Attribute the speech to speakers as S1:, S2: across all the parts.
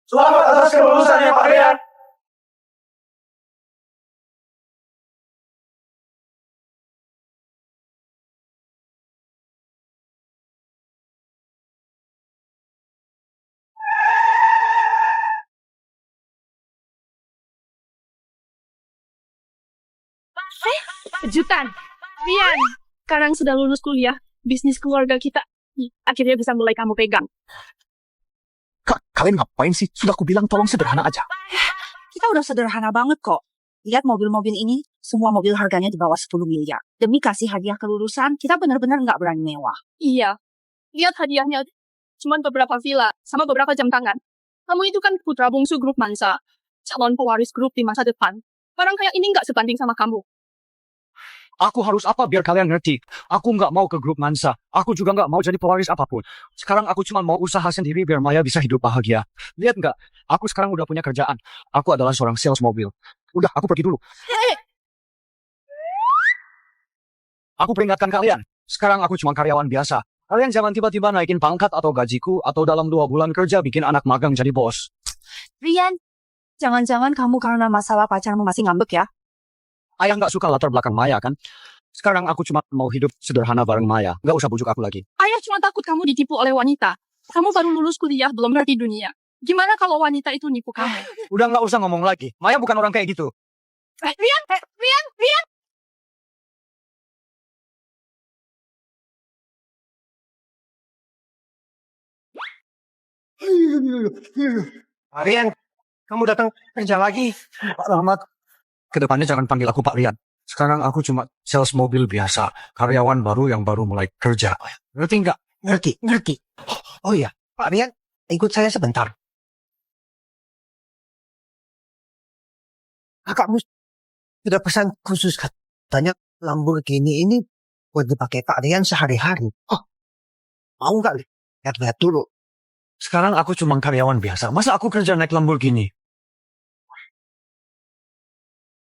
S1: Selamat atas kelulusannya Pak Rian.
S2: Kejutan. Rian, sekarang sudah lulus kuliah, bisnis keluarga kita akhirnya bisa mulai kamu pegang.
S3: Kak, kalian ngapain sih? Sudah aku bilang tolong sederhana aja.
S4: Kita udah sederhana banget kok. Lihat mobil-mobil ini, semua mobil harganya di bawah 10 miliar. Demi kasih hadiah kelulusan, kita benar-benar nggak berani mewah.
S2: Iya, lihat hadiahnya cuma beberapa villa sama beberapa jam tangan. Kamu itu kan putra bungsu grup Mansa, calon pewaris grup di masa depan. Orang kayak ini nggak sebanding sama kamu.
S3: Aku harus apa biar kalian ngerti? Aku nggak mau ke grup Mansa. Aku juga nggak mau jadi pewaris apapun. Sekarang aku cuma mau usaha sendiri biar Maya bisa hidup bahagia. Lihat nggak? Aku sekarang udah punya kerjaan. Aku adalah seorang sales mobil. Udah, aku pergi dulu. Aku peringatkan kalian. Sekarang aku cuma karyawan biasa. Kalian jangan tiba-tiba naikin pangkat atau gajiku atau dalam 2 bulan kerja bikin anak magang jadi bos.
S4: Rian, jangan-jangan kamu karena masalah pacarmu masih ngambek ya?
S3: Ayah nggak suka latar belakang Maya kan? Sekarang aku cuma mau hidup sederhana bareng Maya. Nggak usah bujuk aku lagi.
S2: Ayah cuma takut kamu ditipu oleh wanita. Kamu baru lulus kuliah, belum ngerti dunia. Gimana kalau wanita itu nipu kamu?
S3: Udah nggak usah ngomong lagi. Maya bukan orang kayak gitu.
S2: Rian!
S1: Pak Rian, kamu datang kerja lagi.
S3: Pak Rahmat, kedepannya jangan panggil aku Pak Rian. Sekarang aku cuma sales mobil biasa. Karyawan baru yang baru mulai kerja. Ngerti nggak?
S1: Ngerti. Oh iya, Pak Rian, ikut saya sebentar. Kakakmu sudah pesan khusus katanya Lamborghini ini buat dipakai Pak Rian sehari-hari. Oh, mau nggak lihat-lihat dulu?
S3: Sekarang aku cuma karyawan biasa. Masa aku kerja naik Lamborghini?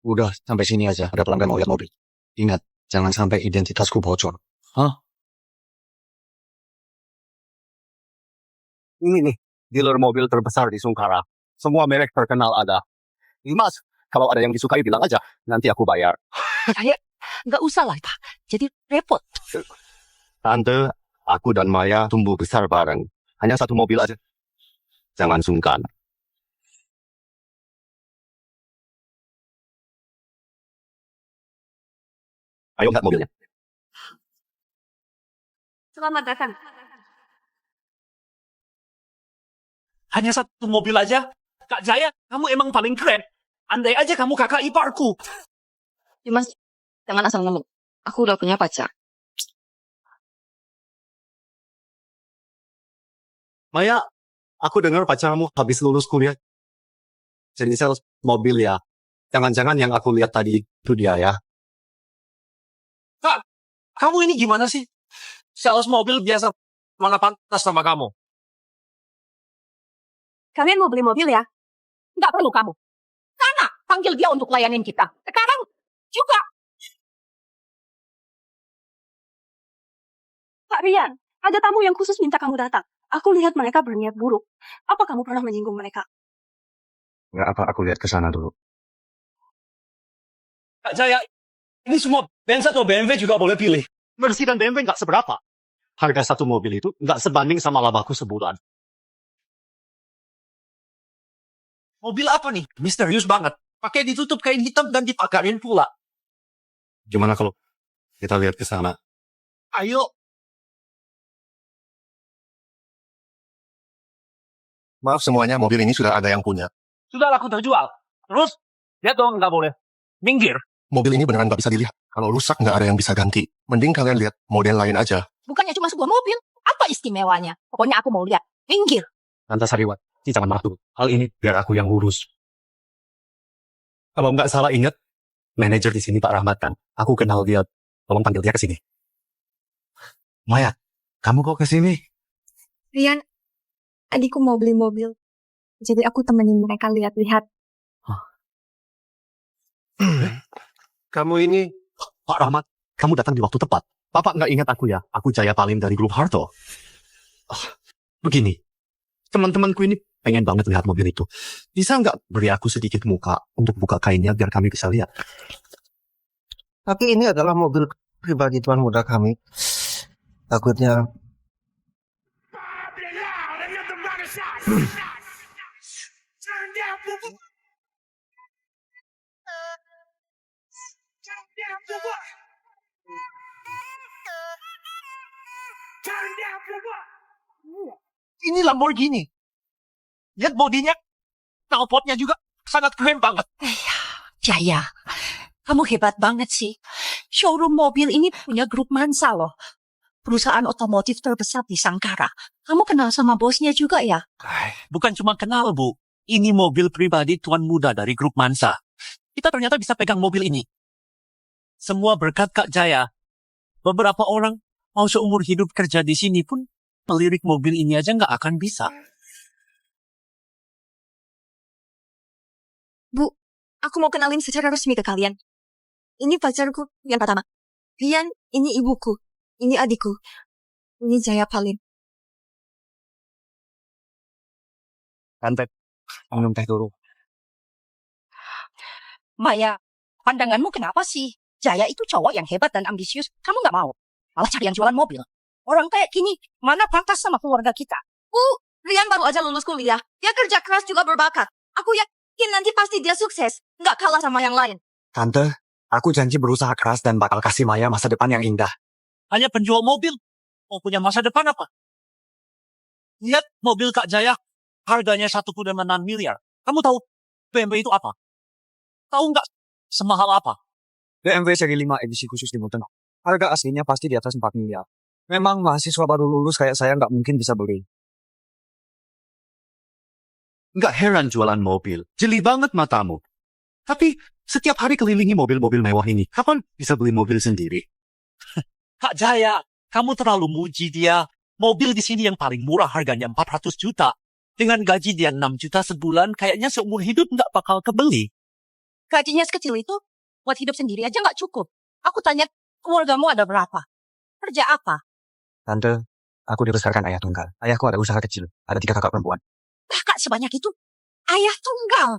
S3: Udah, sampai sini aja. Ada pelanggan mau lihat mobil. Ingat, jangan sampai identitasku bocor. Hah?
S5: Ini nih, dealer mobil terbesar di Sungkara. Semua merek terkenal ada. Mas, kalau ada yang disukai bilang aja, nanti aku bayar.
S4: Saya nggak usah lah, Pak. Jadi repot.
S5: Tante, aku dan Maya tumbuh besar bareng. Hanya satu mobil aja. Jangan sungkan. Ayo lihat mobilnya.
S2: Selamat datang.
S6: Hanya satu mobil aja? Kak Jaya, kamu emang paling keren. Andai aja kamu kakak iparku.
S7: Mas, jangan asal ngomong. Aku udah punya pacar.
S5: Maya, aku dengar pacarmu habis lulus kuliah. Jadi sales mobil ya. Jangan-jangan yang aku lihat tadi itu dia ya.
S6: Kamu ini gimana sih? Sales mobil biasa mana pantas sama kamu?
S2: Kalian mau beli mobil ya? Nggak perlu kamu. Sana, panggil dia untuk layanin kita. Sekarang juga. Pak Rian, ada tamu yang khusus minta kamu datang. Aku lihat mereka berniat buruk. Apa kamu pernah menyinggung mereka?
S3: Nggak apa, aku lihat ke sana dulu.
S6: Kak Jaya, ini semua Benz atau BMW juga boleh pilih.
S5: Mercy dan BMW nggak seberapa. Harga satu mobil itu nggak sebanding sama labaku sebulan.
S6: Mobil apa nih? Misterius banget. Pakai ditutup kain hitam dan dipagarin pula.
S5: Gimana kalau kita lihat ke sana?
S6: Ayo.
S5: Maaf semuanya, mobil ini sudah ada yang punya.
S6: Sudah laku terjual. Terus, lihat dong nggak boleh. Minggir.
S5: Mobil ini beneran nggak bisa dilihat. Kalau rusak nggak ada yang bisa ganti. Mending kalian lihat model lain aja.
S4: Bukannya cuma sebuah mobil. Apa istimewanya? Pokoknya aku mau lihat. Minggir.
S5: Tante Sariwati, jangan marah dulu. Hal ini biar aku yang urus. Kalau nggak salah ingat, manajer di sini Pak Rahmat kan. Aku kenal dia. Tolong panggil dia ke sini.
S3: Maya, kamu kok ke sini?
S2: Rian, adikku mau beli mobil. Jadi aku temenin mereka lihat-lihat.
S5: Kamu ini... Pak Rahmat, kamu datang di waktu tepat. Bapak nggak ingat aku ya? Aku Jaya Palim dari grup Harto. Begini, teman-temanku ini pengen banget lihat mobil itu. Bisa nggak beri aku sedikit muka untuk buka kainnya biar kami bisa lihat?
S1: Tapi ini adalah mobil pribadi tuan muda kami. Takutnya
S6: Ini Lamborghini. Lihat bodinya, knalpotnya juga sangat keren banget.
S4: Jaya, kamu hebat banget sih. Showroom mobil ini punya grup Mansa loh. Perusahaan otomotif terbesar di Sangkara. Kamu kenal sama bosnya juga ya?
S6: Bukan cuma kenal, Bu. Ini mobil pribadi tuan muda dari grup Mansa. Kita ternyata bisa pegang mobil ini. Semua berkat Kak Jaya. Beberapa orang mau seumur hidup kerja di sini pun melirik mobil ini aja nggak akan bisa.
S7: Bu, aku mau kenalin secara resmi ke kalian. Ini pacarku yang pertama. Rian, ini ibuku. Ini adikku. Ini Jaya Palin.
S3: Tante, minum teh dulu.
S4: Maya, pandanganmu kenapa sih? Jaya itu cowok yang hebat dan ambisius. Kamu nggak mau? Malah cari yang jualan mobil. Orang kayak gini, mana pantas sama keluarga kita?
S7: Rian baru aja lulus kuliah. Dia kerja keras juga berbakat. Aku yakin nanti pasti dia sukses. Nggak kalah sama yang lain.
S3: Tante, aku janji berusaha keras dan bakal kasih Maya masa depan yang indah.
S6: Hanya penjual mobil. Mau punya masa depan apa? Lihat mobil Kak Jaya. Harganya 1,6 miliar. Kamu tahu BMW itu apa? Tahu nggak semahal apa?
S3: BMW seri 5 edisi khusus di Muten. Harga aslinya pasti di atas 4 miliar. Memang mahasiswa baru lulus kayak saya nggak mungkin bisa beli.
S5: Nggak heran jualan mobil. Jeli banget matamu. Tapi setiap hari kelilingi mobil-mobil mewah ini. Kapan bisa beli mobil sendiri?
S6: Kak Jaya, kamu terlalu muji dia. Mobil di sini yang paling murah harganya 400 juta. Dengan gaji dia 6 juta sebulan, kayaknya seumur hidup nggak bakal kebeli.
S4: Gajinya sekecil itu, buat hidup sendiri aja nggak cukup. Aku tanya, keluargamu ada berapa? Kerja apa?
S3: Tante, aku dibesarkan ayah tunggal. Ayahku ada usaha kecil. Ada 3 kakak perempuan.
S4: Kakak sebanyak itu, ayah tunggal.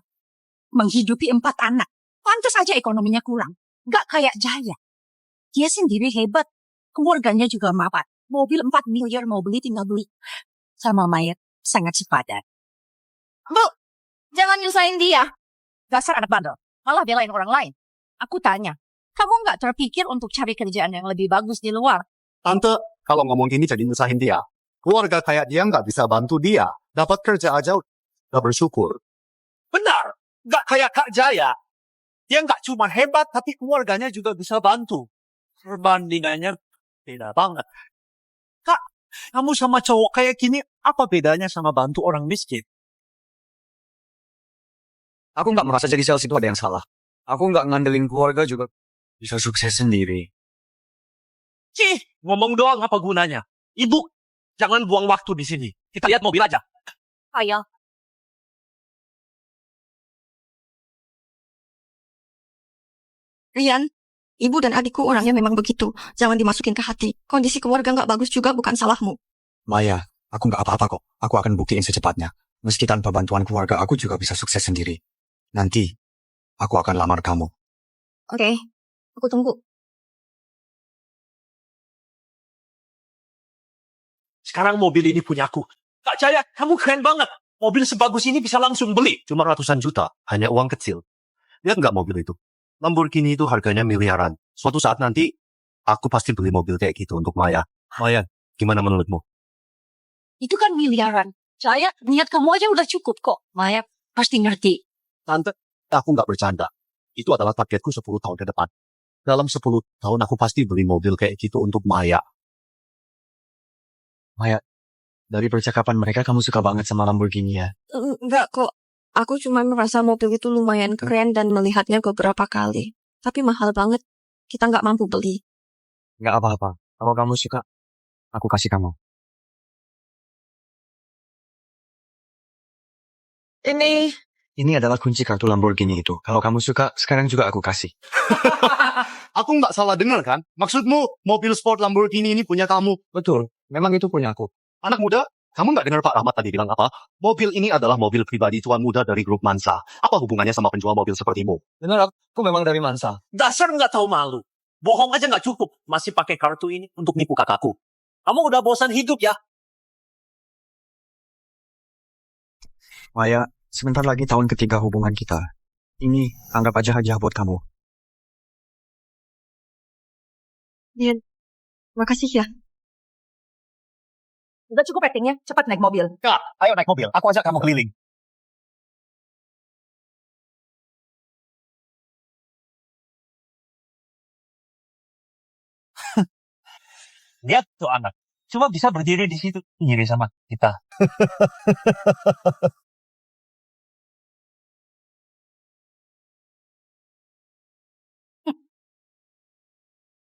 S4: Menghidupi 4 anak. Pantas aja ekonominya kurang. Nggak kayak Jaya. Dia sendiri hebat. Keluarganya juga mapan. Mobil 4 miliar mau beli tinggal beli. Sama Maya sangat sepadan.
S7: Bu, jangan nyusahin dia.
S4: Dasar anak bandel. Malah belain orang lain. Aku tanya, kamu nggak terpikir untuk cari kerjaan yang lebih bagus di luar?
S5: Tante, kalau ngomong gini jadi nyusahin dia. Keluarga kayak dia nggak bisa bantu dia. Dapat kerja aja udah bersyukur.
S6: Benar, nggak kayak Kak Jaya. Dia nggak cuma hebat, tapi keluarganya juga bisa bantu. Perbandingannya beda banget. Kak, kamu sama cowok kayak gini, apa bedanya sama bantu orang miskin?
S3: Aku nggak merasa jadi sales itu ada yang salah. Aku nggak ngandelin keluarga juga bisa sukses sendiri.
S6: Cih, ngomong doang apa gunanya? Ibu, jangan buang waktu di sini. Kita lihat mobil aja.
S4: Ayah.
S7: Rian, ibu dan adikku orangnya memang begitu. Jangan dimasukin ke hati. Kondisi keluarga nggak bagus juga bukan salahmu.
S3: Maya, aku nggak apa-apa kok. Aku akan buktiin secepatnya. Meski tanpa bantuan keluarga, aku juga bisa sukses sendiri. Nanti, aku akan lamar kamu.
S7: Oke, aku tunggu.
S6: Sekarang mobil ini punyaku. Kak Jaya, kamu keren banget. Mobil sebagus ini bisa langsung beli.
S5: Cuma ratusan juta, hanya uang kecil. Lihat nggak mobil itu? Lamborghini itu harganya miliaran. Suatu saat nanti, aku pasti beli mobil kayak gitu untuk Maya. Maya, gimana menurutmu?
S4: Itu kan miliaran. Jaya, niat kamu aja udah cukup kok. Maya pasti ngerti.
S5: Tante, aku nggak bercanda. Itu adalah targetku 10 tahun ke depan. Dalam 10 tahun aku pasti beli mobil kayak gitu untuk Maya.
S3: Maya, dari percakapan mereka kamu suka banget sama Lamborghini ya?
S7: Enggak kok. Aku cuma merasa mobil itu lumayan keren dan melihatnya beberapa kali. Tapi mahal banget. Kita nggak mampu beli.
S3: Nggak apa-apa. Kalau kamu suka, aku kasih kamu. Ini adalah kunci kartu Lamborghini itu. Kalau kamu suka, sekarang juga aku kasih.
S5: Aku nggak salah dengar kan? Maksudmu mobil sport Lamborghini ini punya kamu?
S3: Betul, memang itu punya aku.
S5: Anak muda, Kamu nggak dengar Pak Rahmat tadi bilang apa? Mobil ini adalah mobil pribadi tuan muda dari grup Mansa. Apa hubungannya sama penjual mobil sepertimu?
S3: Benar, aku memang dari Mansa.
S6: Dasar nggak tahu malu. Bohong aja nggak cukup. Masih pakai kartu ini untuk nipu kakakku. Kamu udah bosan hidup ya?
S3: Maya, sebentar lagi tahun ketiga hubungan kita. Ini anggap aja hadiah buat kamu.
S7: Makasih ya.
S4: Udah cukup actingnya, cepat naik mobil.
S6: Kak, ayo naik mobil. Aku ajak kamu keliling. Lihat tuh anak. Cuma bisa berdiri di situ. Ngiri sama kita.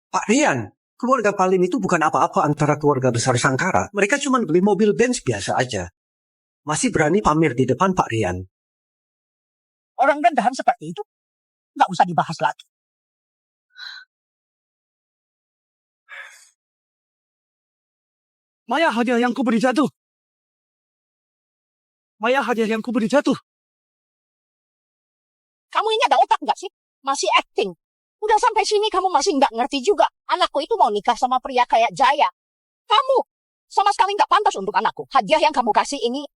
S1: Pak Rian, keluarga Palim itu bukan apa-apa antara keluarga besar Sangkara. Mereka cuma beli mobil Benz biasa aja. Masih berani pamer di depan Pak Rian.
S4: Orang rendahan seperti itu, nggak usah dibahas lagi.
S3: Maya, hadiah yang kuberi jatuh. Maya, hadiah yang kuberi jatuh.
S4: Kamu ini ada otak nggak sih? Masih acting. Udah sampai sini kamu masih nggak ngerti juga. Anakku itu mau nikah sama pria kayak Jaya. Kamu sama sekali nggak pantas untuk anakku. Hadiah yang kamu kasih ini,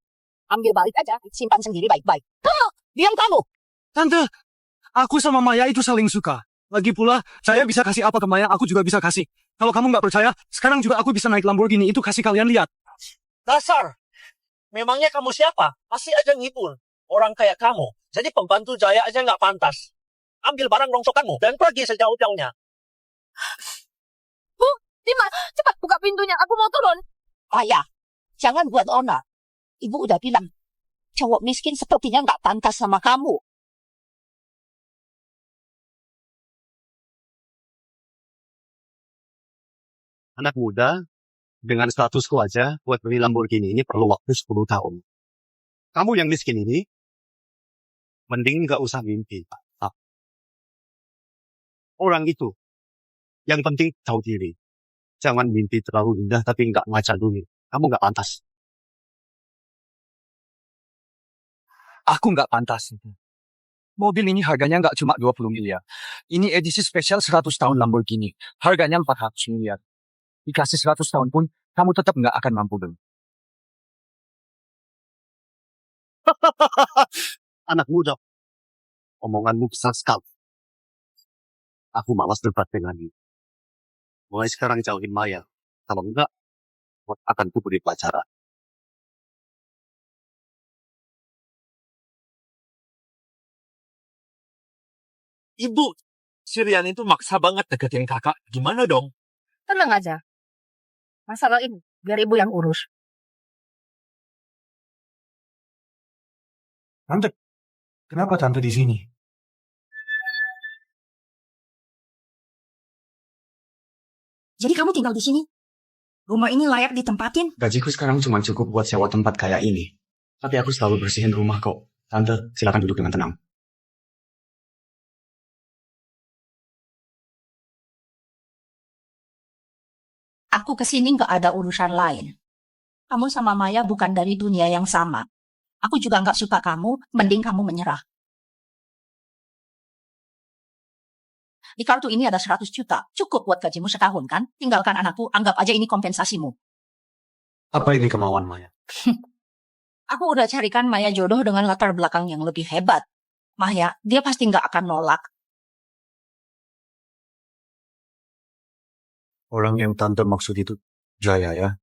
S4: ambil balik aja. Simpan sendiri baik-baik. Diam kamu.
S3: Tante, aku sama Maya itu saling suka. Lagi pula, saya bisa kasih apa ke Maya, aku juga bisa kasih. Kalau kamu nggak percaya, sekarang juga aku bisa naik Lamborghini itu kasih kalian lihat.
S6: Dasar. Memangnya kamu siapa? Masih aja ngibul. Orang kayak kamu. Jadi pembantu Jaya aja nggak pantas. Ambil barang rongsokanmu dan pergi sejauh-jauhnya.
S2: Bu, Dima, cepat buka pintunya. Aku mau turun.
S4: Ayah, jangan buat onar. Ibu udah bilang, cowok miskin sepertinya nggak pantas sama kamu.
S5: Anak muda, dengan statusku aja, buat beli Lamborghini ini perlu waktu 10 tahun. Kamu yang miskin ini, mending nggak usah mimpi, Pak. Orang itu, yang penting tahu diri. Jangan mimpi terlalu indah tapi nggak ngaca dulu. Kamu nggak pantas.
S3: Aku nggak pantas. Mobil ini harganya nggak cuma 20 miliar. Ini edisi spesial 100 tahun Lamborghini. Harganya 400 miliar. Dikasih 100 tahun pun, kamu tetap nggak akan mampu beli.
S5: Anak muda, omonganmu besar sekali. Aku malas debat denganmu. Mulai sekarang jauhin Maya. Kalau enggak, akan kuberi pelajaran.
S6: Ibu, si Rian itu maksa banget deketin kakak. Gimana dong?
S4: Tenang aja. Masalah ini, biar ibu yang urus.
S3: Tante, kenapa tante di sini?
S4: Jadi kamu tinggal di sini? Rumah ini layak ditempatin?
S3: Gajiku sekarang cuma cukup buat sewa tempat kayak ini. Tapi aku selalu bersihin rumah kok. Tante, silakan duduk dengan tenang.
S4: Aku kesini nggak ada urusan lain. Kamu sama Maya bukan dari dunia yang sama. Aku juga nggak suka kamu, mending kamu menyerah. Di kartu ini ada 100 juta. Cukup buat gajimu setahun kan? Tinggalkan anakku, anggap aja ini kompensasimu.
S3: Apa ini kemauan Maya?
S4: Aku udah carikan Maya jodoh dengan latar belakang yang lebih hebat. Maya, dia pasti nggak akan nolak.
S3: Orang yang tante maksud itu Jaya ya?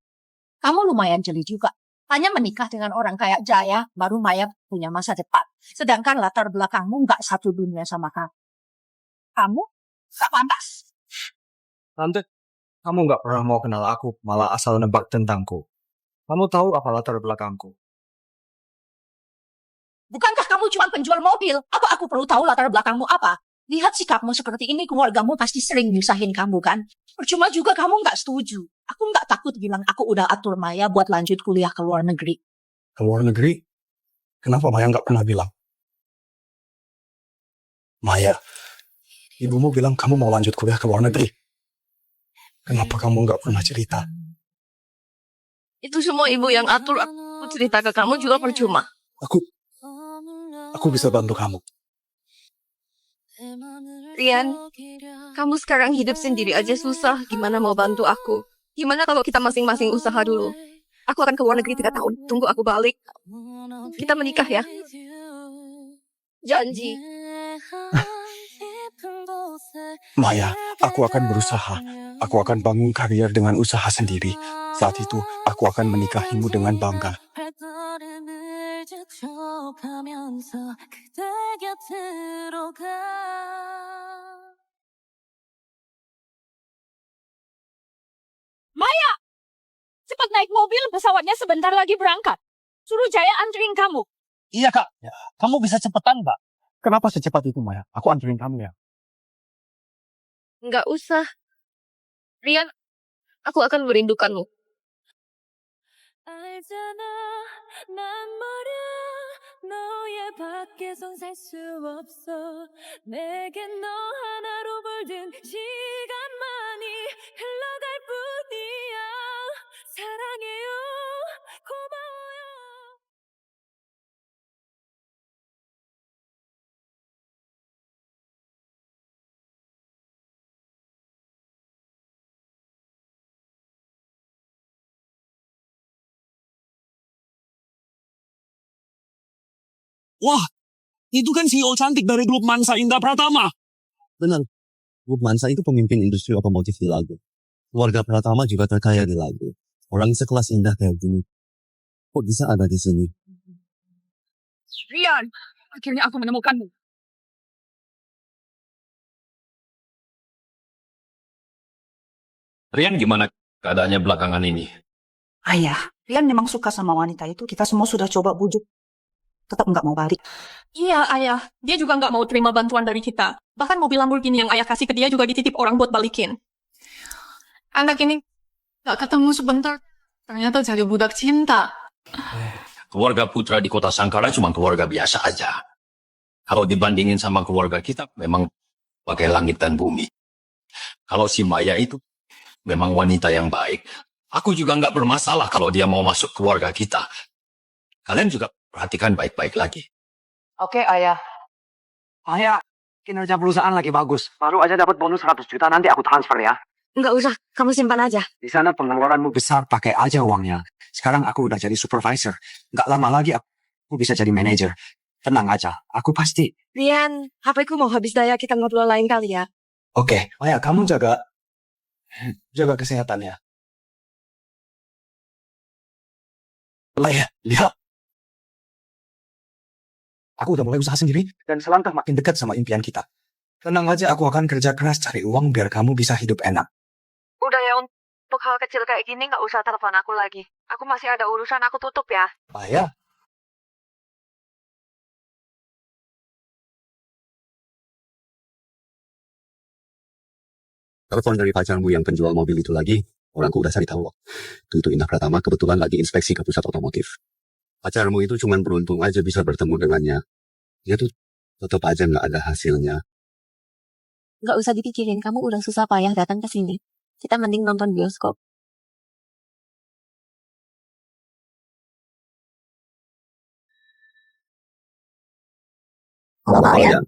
S4: Kamu lumayan jeli juga. Hanya menikah dengan orang kayak Jaya, baru Maya punya masa depan. Sedangkan latar belakangmu nggak satu dunia sama kamu. Kamu nggak pantas.
S3: Tante, kamu nggak pernah mau kenal aku, malah asal nebak tentangku. Kamu tahu apa latar belakangku?
S4: Bukankah kamu cuma penjual mobil? Apa aku perlu tahu latar belakangmu apa? Lihat sikapmu seperti ini, keluargamu pasti sering nyusahin kamu kan? Percuma juga kamu nggak setuju. Aku nggak takut bilang aku udah atur Maya buat lanjut kuliah ke luar negeri.
S8: Ke luar negeri? Kenapa Maya nggak pernah bilang? Maya, ibumu bilang kamu mau lanjut kuliah ke luar negeri. Kenapa kamu nggak pernah cerita?
S7: Itu semua ibu yang atur. Aku cerita ke kamu juga percuma.
S8: Aku bisa bantu kamu.
S7: Rian, kamu sekarang hidup sendiri aja susah. Gimana mau bantu aku? Gimana kalau kita masing-masing usaha dulu? Aku akan ke luar negeri 3 tahun. Tunggu aku balik. Kita menikah ya. Janji.
S8: Maya, aku akan berusaha. Aku akan bangun karier dengan usaha sendiri. Saat itu, aku akan menikahimu dengan bangga.
S4: Maya, cepat naik mobil, pesawatnya sebentar lagi berangkat. Suruh Jaya anterin kamu.
S6: Iya, Kak. Kamu bisa cepetan, Kak.
S3: Kenapa secepat itu, Maya? Aku anterin kamu ya.
S7: Nggak usah. Rian, aku akan merindukanmu.
S6: Wah, itu kan CEO cantik dari grup Mansa Indah Pratama.
S5: Benar. Grup Mansa itu pemimpin industri otomotif di Lago. Keluarga Pratama juga terkaya di Lago. Orang sekelas Indah kayak gini. Kok bisa ada di sini?
S2: Rian, akhirnya aku menemukanmu.
S9: Rian gimana keadaannya belakangan ini?
S10: Ayah, Rian memang suka sama wanita itu. Kita semua sudah coba bujuk. Tetap nggak mau balik.
S2: Iya, ayah. Dia juga nggak mau terima bantuan dari kita. Bahkan mobil Lamborghini yang ayah kasih ke dia juga dititip orang buat balikin. Anak ini nggak ketemu sebentar. Ternyata jadi budak cinta.
S9: Keluarga Putra di kota Sangkara cuma keluarga biasa aja. Kalau dibandingin sama keluarga kita, memang pakai langit dan bumi. Kalau si Maya itu memang wanita yang baik. Aku juga nggak bermasalah kalau dia mau masuk keluarga kita. Kalian juga perhatikan baik-baik lagi.
S3: Oke, Ayah. Ayah, kinerja perusahaan lagi bagus. Baru aja dapat bonus 100 juta, nanti aku transfer ya.
S7: Nggak usah, kamu simpan aja.
S3: Di sana pengeluaranmu besar, pakai aja uangnya. Sekarang aku udah jadi supervisor. Nggak lama lagi aku bisa jadi manajer. Tenang aja, aku pasti.
S7: Rian, HP ku mau habis daya, kita ngobrol lain kali ya.
S8: Oke, Maya, kamu jaga kesehatan ya. Maya, lihat. Aku udah mulai usaha sendiri dan selangkah makin dekat sama impian kita. Tenang aja, aku akan kerja keras cari uang biar kamu bisa hidup enak.
S7: Udah ya, untuk hal kecil kayak gini nggak usah telepon aku lagi. Aku masih ada urusan, aku tutup ya.
S8: Maya,
S5: Telepon dari pacarmu yang penjual mobil itu lagi, orangku udah cari tahu. Itu Indah Pratama kebetulan lagi inspeksi ke pusat otomotif. Pacarmu itu cuma beruntung aja bisa bertemu dengannya. Dia tuh tetap aja nggak ada hasilnya.
S7: Nggak usah dipikirin, kamu udah susah payah datang ke sini. Kita mending nonton bioskop.
S5: Maya,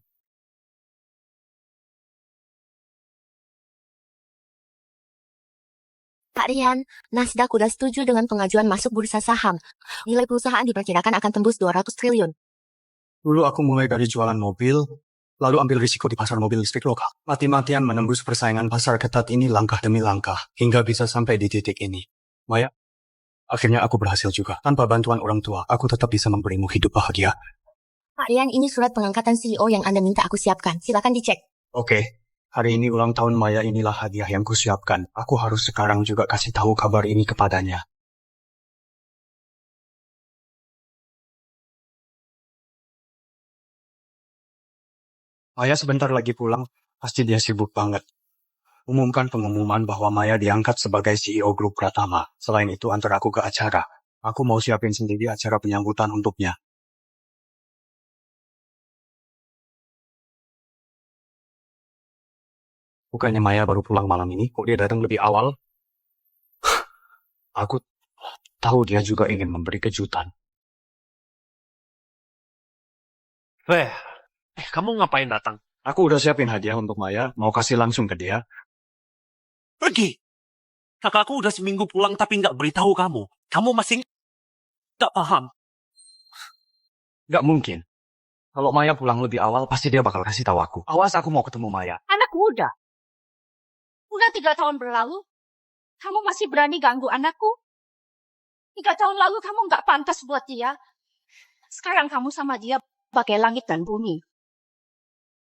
S7: Pak Rian, Nasdaq udah setuju dengan pengajuan masuk bursa saham. Nilai perusahaan diperkirakan akan tembus 200 triliun.
S8: dulu aku mulai dari jualan mobil, lalu ambil risiko di pasar mobil listrik lokal. Mati-matian menembus persaingan pasar ketat ini langkah demi langkah, hingga bisa sampai di titik ini. Maya, akhirnya aku berhasil juga. Tanpa bantuan orang tua, aku tetap bisa memberimu hidup bahagia.
S7: Pak Rian, ini surat pengangkatan CEO yang Anda minta aku siapkan. Silakan dicek.
S8: Oke, hari ini ulang tahun Maya, inilah hadiah yang kusiapkan. Aku harus sekarang juga kasih tahu kabar ini kepadanya. Maya sebentar lagi pulang, pasti dia sibuk banget. Umumkan pengumuman bahwa Maya diangkat sebagai CEO Grup Pratama. Selain itu, antar aku ke acara. Aku mau siapin sendiri acara penyambutan untuknya. Bukannya Maya baru pulang malam ini, kok dia datang lebih awal? Aku tahu dia juga ingin memberi kejutan.
S6: Kamu ngapain datang?
S8: Aku udah siapin hadiah untuk Maya, mau kasih langsung ke dia.
S6: Pergi. Kakakku udah seminggu pulang tapi nggak beritahu kamu. Kamu masih nggak paham.
S8: Gak mungkin. Kalau Maya pulang lebih awal, pasti dia bakal kasih tahu aku. Awas, aku mau ketemu Maya.
S4: Anak muda. Udah 3 tahun berlalu, kamu masih berani ganggu anakku? 3 tahun lalu kamu nggak pantas buat dia. Sekarang kamu sama dia bagai langit dan bumi.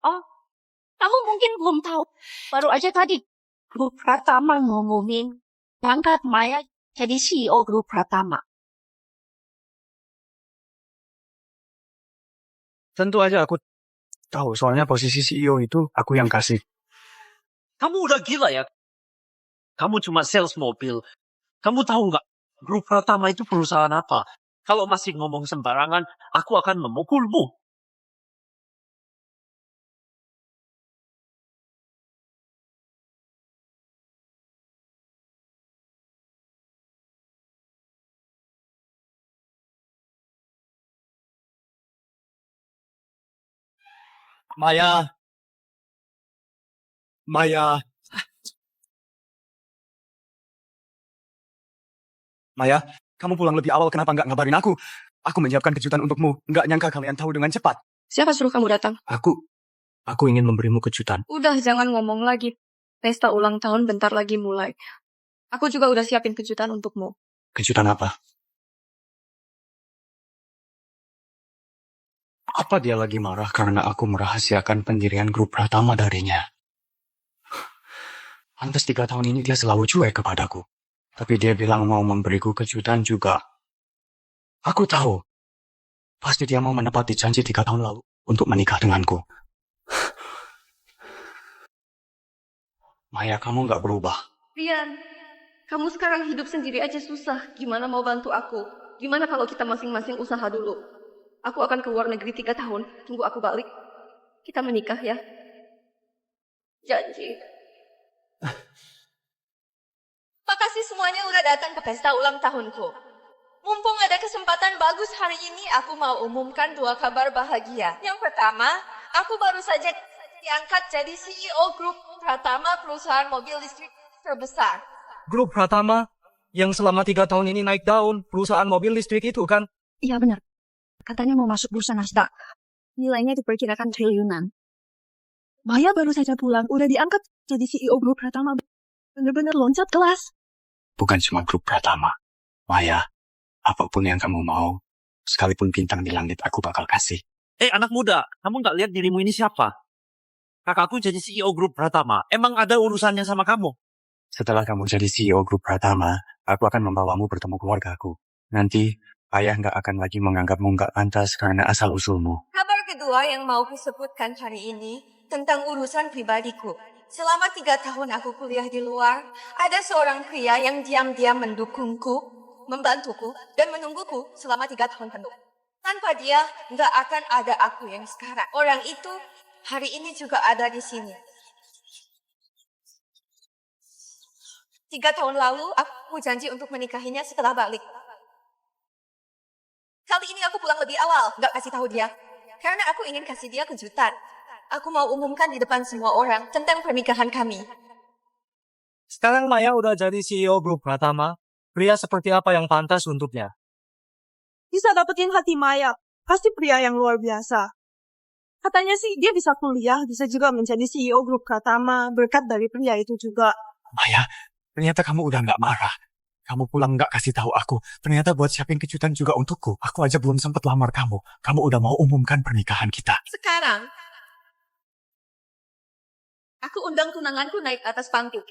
S4: Oh, kamu mungkin belum tahu. Baru aja tadi grup Pratama ngumumin angkat Maya jadi CEO grup Pratama.
S8: Tentu aja aku tahu, soalnya posisi CEO itu aku yang kasih.
S6: Kamu udah gila ya? Kamu cuma sales mobil. Kamu tahu nggak? Grup Pratama itu perusahaan apa? Kalau masih ngomong sembarangan, aku akan memukulmu.
S8: Maya. Maya. Maya, kamu pulang lebih awal, kenapa nggak ngabarin aku? Aku menyiapkan kejutan untukmu. Nggak nyangka kalian tahu dengan cepat.
S7: Siapa suruh kamu datang?
S8: Aku ingin memberimu kejutan.
S7: Udah, jangan ngomong lagi. Pesta ulang tahun bentar lagi mulai. Aku juga udah siapin kejutan untukmu.
S8: Kejutan apa? Apa dia lagi marah karena aku merahasiakan pendirian grup Pratama darinya? Pantes 3 tahun ini dia selalu cuek kepadaku. Tapi dia bilang mau memberiku kejutan juga. Aku tahu. Pasti dia mau menepati janji 3 tahun lalu untuk menikah denganku. Maya, kamu nggak berubah.
S7: Rian, kamu sekarang hidup sendiri aja susah. Gimana mau bantu aku? Gimana kalau kita masing-masing usaha dulu? Aku akan ke luar negeri 3 tahun. Tunggu aku balik. Kita menikah ya. Janji. Makasih semuanya udah datang ke pesta ulang tahunku. Mumpung ada kesempatan bagus hari ini, aku mau umumkan 2 kabar bahagia. Yang pertama, aku baru saja diangkat jadi CEO grup Pratama, perusahaan mobil listrik terbesar.
S3: Grup Pratama yang selama 3 tahun ini naik daun, perusahaan mobil listrik itu kan?
S4: Iya benar. Katanya mau masuk bursa Nasdaq. Nilainya diperkirakan triliunan. Maya baru saja pulang, udah diangkat jadi CEO grup Pratama. Bener-bener loncat kelas.
S8: Bukan cuma grup Pratama. Maya, apapun yang kamu mau, sekalipun bintang di langit aku bakal kasih.
S6: Anak muda, kamu nggak lihat dirimu ini siapa? Kakakku jadi CEO grup Pratama. Emang ada urusannya sama kamu?
S8: Setelah kamu jadi CEO grup Pratama, aku akan membawamu bertemu keluargaku. Nanti, ayah nggak akan lagi menganggapmu nggak pantas karena asal-usulmu.
S7: Kabar kedua yang mau kusebutkan hari ini tentang urusan pribadiku. Selama 3 tahun aku kuliah di luar, ada seorang pria yang diam-diam mendukungku, membantuku, dan menungguku selama 3 tahun penuh. Tanpa dia, nggak akan ada aku yang sekarang. Orang itu hari ini juga ada di sini. 3 tahun lalu, aku janji untuk menikahinya setelah balik. Kali ini aku pulang lebih awal, nggak kasih tahu dia. Karena aku ingin kasih dia kejutan. Aku mau umumkan di depan semua orang tentang pernikahan kami.
S3: Sekarang Maya udah jadi CEO grup Pratama. Pria seperti apa yang pantas untuknya?
S2: Bisa dapetin hati Maya. Pasti pria yang luar biasa. Katanya sih dia bisa kuliah, bisa juga menjadi CEO grup Pratama. Berkat dari pria itu juga.
S8: Maya, ternyata kamu udah nggak marah. Kamu pulang nggak kasih tahu aku. Ternyata buat siapin kejutan juga untukku. Aku aja belum sempat lamar kamu. Kamu udah mau umumkan pernikahan kita.
S7: Sekarang, aku undang tunanganku naik atas panggung.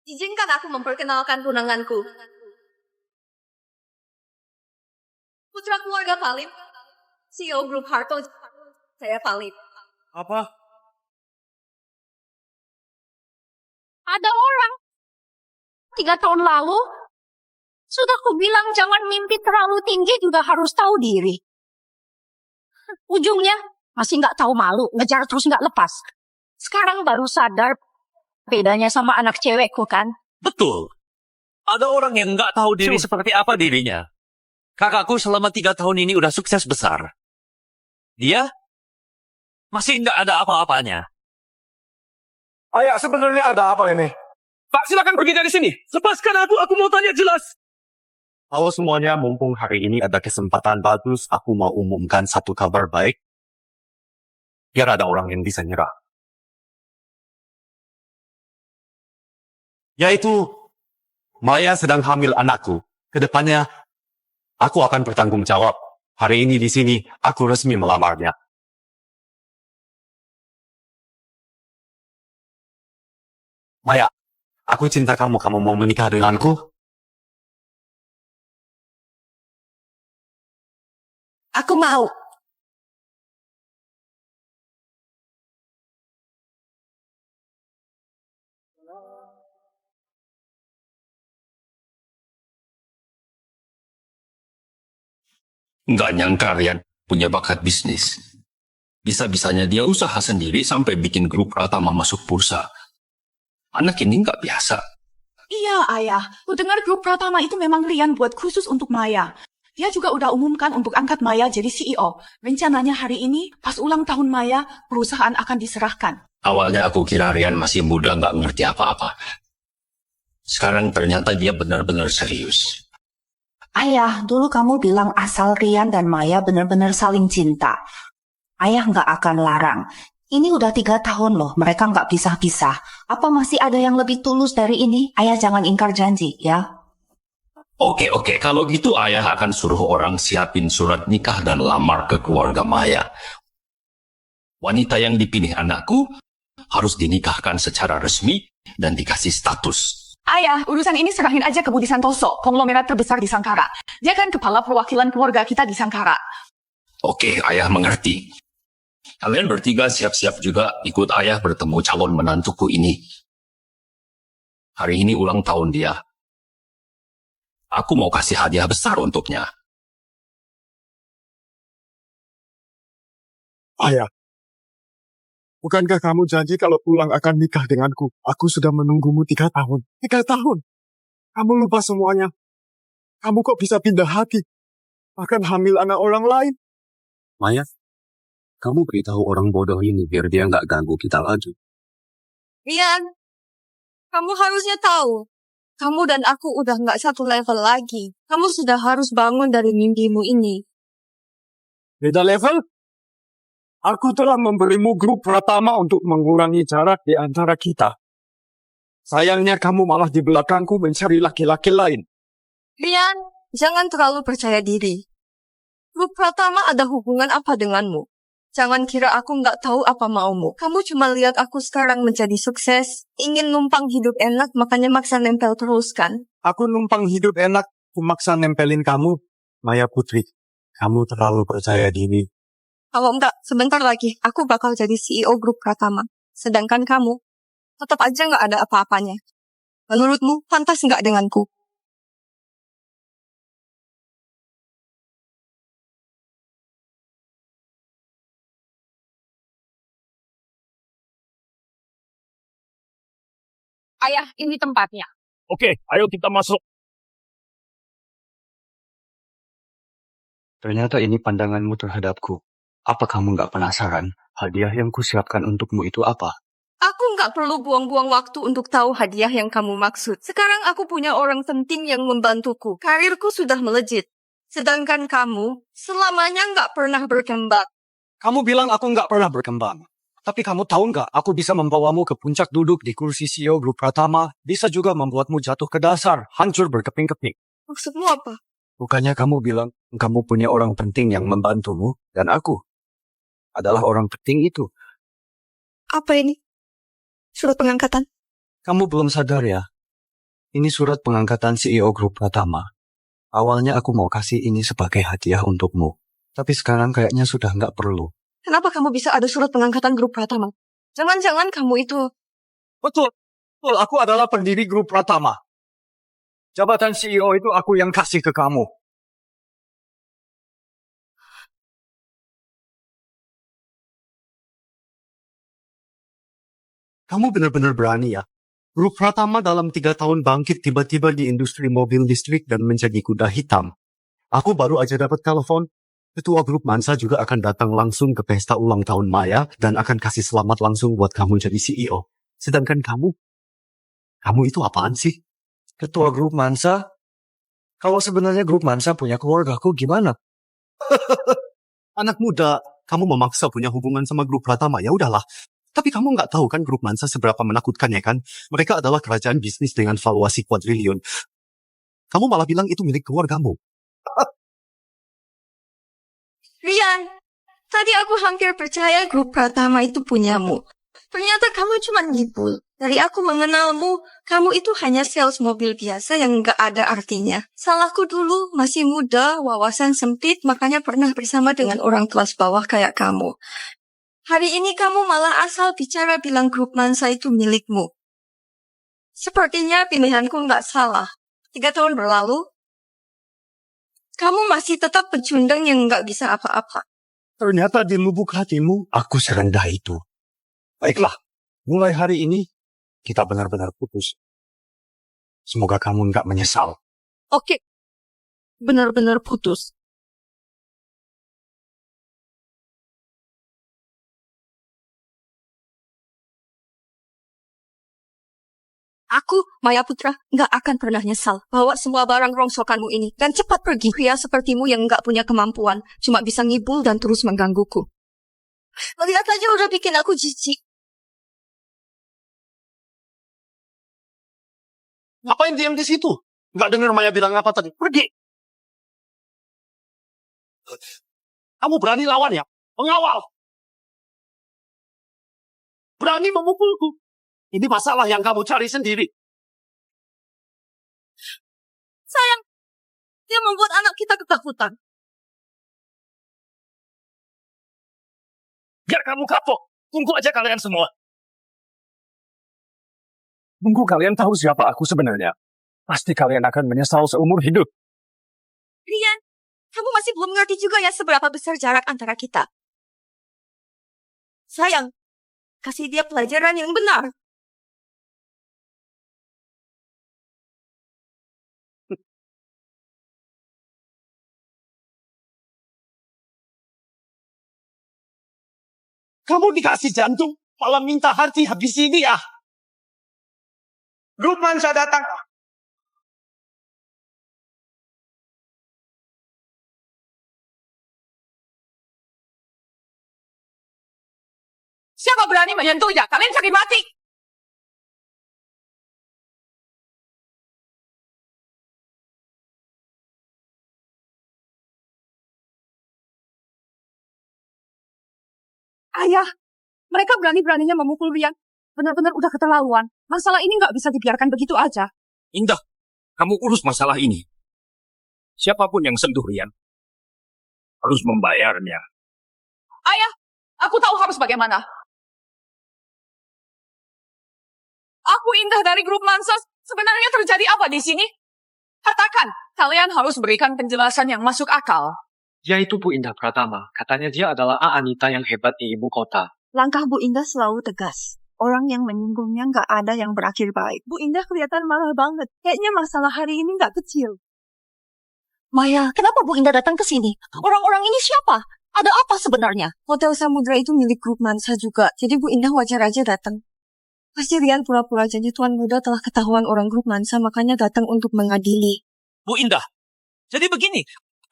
S7: Izinkan aku memperkenalkan tunanganku. Putra keluarga Palim, CEO Grup Harto, saya Palim.
S6: Apa?
S4: Ada orang. 3 tahun lalu, sudah kubilang jangan mimpi terlalu tinggi juga harus tahu diri. Ujungnya masih nggak tahu malu, ngejar terus nggak lepas. Sekarang baru sadar bedanya sama anak cewekku kan.
S6: Betul. Ada orang yang nggak tahu diri seperti apa dirinya. Kakakku selama 3 tahun ini udah sukses besar. Dia masih nggak ada apa-apanya.
S3: Ayah, sebenarnya ada apa ini? Pak, silakan pergi dari sini.
S6: Lepaskan aku mau tanya jelas.
S5: Halo semuanya, mumpung hari ini ada kesempatan bagus, aku mau umumkan satu kabar baik. Biar ada orang yang bisa nyerah. Yaitu, Maya sedang hamil anakku. Kedepannya, aku akan bertanggung jawab. Hari ini di sini, aku resmi melamarnya. Maya, aku cinta kamu. Kamu mau menikah denganku?
S4: Aku mau.
S9: Nggak nyangka Rian punya bakat bisnis. Bisa-bisanya dia usaha sendiri sampai bikin grup Pratama masuk bursa. Anak ini nggak biasa.
S10: Iya, Ayah. Ku dengar grup Pratama itu memang Rian buat khusus untuk Maya. Dia juga udah umumkan untuk angkat Maya jadi CEO. Rencananya hari ini, pas ulang tahun Maya, perusahaan akan diserahkan.
S9: Awalnya aku kira Rian masih muda nggak ngerti apa-apa. Sekarang ternyata dia benar-benar serius.
S10: Ayah, dulu kamu bilang asal Rian dan Maya benar-benar saling cinta. Ayah nggak akan larang. Ini udah 3 tahun loh, mereka nggak pisah-pisah. Apa masih ada yang lebih tulus dari ini? Ayah jangan ingkar janji, ya.
S9: Oke, kalau gitu ayah akan suruh orang siapin surat nikah dan lamar ke keluarga Maya. Wanita yang dipilih anakku harus dinikahkan secara resmi dan dikasih status.
S10: Ayah, urusan ini serahin aja ke Budi Santoso, konglomerat terbesar di Sangkara. Dia kan kepala perwakilan keluarga kita di Sangkara.
S9: Oke, ayah mengerti. Kalian bertiga siap-siap juga ikut ayah bertemu calon menantuku ini. Hari ini ulang tahun dia. Aku mau kasih hadiah besar untuknya.
S8: Ayah, bukankah kamu janji kalau pulang akan nikah denganku? Aku sudah menunggumu 3 tahun. 3 tahun? Kamu lupa semuanya. Kamu kok bisa pindah hati? Bahkan hamil anak orang lain.
S5: Maya, kamu beritahu orang bodoh ini biar dia nggak ganggu kita lagi.
S7: Rian, kamu harusnya tahu. Kamu dan aku udah nggak satu level lagi. Kamu sudah harus bangun dari mimpimu ini.
S8: Beda level? Aku telah memberimu grup Pratama untuk mengurangi jarak di antara kita. Sayangnya kamu malah di belakangku mencari laki-laki lain.
S7: Rian, jangan terlalu percaya diri. Grup Pratama ada hubungan apa denganmu? Jangan kira aku nggak tahu apa maumu. Kamu cuma lihat aku sekarang menjadi sukses, ingin numpang hidup enak, makanya maksa nempel terus kan?
S8: Aku numpang hidup enak, kumaksa nempelin kamu. Maya Putri, kamu terlalu percaya diri.
S7: Kalau enggak, sebentar lagi aku bakal jadi CEO grup Pratama. Sedangkan kamu, tetap aja nggak ada apa-apanya. Menurutmu, pantas nggak denganku?
S4: Ayah, ini tempatnya.
S6: Oke, ayo kita masuk.
S8: Ternyata ini pandanganmu terhadapku. Apa kamu nggak penasaran? Hadiah yang kusiapkan untukmu itu apa?
S7: Aku nggak perlu buang-buang waktu untuk tahu hadiah yang kamu maksud. Sekarang aku punya orang penting yang membantuku. Karirku sudah melejit. Sedangkan kamu, selamanya nggak pernah berkembang.
S8: Kamu bilang aku nggak pernah berkembang. Tapi kamu tahu nggak, aku bisa membawamu ke puncak duduk di kursi CEO Grup Pratama, bisa juga membuatmu jatuh ke dasar, hancur berkeping-keping.
S7: Maksudmu apa?
S8: Bukannya kamu bilang kamu punya orang penting yang membantumu, dan aku adalah orang penting itu.
S7: Apa ini? Surat pengangkatan?
S8: Kamu belum sadar ya? Ini surat pengangkatan CEO Grup Pratama. Awalnya aku mau kasih ini sebagai hadiah untukmu. Tapi sekarang kayaknya sudah nggak perlu.
S7: Kenapa kamu bisa ada surat pengangkatan grup Pratama? Jangan-jangan kamu itu...
S8: Betul, aku adalah pendiri Grup Pratama.
S3: Jabatan CEO itu aku yang kasih ke kamu.
S5: Kamu benar-benar berani ya. Grup Pratama dalam 3 tahun bangkit tiba-tiba di industri mobil listrik dan menjadi kuda hitam. Aku baru aja dapat telepon. Ketua grup Mansa juga akan datang langsung ke pesta ulang tahun Maya dan akan kasih selamat langsung buat kamu jadi CEO. Sedangkan kamu itu apaan sih?
S1: Ketua grup Mansa? Kalau sebenarnya grup Mansa punya keluargaku gimana?
S5: Anak muda, kamu memaksa punya hubungan sama grup Pratama, ya udahlah. Tapi kamu nggak tahu kan grup Mansa seberapa menakutkannya kan? Mereka adalah kerajaan bisnis dengan valuasi kuadriliun. Kamu malah bilang itu milik keluargamu.
S7: Rian, tadi aku hampir percaya grup Pratama itu punyamu. Ternyata kamu cuma ngibul. Dari aku mengenalmu, kamu itu hanya sales mobil biasa yang nggak ada artinya. Salahku dulu, masih muda, wawasan sempit, makanya pernah bersama dengan orang kelas bawah kayak kamu. Hari ini kamu malah asal bicara bilang grup Mansa itu milikmu. Sepertinya pilihanku nggak salah. 3 tahun berlalu, kamu masih tetap pecundang yang nggak bisa apa-apa.
S5: Ternyata di lubuk hatimu, aku serendah itu. Baiklah, mulai hari ini, kita benar-benar putus. Semoga kamu nggak menyesal.
S7: Oke, benar-benar putus. Aku, Maya Putra, nggak akan pernah nyesal. Bawa semua barang rongsokanmu ini dan cepat pergi. Pria sepertimu yang nggak punya kemampuan, cuma bisa ngibul dan terus menggangguku. Melihat aja udah bikin aku jijik.
S5: Ngapain diam di situ? Nggak dengar Maya bilang apa tadi? Pergi! Kamu berani lawan ya? Pengawal! Berani memukulku! Ini masalah yang kamu cari sendiri.
S7: Sayang, dia membuat anak kita ketakutan.
S5: Biar kamu kapok. Tunggu aja kalian semua.
S3: Tunggu kalian tahu siapa aku sebenarnya. Pasti kalian akan menyesal seumur hidup.
S7: Rian, kamu masih belum ngerti juga ya seberapa besar jarak antara kita. Sayang, kasih dia pelajaran yang benar.
S5: Kamu dikasih jantung, malah minta hati habis ini ya.
S1: Grup Mansa datang.
S2: Siapa berani menyentuhnya? Kalian sakit mati. Ayah, mereka berani-beraninya memukul Rian. Benar-benar udah keterlaluan. Masalah ini nggak bisa dibiarkan begitu aja.
S9: Indah, kamu urus masalah ini. Siapapun yang sentuh Rian harus membayarnya.
S2: Ayah, aku tahu harus bagaimana. Aku Indah dari grup Mansa. Sebenarnya terjadi apa di sini? Katakan, kalian harus berikan penjelasan yang masuk akal.
S8: Dia itu Bu Indah Pratama. Katanya dia adalah A. Anita yang hebat di ibu kota.
S4: Langkah Bu Indah selalu tegas. Orang yang menyinggungnya nggak ada yang berakhir baik.
S2: Bu Indah kelihatan marah banget. Kayaknya masalah hari ini nggak kecil.
S4: Maya, kenapa Bu Indah datang ke sini? Orang-orang ini siapa? Ada apa sebenarnya?
S7: Hotel Samudra itu milik grup Mansa juga, jadi Bu Indah wajar aja datang. Pasti Rian pura-pura jadi tuan muda telah ketahuan orang grup Mansa, makanya datang untuk mengadili.
S6: Bu Indah, jadi begini.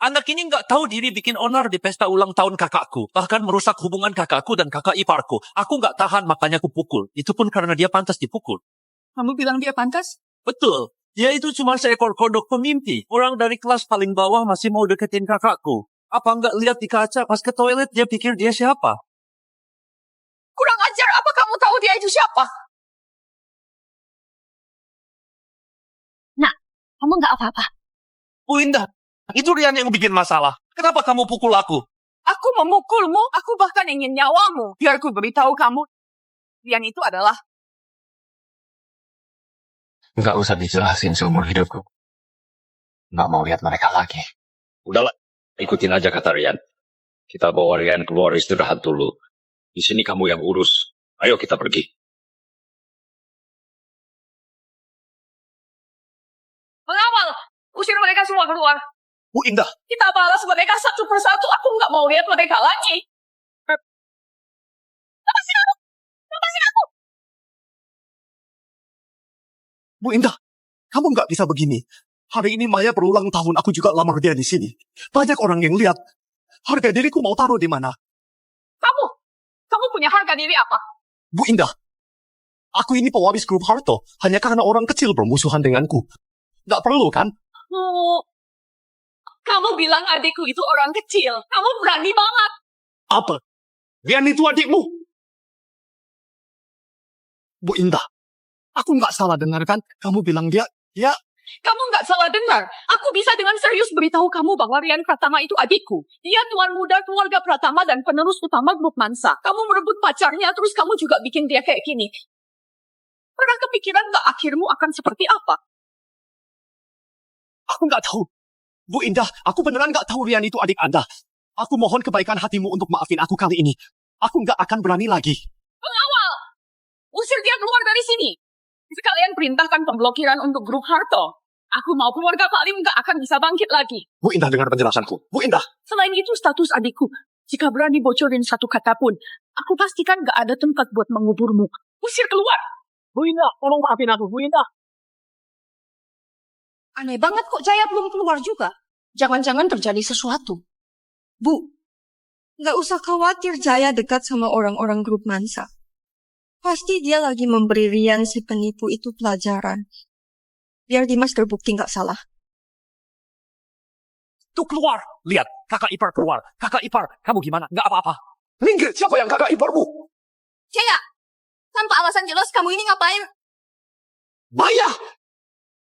S6: Anak ini nggak tahu diri bikin onar di pesta ulang tahun kakakku. Bahkan merusak hubungan kakakku dan kakak iparku. Aku nggak tahan, makanya aku pukul. Itu pun karena dia pantas dipukul.
S2: Kamu bilang dia pantas?
S6: Betul. Dia itu cuma seekor kodok pemimpi. Orang dari kelas paling bawah masih mau deketin kakakku. Apa nggak lihat di kaca pas ke toilet dia pikir dia siapa?
S2: Kurang ajar, apa kamu tahu dia itu siapa?
S4: Nak, kamu nggak apa-apa.
S6: Bu Indah, itu Rian yang bikin masalah. Kenapa kamu pukul aku?
S2: Aku memukulmu, aku bahkan ingin nyawamu. Biar ku beritahu kamu, Rian itu adalah...
S9: Nggak usah dijelasin seumur hidupku.
S3: nggak mau lihat mereka lagi.
S9: Udahlah, ikutin aja kata Rian. Kita bawa Rian keluar istirahat dulu. Di sini kamu yang urus. Ayo kita pergi.
S2: Mengawal! Usir mereka semua keluar.
S5: Bu Indah,
S2: Kita balas mereka satu persatu. Aku nggak mau lihat mereka lagi. Lepasin aku! Lepasin aku!
S5: Bu Indah, kamu nggak bisa begini. Hari ini Maya berulang tahun, aku juga lamar dia di sini. Banyak orang yang lihat. Harga diriku mau taruh di mana?
S2: Kamu punya harga diri apa?
S5: Bu Indah, aku ini pewaris grup Harto. Hanya karena orang kecil bermusuhan denganku. Nggak perlu kan?
S2: Oh, kamu bilang adikku itu orang kecil. Kamu berani banget.
S5: Apa? Rian itu adikmu? Bu Indah, aku nggak salah dengar kan? Kamu bilang dia
S2: Kamu nggak salah dengar. Aku bisa dengan serius beritahu kamu bahwa Rian Pratama itu adikku. Dia tuan muda keluarga Pratama dan penerus utama grup Mansa. Kamu merebut pacarnya, terus kamu juga bikin dia kayak gini. Pernah kepikiran nggak akhirmu akan seperti apa?
S5: aku nggak tahu. Bu Indah, aku beneran nggak tahu Rian itu adik Anda. Aku mohon kebaikan hatimu untuk maafin aku kali ini. Aku nggak akan berani lagi.
S2: Pengawal! Usir dia keluar dari sini. Sekalian perintahkan pemblokiran untuk grup Harto. Aku mau keluarga Pak Lim nggak akan bisa bangkit lagi.
S5: Bu Indah, dengar penjelasanku. Bu Indah.
S2: Selain itu status adikku. Jika berani bocorin satu kata pun, aku pastikan nggak ada tempat buat menguburmu. Usir keluar!
S6: Bu Indah, tolong maafin aku, Bu Indah.
S7: Aneh banget kok Jaya belum keluar juga. Jangan-jangan terjadi sesuatu. Bu, nggak usah khawatir Jaya dekat sama orang-orang grup Mansa. Pasti dia lagi memberi Rian si penipu itu pelajaran. Biar Dimas terbukti nggak salah.
S6: Tuh keluar. Lihat, kakak ipar keluar. Kakak ipar, kamu gimana? Nggak apa-apa.
S5: Minggir, siapa yang kakak iparmu?
S7: Jaya, tanpa alasan jelas kamu ini ngapain?
S5: Maya!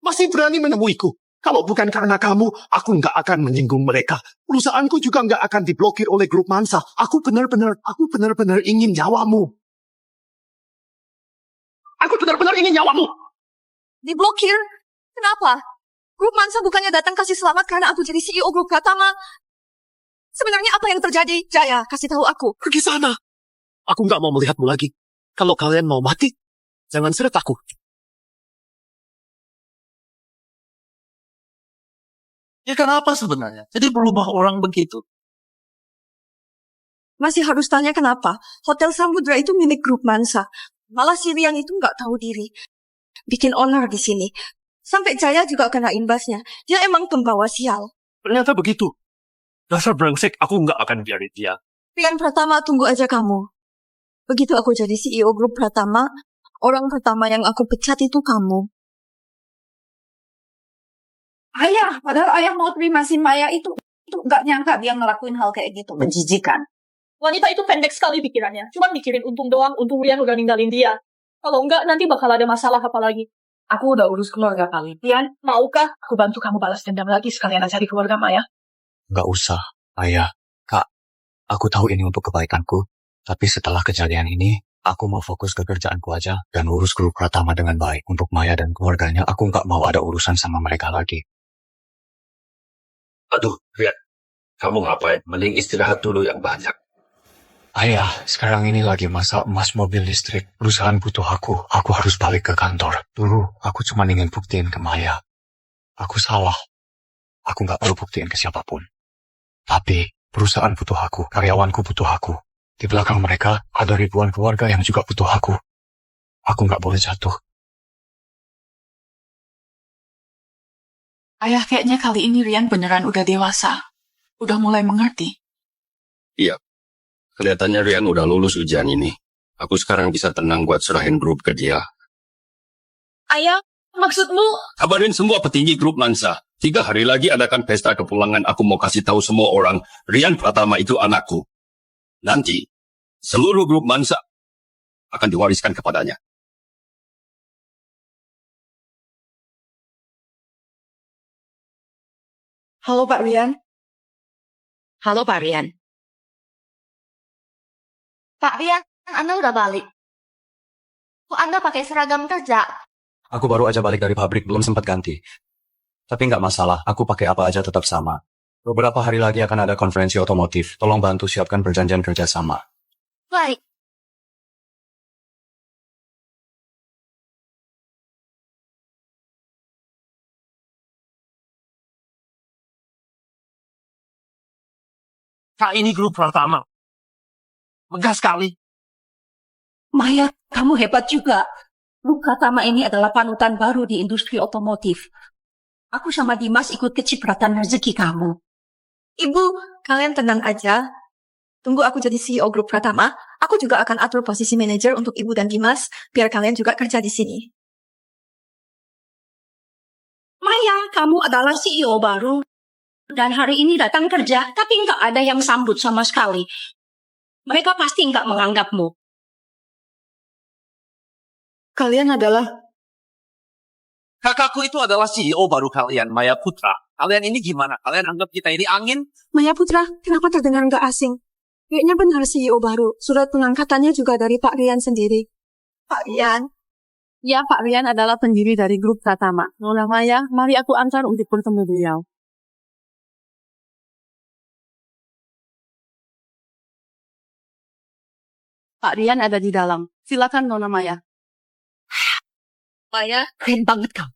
S5: Masih berani menemuiku. Kalau bukan karena kamu, aku nggak akan menyinggung mereka. Perusahaanku juga nggak akan diblokir oleh grup Mansa. Aku benar-benar ingin nyawamu. Aku benar-benar ingin nyawamu.
S7: Diblokir? Kenapa? Grup Mansa bukannya datang kasih selamat karena aku jadi CEO grup Pratama. Sebenarnya apa yang terjadi? Jaya, kasih tahu aku.
S5: Pergi sana. Aku nggak mau melihatmu lagi. Kalau kalian mau mati, jangan seret aku.
S6: Ya kenapa sebenarnya? Jadi berubah orang begitu.
S7: Masih harus tanya kenapa? Hotel Samudra itu milik grup Mansa. Malah si Rian itu nggak tahu diri. Bikin onar di sini. Sampai Jaya juga kena imbasnya. Dia emang pembawa sial.
S6: Ternyata begitu. Dasar brengsek, aku nggak akan biarin dia.
S7: Rian Pratama, tunggu aja kamu. Begitu aku jadi CEO grup Pratama, orang pertama yang aku pecat itu kamu.
S4: Ayah, padahal ayah mau terima si Maya itu nggak nyangka dia ngelakuin hal kayak gitu, menjijikan.
S2: Wanita itu pendek sekali pikirannya. Cuma mikirin untung doang, untung Rian udah ninggalin dia. Kalau enggak, nanti bakal ada masalah apa lagi. Aku udah urus keluarga kalian. Rian, maukah aku bantu kamu balas dendam lagi sekalian aja di keluarga Maya?
S8: Nggak usah, Ayah. Kak, aku tahu ini untuk kebaikanku. Tapi setelah kejadian ini, aku mau fokus ke kerjaanku aja dan urus grup Pratama dengan baik. Untuk Maya dan keluarganya, aku nggak mau ada urusan sama mereka lagi.
S9: Aduh, Rian. Kamu ngapain? Mending istirahat dulu yang banyak.
S8: Ayah, sekarang ini lagi masa emas mobil listrik. Perusahaan butuh aku. Aku harus balik ke kantor. Dulu, aku cuma ingin buktiin ke Maya. Aku salah. Aku nggak perlu buktiin ke siapapun. Tapi, perusahaan butuh aku. Karyawanku butuh aku. Di belakang mereka, ada ribuan keluarga yang juga butuh aku. Aku nggak boleh jatuh.
S11: Ayah, kayaknya kali ini Rian beneran udah dewasa. Udah mulai mengerti.
S9: Iya. Kelihatannya Rian udah lulus ujian ini. Aku sekarang bisa tenang buat serahin grup ke dia.
S2: Ayah, maksudmu?
S9: Kabarin semua petinggi grup Mansa. 3 hari lagi adakan pesta kepulangan. Aku mau kasih tahu semua orang, Rian Pratama itu anakku. Nanti, seluruh grup Mansa akan diwariskan kepadanya.
S7: Halo Pak Rian.
S4: Halo Pak Rian.
S7: Pak Rian, Anda udah balik. Kok Anda pakai seragam kerja?
S8: Aku baru aja balik dari pabrik, belum sempat ganti. Tapi nggak masalah, aku pakai apa aja tetap sama. Beberapa hari lagi akan ada konferensi otomotif. Tolong bantu siapkan perjanjian kerjasama.
S4: Baik.
S6: Kak, ini grup pertama. Megah sekali.
S4: Maya, kamu hebat juga. Grup Pratama ini adalah panutan baru di industri otomotif. Aku sama Dimas ikut kecipratan rezeki kamu.
S7: Ibu, kalian tenang aja. Tunggu aku jadi CEO grup Pratama. Aku juga akan atur posisi manajer untuk Ibu dan Dimas, biar kalian juga kerja di sini.
S4: Maya, kamu adalah CEO baru. Dan hari ini datang kerja, tapi nggak ada yang sambut sama sekali. Mereka pasti nggak menganggapmu.
S7: Kalian adalah...
S6: Kakakku itu adalah CEO baru kalian, Maya Putra. Kalian ini gimana? Kalian anggap kita ini angin?
S2: Maya Putra, kenapa terdengar nggak asing? Kayaknya benar CEO baru. Surat pengangkatannya juga dari Pak Rian sendiri.
S7: Pak Rian? Ya, Pak Rian adalah pendiri dari grup Pratama. Nona Maya, mari aku antar untuk bertemu beliau. Pak Rian ada di dalam. Silakan Nona Maya.
S4: Maya, keren banget kamu.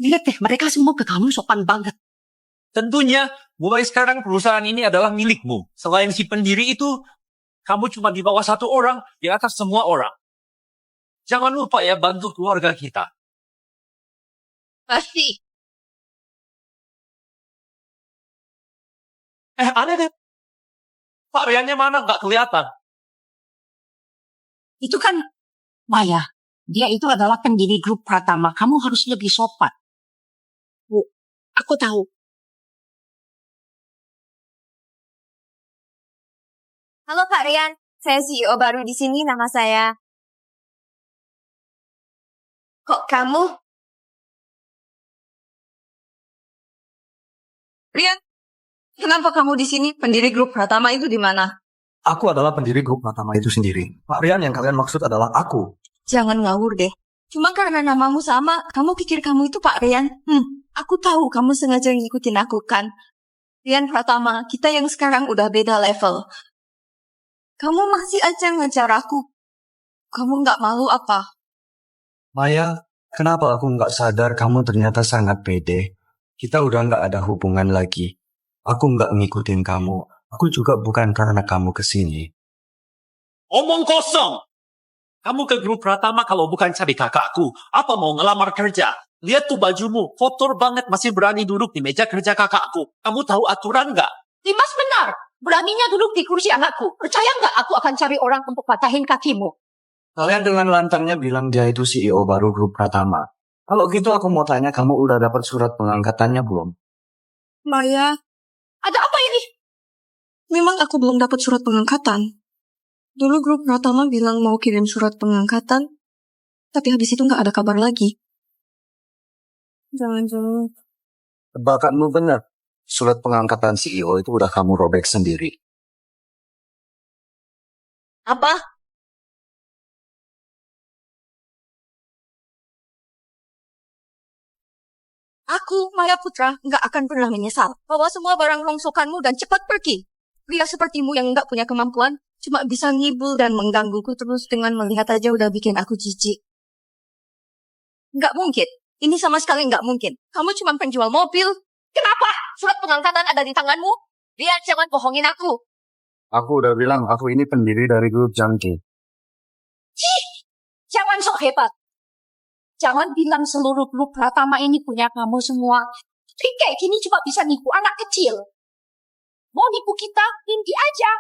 S4: Lihat deh, mereka semua ke kamu sopan banget.
S6: Tentunya, mulai sekarang perusahaan ini adalah milikmu. Selain si pendiri itu, kamu cuma di bawah satu orang, di atas semua orang. Jangan lupa ya, bantu keluarga kita.
S4: Pasti.
S6: Aneh deh. Pak Riannya mana? Nggak kelihatan.
S4: Itu kan Maya. Dia itu adalah pendiri grup Pratama. Kamu harus lebih sopan. Bu, aku tahu.
S7: Halo Pak Rian, saya CEO baru di sini, nama saya. Kok kamu? Rian, kenapa kamu di sini? Pendiri grup Pratama itu di mana?
S8: Aku adalah pendiri grup Pratama itu sendiri. Pak Rian yang kalian maksud adalah aku.
S7: Jangan ngawur deh. Cuma karena namamu sama, kamu pikir kamu itu Pak Rian? Aku tahu kamu sengaja ngikutin aku kan. Rian Pratama, kita yang sekarang udah beda level. Kamu masih aja ngejar aku. Kamu nggak malu apa?
S8: Maya, kenapa aku nggak sadar kamu ternyata sangat pede? Kita udah nggak ada hubungan lagi. Aku nggak ngikutin kamu. Aku juga bukan karena kamu kesini.
S6: Omong kosong! Kamu ke grup Pratama kalau bukan cari kakakku. Apa mau ngelamar kerja? Lihat tuh bajumu, kotor banget masih berani duduk di meja kerja kakakku. Kamu tahu aturan nggak?
S4: Dimas benar. Beraninya duduk di kursi anakku. Percaya nggak aku akan cari orang untuk patahin kakimu?
S8: Kalian dengan lantangnya bilang dia itu CEO baru grup Pratama. Kalau gitu aku mau tanya, kamu udah dapat surat pengangkatannya belum?
S2: Maya,
S4: Ada apa ini?
S2: memang aku belum dapat surat pengangkatan. Dulu grup Pratama bilang mau kirim surat pengangkatan, tapi habis itu nggak ada kabar lagi. Jangan-jangan...
S8: Tebakanmu benar. Surat pengangkatan CEO itu udah kamu robek sendiri.
S4: Apa?
S7: Aku, Maya Putra, nggak akan pernah menyesal. Bawa semua barang rongsokanmu dan cepat pergi. Pria sepertimu yang nggak punya kemampuan, cuma bisa ngibul dan menggangguku terus dengan melihat aja udah bikin aku jijik. Nggak mungkin. Ini sama sekali nggak mungkin. Kamu cuma penjual mobil.
S4: Kenapa? Surat pengangkatan ada di tanganmu? Dia jangan bohongin aku.
S8: Aku udah bilang, aku ini pendiri dari grup Jangki.
S4: Jangan sok hebat. Jangan bilang seluruh grup Pratama ini punya kamu semua. Tapi kayak gini cuma bisa nipu anak kecil. Mau nipu kita, mimpi aja.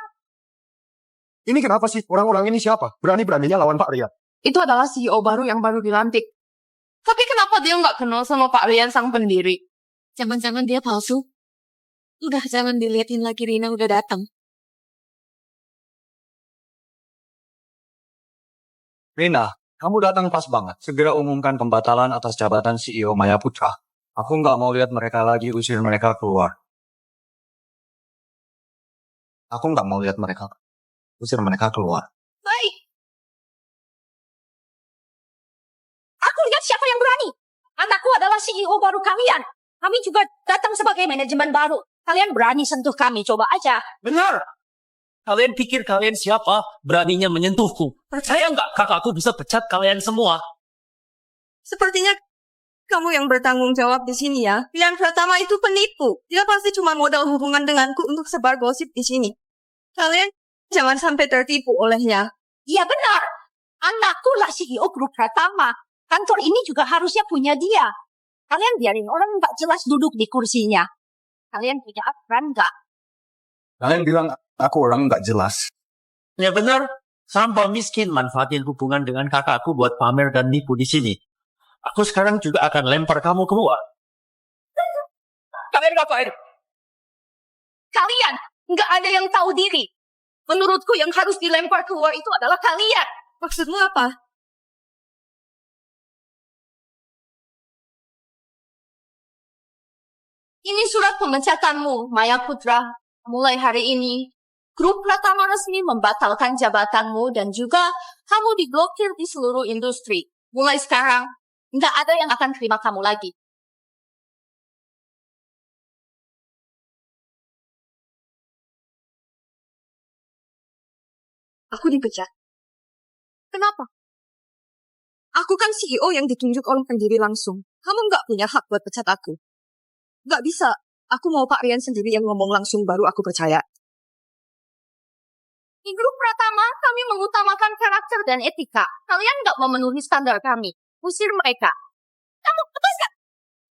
S3: Ini kenapa sih? Orang-orang ini siapa? Berani-beraninya lawan Pak Rian.
S2: Itu adalah CEO baru yang baru dilantik. Tapi kenapa dia nggak kenal sama Pak Rian sang pendiri?
S7: Jangan-jangan dia palsu. Udah jangan diliatin lagi, Rina udah datang.
S8: Rina, kamu datang pas banget. Segera umumkan pembatalan atas jabatan CEO Maya Putra. Aku nggak mau lihat mereka lagi, usir mereka keluar. Aku nggak mau lihat mereka. Usir mereka keluar.
S4: Baik. Aku lihat siapa yang berani. Anakku adalah CEO baru kalian. Kami juga datang sebagai manajemen baru. Kalian berani sentuh kami, coba aja.
S6: Benar. Kalian pikir kalian siapa? Beraninya menyentuhku. Percaya nggak kakakku bisa pecat kalian semua?
S7: Sepertinya kamu yang bertanggung jawab di sini ya. Yang pertama itu penipu. Dia pasti cuma modal hubungan denganku untuk sebar gosip di sini. Kalian jangan sampai tertipu olehnya.
S4: Iya benar. Anakku lah CEO Grup Pratama. Kantor ini juga harusnya punya dia. Kalian biarin orang nggak jelas duduk di kursinya. Kalian punya aturan nggak?
S8: Kalian bilang aku orang nggak jelas.
S6: Ya benar. Sampah miskin manfaatin hubungan dengan kakakku buat pamer dan nipu di sini. Aku sekarang juga akan lempar kamu keluar.
S7: Kalian ngapain?
S4: Kalian nggak ada yang tahu diri. Menurutku yang harus dilempar keluar itu adalah kalian.
S7: Maksudmu apa?
S4: Ini surat pemecatanmu, Maya Putra. Mulai hari ini, Grup Pratama resmi membatalkan jabatanmu dan juga kamu diblokir di seluruh industri. Mulai sekarang, nggak ada yang akan terima kamu lagi.
S7: Aku dipecat. Kenapa? Aku kan CEO yang ditunjuk oleh pendiri langsung. Kamu nggak punya hak buat pecat aku. Nggak bisa. Aku mau Pak Rian sendiri yang ngomong langsung baru aku percaya.
S4: Di Grup Pratama, kami mengutamakan karakter dan etika. Kalian nggak memenuhi standar kami. Usir mereka. Kamu lepaskan.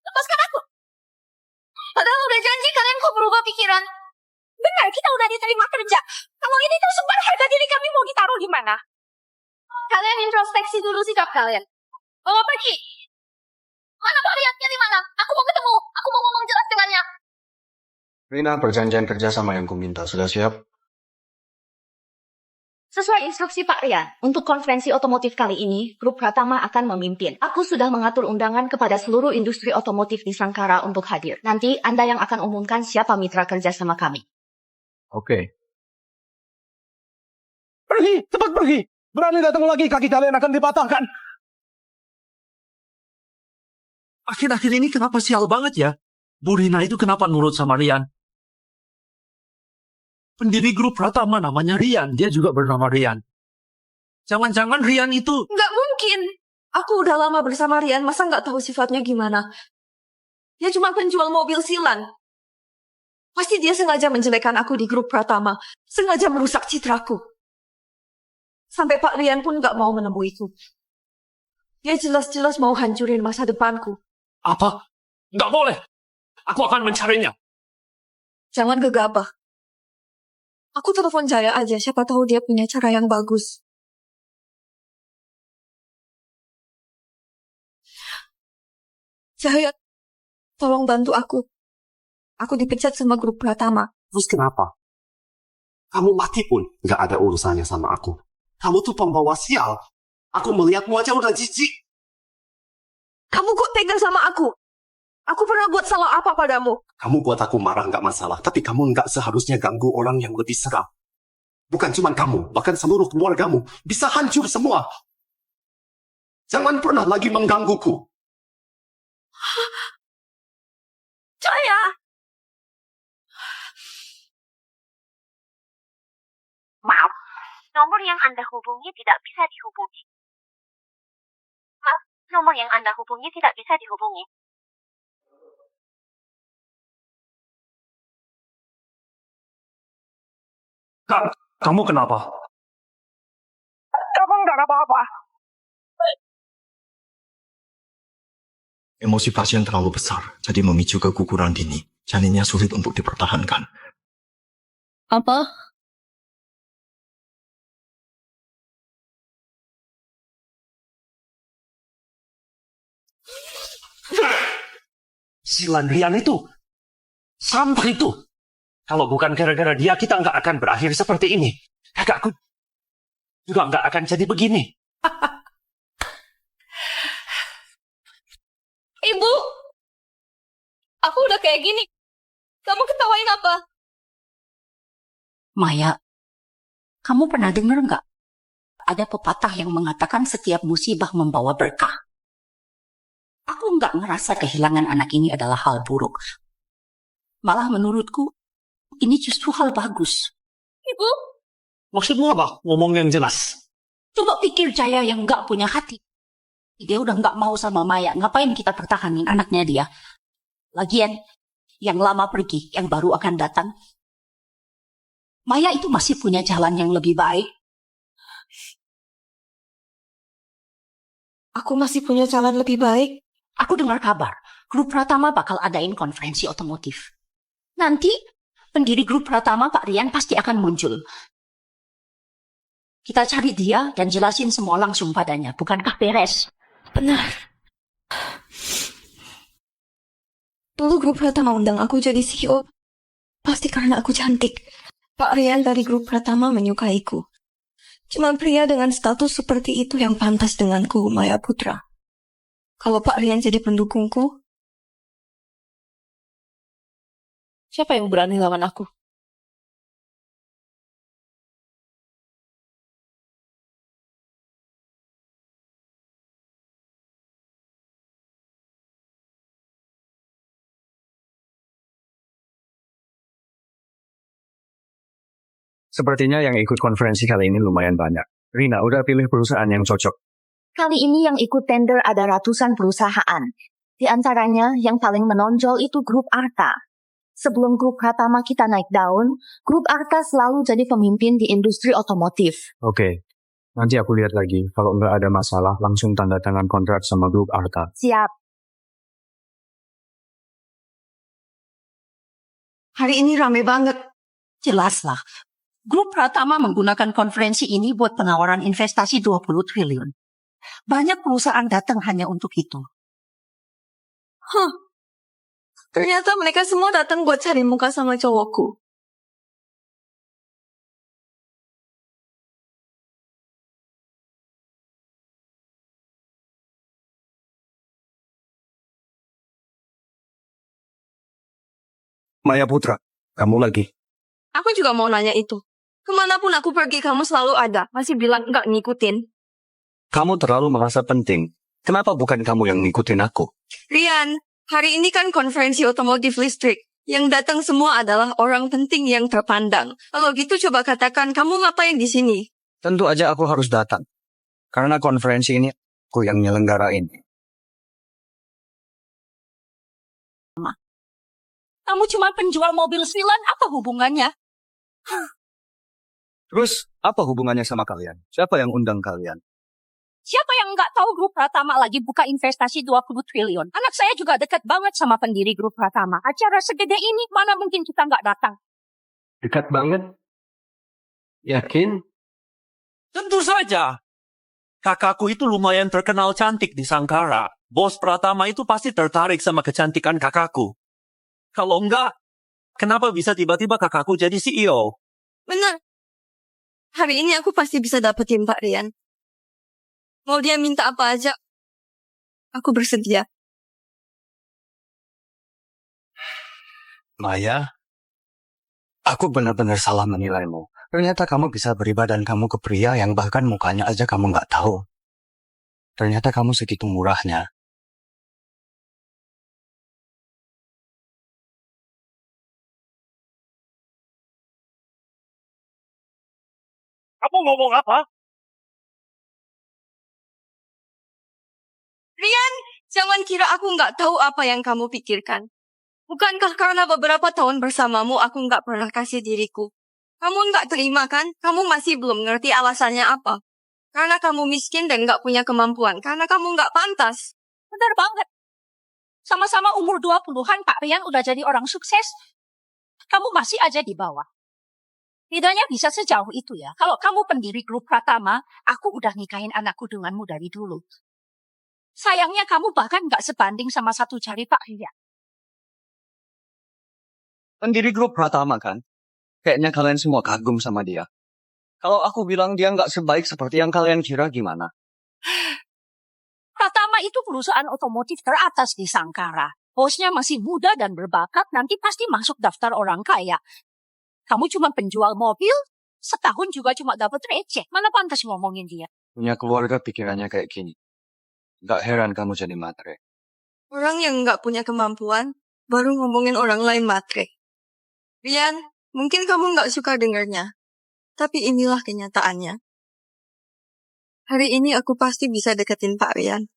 S4: Lepaskan aku. Padahal udah janji kalian kok berubah pikiran. Benar, kita udah diterima kerja. Kalau ini tersebar, harga diri kami mau ditaruh di mana? Kalian introspeksi dulu sikap kalian. Bawa pergi. Mana Pak Rian? Dia di mana? Aku mau ketemu. Aku mau ngomong jelas dengannya.
S8: Rina, perjanjian kerja sama yang kuminta sudah siap?
S10: Sesuai instruksi Pak Rian, untuk konferensi otomotif kali ini, Grup Pratama akan memimpin. Aku sudah mengatur undangan kepada seluruh industri otomotif di Sangkara untuk hadir. Nanti Anda yang akan umumkan siapa mitra kerja sama kami.
S8: Oke.
S3: Pergi, cepat pergi. Berani datang lagi, kaki kalian akan dipatahkan.
S6: Akhir-akhir ini kenapa sial banget ya? Bu Rina itu kenapa nurut sama Rian? Pendiri Grup Pratama namanya Rian. Dia juga bernama Rian. Jangan-jangan Rian itu...
S7: Nggak mungkin. Aku udah lama bersama Rian, masa nggak tahu sifatnya gimana? Dia cuma penjual mobil silan. Pasti dia sengaja menjelekkan aku di Grup Pratama. Sengaja merusak citraku. Sampai Pak Rian pun nggak mau menemuiku. Dia jelas-jelas mau hancurin masa depanku.
S6: Apa? Nggak boleh. Aku akan mencarinya.
S7: Jangan gegabah. Aku telepon Jaya aja, siapa tahu dia punya cara yang bagus. Jaya, tolong bantu aku. Aku dipecat sama Grup Pratama.
S5: Terus kenapa? Kamu mati pun nggak ada urusannya sama aku. Kamu tuh pembawa sial. Aku melihatmu aja udah jijik.
S7: Kamu kok tega sama aku? Aku pernah buat salah apa padamu?
S5: Kamu buat aku marah nggak masalah, tapi kamu nggak seharusnya ganggu orang yang lebih seram. Bukan cuma kamu, bahkan seluruh keluargamu bisa hancur semua. Jangan pernah lagi menggangguku.
S7: Jaya!
S10: Maaf, nomor yang Anda hubungi tidak bisa dihubungi. Maaf, nomor yang Anda hubungi tidak bisa dihubungi.
S6: Kamu kenapa?
S3: Kamu nggak apa-apa.
S12: Emosi pasien terlalu besar, jadi memicu keguguran dini. Janinnya sulit untuk dipertahankan.
S2: Apa?
S6: Silan Rian itu. Sampah itu. Kalau bukan gara-gara dia, kita nggak akan berakhir seperti ini. Kakakku juga nggak akan jadi begini.
S7: Ibu! Aku udah kayak gini. Kamu ketawain apa?
S10: Maya, kamu pernah dengar nggak? Ada pepatah yang mengatakan setiap musibah membawa berkah. Aku nggak ngerasa kehilangan anak ini adalah hal buruk. Malah menurutku, ini justru hal bagus.
S4: Ibu,
S6: Maksudmu apa? Ngomong yang jelas.
S10: Coba pikir Jaya yang nggak punya hati. Dia udah nggak mau sama Maya. Ngapain kita pertahanin anaknya dia? Lagian, yang lama pergi, yang baru akan datang. Maya itu masih punya jalan yang lebih baik.
S7: Aku masih punya jalan lebih baik.
S10: Aku dengar kabar, grup Pratama bakal adain konferensi otomotif. Nanti, pendiri grup Pratama, Pak Rian, pasti akan muncul. Kita cari dia dan jelasin semua langsung padanya. Bukankah beres?
S7: Benar. Dulu grup Pratama undang aku jadi CEO. Pasti karena aku cantik. Pak Rian dari grup Pratama menyukaiku. Cuma pria dengan status seperti itu yang pantas denganku, Maya Putra. Kalau Pak Rian jadi pendukungku, siapa yang berani lawan aku?
S3: Sepertinya yang ikut konferensi kali ini lumayan banyak. Rina, udah pilih perusahaan yang cocok.
S10: Kali ini yang ikut tender ada ratusan perusahaan. Di antaranya yang paling menonjol itu grup Arta. Sebelum grup Pratama kita naik daun, grup Arta selalu jadi pemimpin di industri otomotif.
S3: Oke, nanti aku lihat lagi. Kalau nggak ada masalah, langsung tanda tangan kontrak sama grup Arta.
S10: Siap.
S4: hari ini rame banget.
S10: Jelaslah. Grup Pratama menggunakan konferensi ini buat penawaran investasi 20 triliun. Banyak perusahaan datang hanya untuk itu.
S7: Ternyata mereka semua datang buat cari muka sama cowokku.
S3: Maya Putra, kamu lagi.
S7: Aku juga mau nanya itu. Kemanapun aku pergi, kamu selalu ada. Masih bilang nggak ngikutin.
S3: Kamu terlalu merasa penting. Kenapa bukan kamu yang ngikutin aku?
S7: Rian, hari ini kan konferensi otomotif listrik. Yang datang semua adalah orang penting yang terpandang. Kalau gitu coba katakan, kamu ngapain di sini?
S3: Tentu aja aku harus datang. Karena konferensi ini aku yang nyelenggarain.
S10: Kamu cuma penjual mobil silan, apa hubungannya?
S3: Terus, apa hubungannya sama kalian? Siapa yang undang kalian?
S10: Siapa yang nggak tahu grup Pratama lagi buka investasi 20 triliun? Anak saya juga dekat banget sama pendiri grup Pratama. Acara segede ini, mana mungkin kita nggak datang?
S1: Dekat banget. Yakin?
S6: Tentu saja. Kakakku itu lumayan terkenal cantik di Sangkara. Bos Pratama itu pasti tertarik sama kecantikan kakakku. Kalau enggak, kenapa bisa tiba-tiba kakakku jadi CEO?
S7: Benar. Hari ini aku pasti bisa dapetin Pak Rian. Mau dia minta apa aja, aku bersedia.
S8: Maya, aku benar-benar salah menilaimu. Ternyata kamu bisa beri badan kamu ke pria yang bahkan mukanya aja kamu nggak tahu. Ternyata kamu segitu murahnya.
S6: Kamu ngomong apa?
S7: Rian, jangan kira aku nggak tahu apa yang kamu pikirkan. Bukankah karena beberapa tahun bersamamu aku nggak pernah kasih diriku? Kamu nggak terima kan? Kamu masih belum ngerti alasannya apa? Karena kamu miskin dan nggak punya kemampuan. Karena kamu nggak pantas.
S10: Benar banget. Sama-sama umur 20-an, Pak Rian udah jadi orang sukses. Kamu masih aja di bawah. Bedanya bisa sejauh itu ya. Kalau kamu pendiri grup Pratama, aku udah nikahin anakku denganmu dari dulu. Sayangnya kamu bahkan nggak sebanding sama satu jari Pak Rian.
S8: Pendiri grup Pratama kan? Kayaknya kalian semua kagum sama dia. Kalau aku bilang dia nggak sebaik seperti yang kalian kira gimana?
S10: Pratama itu perusahaan otomotif teratas di Sangkara. Bosnya masih muda dan berbakat, nanti pasti masuk daftar orang kaya. Kamu cuma penjual mobil, setahun juga cuma dapat receh. Mana pantas ngomongin dia?
S8: Punya keluarga pikirannya kayak gini. Gak heran kamu jadi matre.
S7: Orang yang nggak punya kemampuan baru ngomongin orang lain matre. Rian, mungkin kamu nggak suka dengarnya, tapi inilah kenyataannya. Hari ini aku pasti bisa deketin Pak Rian.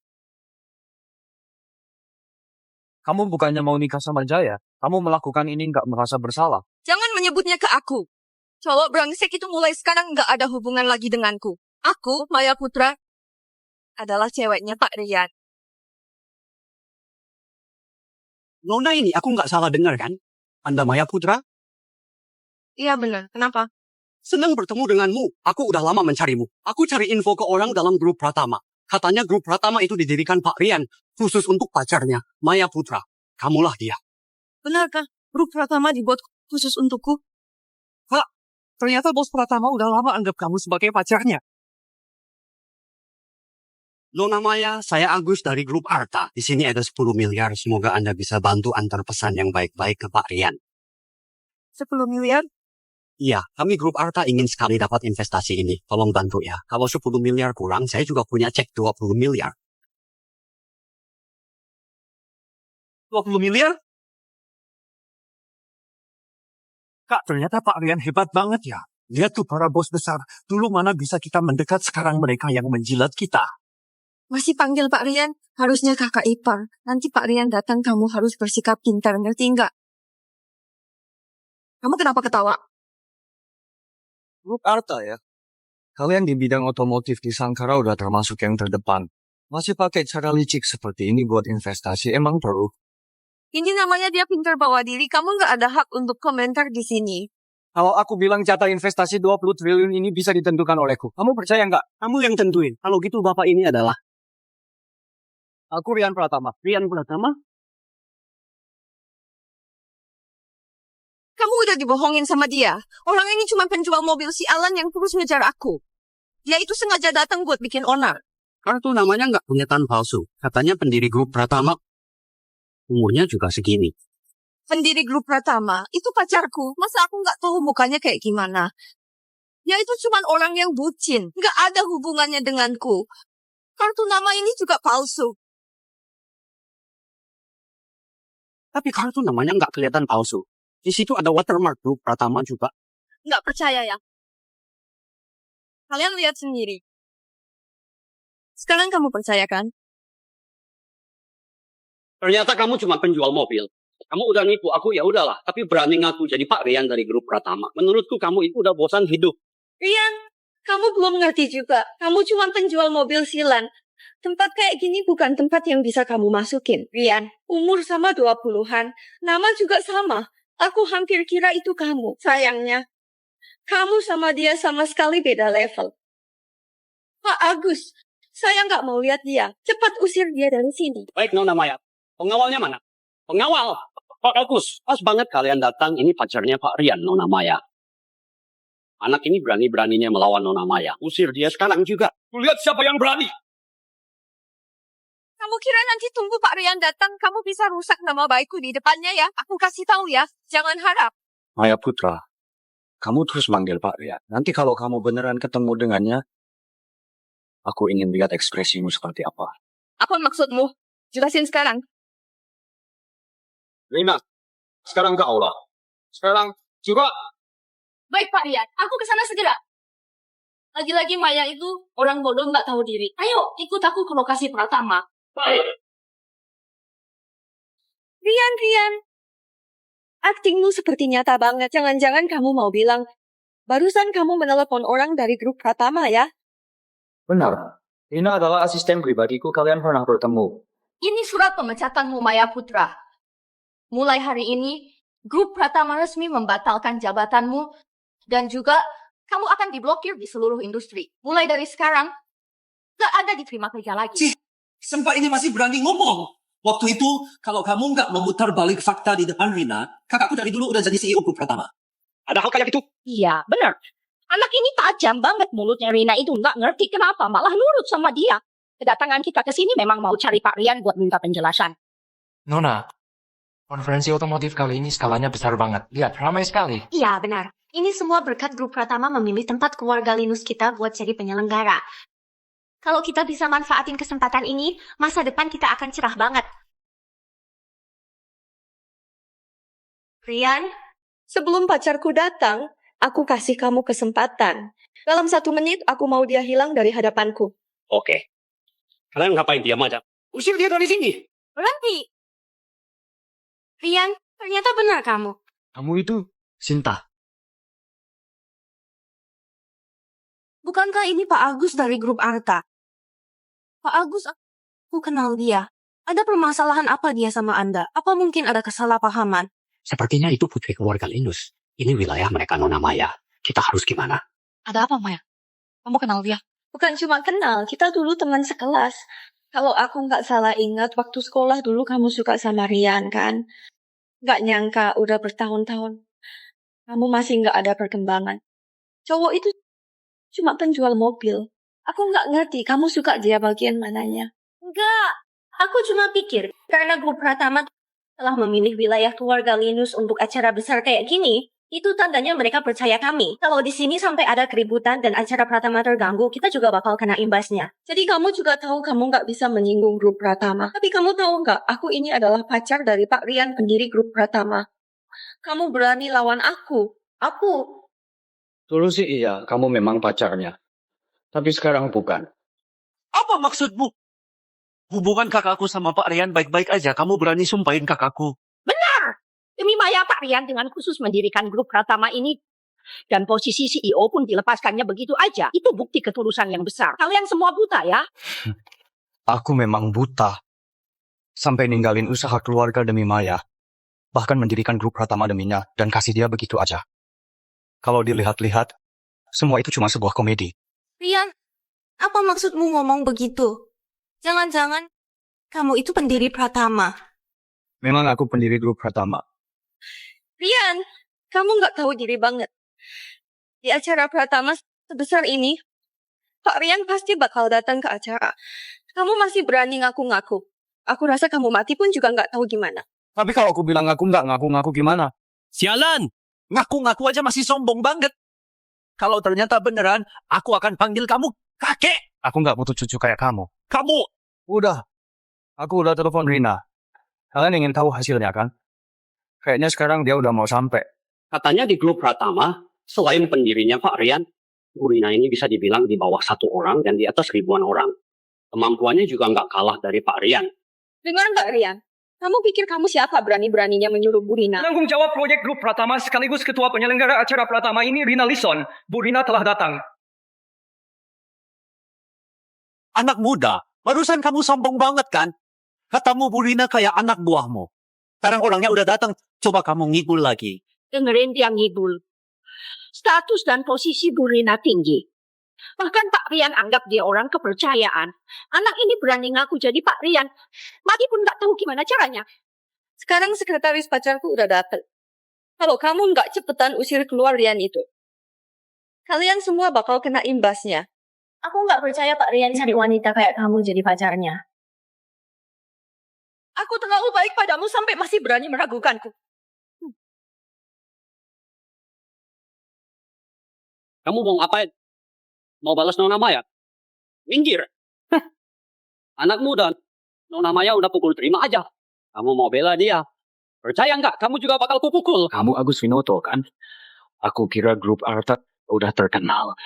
S3: Kamu bukannya mau nikah sama Jaya? Kamu melakukan ini nggak merasa bersalah?
S7: Jangan menyebutnya ke aku. Cowok brengsek itu mulai sekarang nggak ada hubungan lagi denganku. Aku, Maya Putra, adalah ceweknya Pak Rian.
S1: Nona ini aku nggak salah dengar kan? Anda Maya Putra?
S7: Iya benar, kenapa?
S1: Senang bertemu denganmu. Aku udah lama mencarimu. Aku cari info ke orang dalam grup Pratama. Katanya grup Pratama itu didirikan Pak Rian khusus untuk pacarnya, Maya Putra. Kamulah dia.
S7: Benarkah grup Pratama dibuat khusus untukku?
S1: Pak, ternyata bos Pratama udah lama anggap kamu sebagai pacarnya. Nona Maya, saya Agus dari grup Arta. Di sini ada 10 miliar. Semoga Anda bisa bantu antar pesan yang baik-baik ke Pak Rian.
S7: 10 miliar?
S1: Iya, kami grup Arta ingin sekali dapat investasi ini. Tolong bantu ya. Kalau 10 miliar kurang, saya juga punya cek 20 miliar.
S6: 20 miliar? Kak, ternyata Pak Rian hebat banget ya. Lihat tuh para bos besar. Dulu mana bisa kita mendekat, sekarang mereka yang menjilat kita.
S7: Masih panggil Pak Rian? Harusnya kakak ipar. Nanti Pak Rian datang, kamu harus bersikap pintar, ngerti nggak? Kamu kenapa ketawa?
S3: Grup Arta ya? Kalian di bidang otomotif di Sangkara udah termasuk yang terdepan. Masih pakai cara licik seperti ini buat investasi, emang perlu?
S7: Ini namanya dia pintar bawa diri. Kamu nggak ada hak untuk komentar di sini.
S3: Kalau aku bilang jatah investasi 20 triliun ini bisa ditentukan olehku, kamu percaya nggak?
S1: Kamu yang tentuin. Kalau gitu Bapak ini adalah
S3: Aku Rian Pratama.
S1: Rian Pratama.
S7: Kamu udah dibohongin sama dia. Orang ini cuma penjual mobil sialan yang terus ngejar aku. Dia itu sengaja datang buat bikin onar.
S1: Kartu namanya nggak kelihatan palsu. Katanya pendiri grup Pratama. Umurnya juga segini.
S7: Pendiri grup Pratama, itu pacarku. Masa aku nggak tahu mukanya kayak gimana? Dia itu cuma orang yang bucin. Nggak ada hubungannya denganku. Kartu nama ini juga palsu.
S1: Tapi kartu namanya nggak kelihatan palsu. Di situ ada watermark grup Pratama juga.
S7: Nggak percaya ya? Kalian lihat sendiri. Sekarang kamu percaya kan?
S1: Ternyata kamu cuma penjual mobil. Kamu udah nipu aku, ya udahlah. Tapi berani ngaku jadi Pak Rian dari grup Pratama. Menurutku kamu itu udah bosan hidup.
S7: Rian, kamu belum ngerti juga. Kamu cuma penjual mobil silan. Tempat kayak gini bukan tempat yang bisa kamu masukin. Rian, umur sama 20-an. Nama juga sama. Aku hampir kira itu kamu. Sayangnya, kamu sama dia sama sekali beda level. Pak Agus, saya nggak mau lihat dia. Cepat usir dia dari sini.
S1: Baik, Nona Maya. Pengawalnya mana? Pengawal. Pak Agus, pas banget kalian datang. Ini pacarnya Pak Rian, Nona Maya. Anak ini berani-beraninya melawan Nona Maya. Usir dia sekarang juga. Lihat siapa yang berani.
S7: Kamu kira nanti tunggu Pak Rian datang, kamu bisa rusak nama baikku di depannya ya? Aku kasih tahu ya, jangan harap.
S3: Maya Putra, kamu terus manggil Pak Rian. Nanti kalau kamu beneran ketemu dengannya, aku ingin lihat ekspresimu seperti apa.
S7: Apa maksudmu? Jelasin sekarang.
S3: Rina, sekarang ke aula. Sekarang juga.
S2: Baik Pak Rian, aku kesana segera. Lagi-lagi Maya itu orang bodoh nggak tahu diri. Ayo, ikut aku ke lokasi Pratama.
S1: Baik.
S7: Rian. Aktingmu seperti nyata banget. Jangan-jangan kamu mau bilang, barusan kamu menelepon orang dari grup Pratama ya?
S3: Benar. Rina adalah asisten pribadiku, kalian pernah bertemu.
S2: Ini surat pemecatanmu Maya Putra. Mulai hari ini, grup Pratama resmi membatalkan jabatanmu dan juga kamu akan diblokir di seluruh industri. Mulai dari sekarang, gak ada diterima kerja lagi.
S6: Sempat ini masih berani ngomong. Waktu itu, kalau kamu nggak memutar balik fakta di depan Rina, kakakku dari dulu udah jadi CEO grup Pratama.
S1: Ada hal kayak gitu?
S4: Iya, benar. Anak ini tajam banget mulutnya. Rina itu nggak ngerti kenapa, malah nurut sama dia. Kedatangan kita ke sini memang mau cari Pak Rian buat minta penjelasan.
S13: Nona, konferensi otomotif kali ini skalanya besar banget. Lihat, ramai sekali.
S14: Iya, benar. Ini semua berkat grup Pratama memilih tempat keluarga Linus kita buat jadi penyelenggara. Kalau kita bisa manfaatin kesempatan ini, masa depan kita akan cerah banget.
S7: Rian, sebelum pacarku datang, aku kasih kamu kesempatan. Dalam 1 menit, aku mau dia hilang dari hadapanku.
S1: Oke. Kalian ngapain diam aja? Usir dia dari sini.
S14: Berhenti. Rian, ternyata benar kamu.
S3: Kamu itu Sinta.
S10: Bukankah ini Pak Agus dari grup Arta? Pak Agus, aku kenal dia. Ada permasalahan apa dia sama Anda? Apa mungkin ada kesalahpahaman?
S1: Sepertinya itu putri keluarga Linus. Ini wilayah mereka Nona Maya. Kita harus gimana?
S2: Ada apa, Maya? Kamu kenal dia?
S7: Bukan cuma kenal, kita dulu teman sekelas. Kalau aku nggak salah ingat, waktu sekolah dulu kamu suka sama Rian, kan? Nggak nyangka udah bertahun-tahun. Kamu masih nggak ada perkembangan. Cowok itu cuma penjual mobil. Aku nggak ngerti kamu suka dia bagian mananya.
S14: Enggak, aku cuma pikir karena grup Pratama telah memilih wilayah keluarga Linus untuk acara besar kayak gini, itu tandanya mereka percaya kami. Kalau di sini sampai ada keributan dan acara Pratama terganggu, kita juga bakal kena imbasnya.
S7: Jadi kamu juga tahu kamu nggak bisa menyinggung grup Pratama. Tapi kamu tahu nggak, aku ini adalah pacar dari Pak Rian, pendiri grup Pratama. Kamu berani lawan aku. Aku.
S3: Dulu sih iya, kamu memang pacarnya. Tapi sekarang bukan.
S6: Apa maksudmu? Hubungan kakakku sama Pak Rian baik-baik aja. Kamu berani sumpahin kakakku.
S4: Benar! Demi Maya, Pak Rian dengan khusus mendirikan grup Pratama ini. Dan posisi CEO pun dilepaskannya begitu aja. Itu bukti ketulusan yang besar. Kalian semua buta ya?
S8: Aku memang buta. Sampai ninggalin usaha keluarga demi Maya. Bahkan mendirikan grup Pratama deminya dan kasih dia begitu aja. Kalau dilihat-lihat, semua itu cuma sebuah komedi.
S7: Rian, apa maksudmu ngomong begitu? Jangan-jangan kamu itu pendiri Pratama.
S8: Memang aku pendiri grup Pratama.
S7: Rian, kamu nggak tahu diri banget. Di acara Pratama sebesar ini, Pak Rian pasti bakal datang ke acara. Kamu masih berani ngaku-ngaku. Aku rasa kamu mati pun juga nggak tahu gimana.
S3: Tapi kalau aku bilang aku nggak ngaku-ngaku gimana?
S6: Sialan! Ngaku-ngaku aja masih sombong banget. Kalau ternyata beneran, aku akan panggil kamu kakek.
S8: Aku nggak butuh cucu kayak kamu.
S6: Kamu!
S3: Udah. Aku udah telepon Rina. Kalian ingin tahu hasilnya kan? Kayaknya sekarang dia udah mau sampai.
S1: Katanya di grup Pratama, selain pendirinya Pak Rian, Bu Rina ini bisa dibilang di bawah 1 orang dan di atas ribuan orang. Kemampuannya juga nggak kalah dari Pak Rian.
S7: Dengar Pak Rian, kamu pikir kamu siapa berani-beraninya menyuruh Bu Rina?
S3: Penanggung jawab proyek grup Pratama sekaligus ketua penyelenggara acara Pratama ini Rina Lison. Bu Rina telah datang.
S6: Anak muda, barusan kamu sombong banget kan? Katamu Bu Rina kayak anak buahmu. Sekarang orangnya udah datang, coba kamu ngibul lagi.
S4: Dengerin dia ngibul. Status dan posisi Bu Rina tinggi. Bahkan Pak Rian anggap dia orang kepercayaan. Anak ini berani ngaku jadi Pak Rian. Mati pun nggak tahu gimana caranya.
S7: Sekarang sekretaris pacarku udah datang. Kalau kamu nggak cepetan usir keluar Rian itu, kalian semua bakal kena imbasnya.
S14: Aku nggak percaya Pak Rian cari wanita kayak kamu jadi pacarnya.
S7: Aku terlalu baik padamu sampai masih berani meragukanku.
S1: Kamu mau ngapain? Mau balas Nona Maya? Minggir. Anak muda. Nona Maya udah pukul terima aja. Kamu mau bela dia. Percaya nggak? Kamu juga bakal kupukul.
S3: Kamu Agus Winoto kan? Aku kira grup Arta udah terkenal.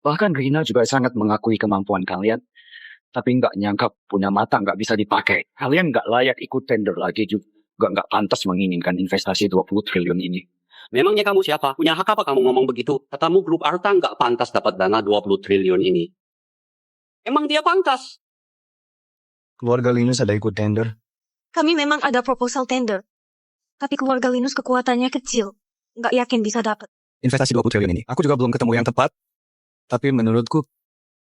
S3: Bahkan Rina juga sangat mengakui kemampuan kalian. Tapi nggak nyangka punya mata nggak bisa dipakai. Kalian nggak layak ikut tender lagi juga. Nggak pantas menginginkan investasi 20 triliun ini.
S1: Memangnya kamu siapa? Punya hak apa kamu ngomong begitu? Katamu grup Arta nggak pantas dapat dana 20 triliun ini. Emang dia pantas?
S8: Keluarga Linus ada ikut tender.
S7: Kami memang ada proposal tender. Tapi keluarga Linus kekuatannya kecil. Nggak yakin bisa dapat.
S8: Investasi 20 triliun ini. Aku juga belum ketemu yang tepat. Tapi menurutku,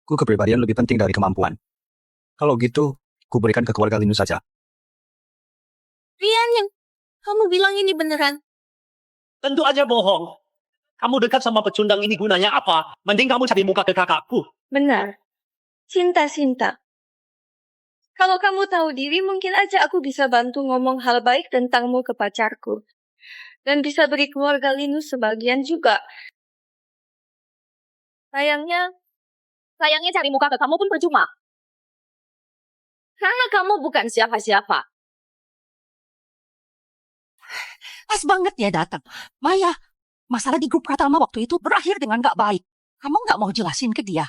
S8: kepribadian lebih penting dari kemampuan. Kalau gitu, ku berikan ke keluarga Linus saja.
S7: Rian, yang kamu bilang ini beneran?
S6: Tentu aja bohong. Kamu dekat sama pecundang ini gunanya apa? Mending kamu cari muka ke kakakku.
S7: Benar. Cinta. Kalau kamu tahu diri, mungkin aja aku bisa bantu ngomong hal baik tentangmu ke pacarku. Dan bisa beri keluarga Linus sebagian juga. Sayangnya cari muka ke kamu pun percuma. Karena kamu bukan siapa-siapa.
S4: Pas banget dia datang. Maya, masalah di grup Pratama waktu itu berakhir dengan gak baik. Kamu gak mau jelasin ke dia?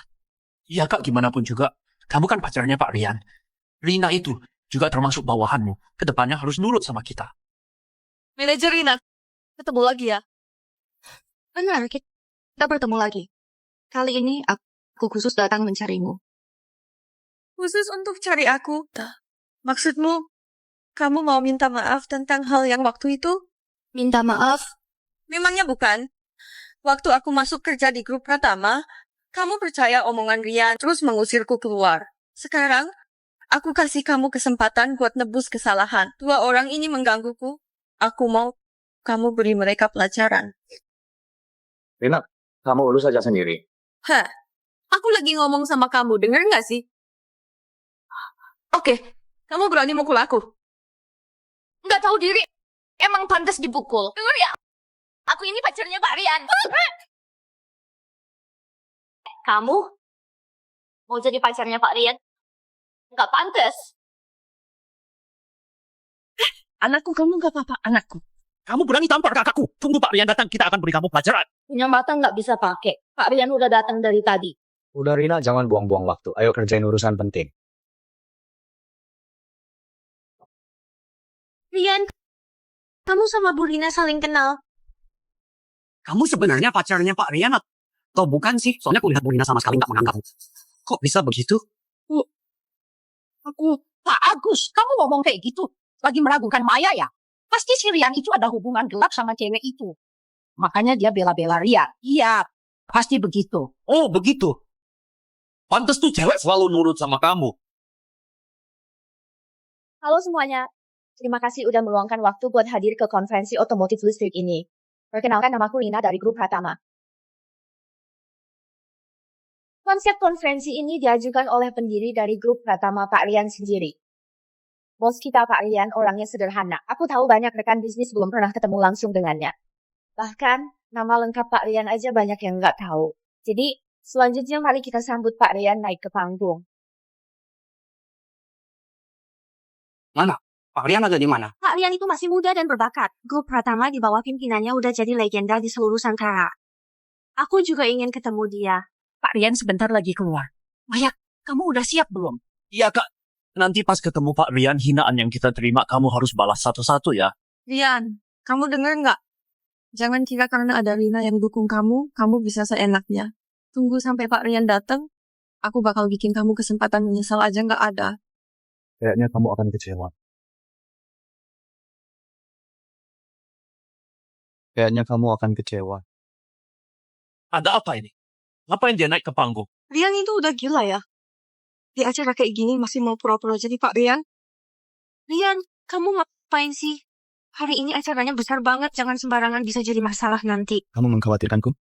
S6: Iya kak, gimana pun juga. Kamu kan pacarnya Pak Rian. Rina itu juga termasuk bawahanmu. Kedepannya harus nurut sama kita.
S7: Manajer Rina, ketemu lagi ya. Benar, kita bertemu lagi. Kali ini aku khusus datang mencarimu. Khusus untuk cari aku? Maksudmu, kamu mau minta maaf tentang hal yang waktu itu? Minta maaf? Memangnya bukan? Waktu aku masuk kerja di grup Pratama, kamu percaya omongan Rian terus mengusirku keluar. Sekarang, aku kasih kamu kesempatan buat nebus kesalahan. 2 orang ini menggangguku. Aku mau kamu beri mereka pelajaran.
S3: Rina, kamu urus aja sendiri.
S7: Hah? Aku lagi ngomong sama kamu, denger nggak sih? Oke, kamu berani mukul aku?
S2: Nggak tahu diri. Emang pantas dipukul.
S7: Dengar ya?
S2: Aku ini pacarnya Pak Rian.
S14: Kamu mau jadi pacarnya Pak Rian? Nggak pantas.
S4: Anakku, kamu gak apa-apa, anakku.
S6: Kamu berani tampar kakakku. Tunggu Pak Rian datang, kita akan beri kamu pelajaran.
S14: Punya mata nggak bisa pakai. Pak Rian udah datang dari tadi.
S3: Udah Rina, jangan buang-buang waktu. Ayo kerjain urusan penting.
S14: Rian, kamu sama Bu Rina saling kenal.
S1: Kamu sebenarnya pacarnya Pak Rian atau bukan sih? Soalnya aku lihat Bu Rina sama sekali nggak menganggap. Kok bisa begitu?
S4: Pak Agus, kamu ngomong kayak gitu. Lagi meragukan Maya ya? Pasti si Rian itu ada hubungan gelap sama cewek itu. Makanya dia bela-bela Rian. Iya, pasti begitu.
S6: Oh, begitu. Pantes tuh cewek selalu nurut sama kamu.
S14: Halo semuanya. Terima kasih udah meluangkan waktu buat hadir ke konferensi otomotif listrik ini. Perkenalkan, namaku Rina dari grup Pratama. Konsep konferensi ini diajukan oleh pendiri dari grup Pratama, Pak Rian sendiri. Bos kita Pak Rian orangnya sederhana. Aku tahu banyak rekan bisnis belum pernah ketemu langsung dengannya. Bahkan, nama lengkap Pak Rian aja banyak yang nggak tahu. Jadi, selanjutnya mari kita sambut Pak Rian naik ke panggung.
S1: Mana? Pak Rian ada di mana?
S14: Pak Rian itu masih muda dan berbakat. Grup Pratama di bawah pimpinannya udah jadi legenda di seluruh Sangkara. Aku juga ingin ketemu dia.
S4: Pak Rian sebentar lagi keluar. Maya, kamu udah siap belum?
S6: Iya kak. Nanti pas ketemu Pak Rian, hinaan yang kita terima kamu harus balas satu-satu ya.
S7: Rian, kamu denger nggak? Jangan kira karena ada Rina yang dukung kamu bisa seenaknya. Tunggu sampai Pak Rian datang, aku bakal bikin kamu kesempatan menyesal aja nggak ada.
S3: Kayaknya kamu akan kecewa. Kayaknya kamu akan kecewa.
S6: Ada apa ini? Ngapain dia naik ke panggung?
S7: Rian itu udah gila ya. Di acara kayak gini masih mau pura-pura jadi Pak Rian? Rian, kamu ngapain sih? Hari ini acaranya besar banget, jangan sembarangan bisa jadi masalah nanti.
S3: Kamu mengkhawatirkanku?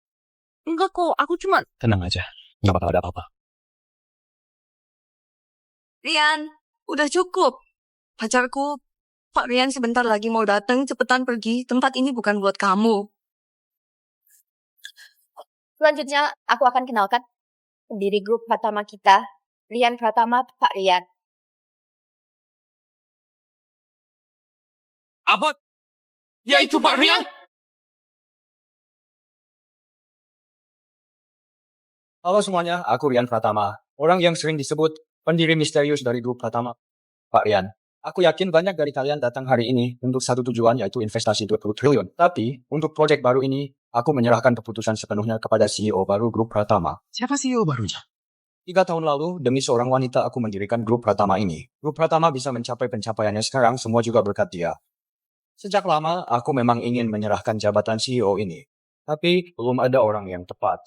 S7: Enggak kok, aku cuma...
S3: Tenang aja. Nggak bakal ada apa-apa.
S7: Rian, udah cukup. Pacarku, Pak Rian sebentar lagi mau datang, cepetan pergi. Tempat ini bukan buat kamu.
S14: Selanjutnya, aku akan kenalkan pendiri grup Pratama kita, Rian Pratama, Pak Rian.
S6: Apa? Yaitu Pak Rian?
S3: Halo semuanya, aku Rian Pratama. Orang yang sering disebut pendiri misterius dari grup Pratama. Pak Rian, aku yakin banyak dari kalian datang hari ini untuk satu tujuan, yaitu investasi 20 triliun. Tapi, untuk proyek baru ini, aku menyerahkan keputusan sepenuhnya kepada CEO baru grup Pratama.
S12: Siapa CEO barunya?
S3: 3 tahun lalu, demi seorang wanita aku mendirikan grup Pratama ini. Grup Pratama bisa mencapai pencapaiannya sekarang, semua juga berkat dia. Sejak lama, aku memang ingin menyerahkan jabatan CEO ini. Tapi, belum ada orang yang tepat.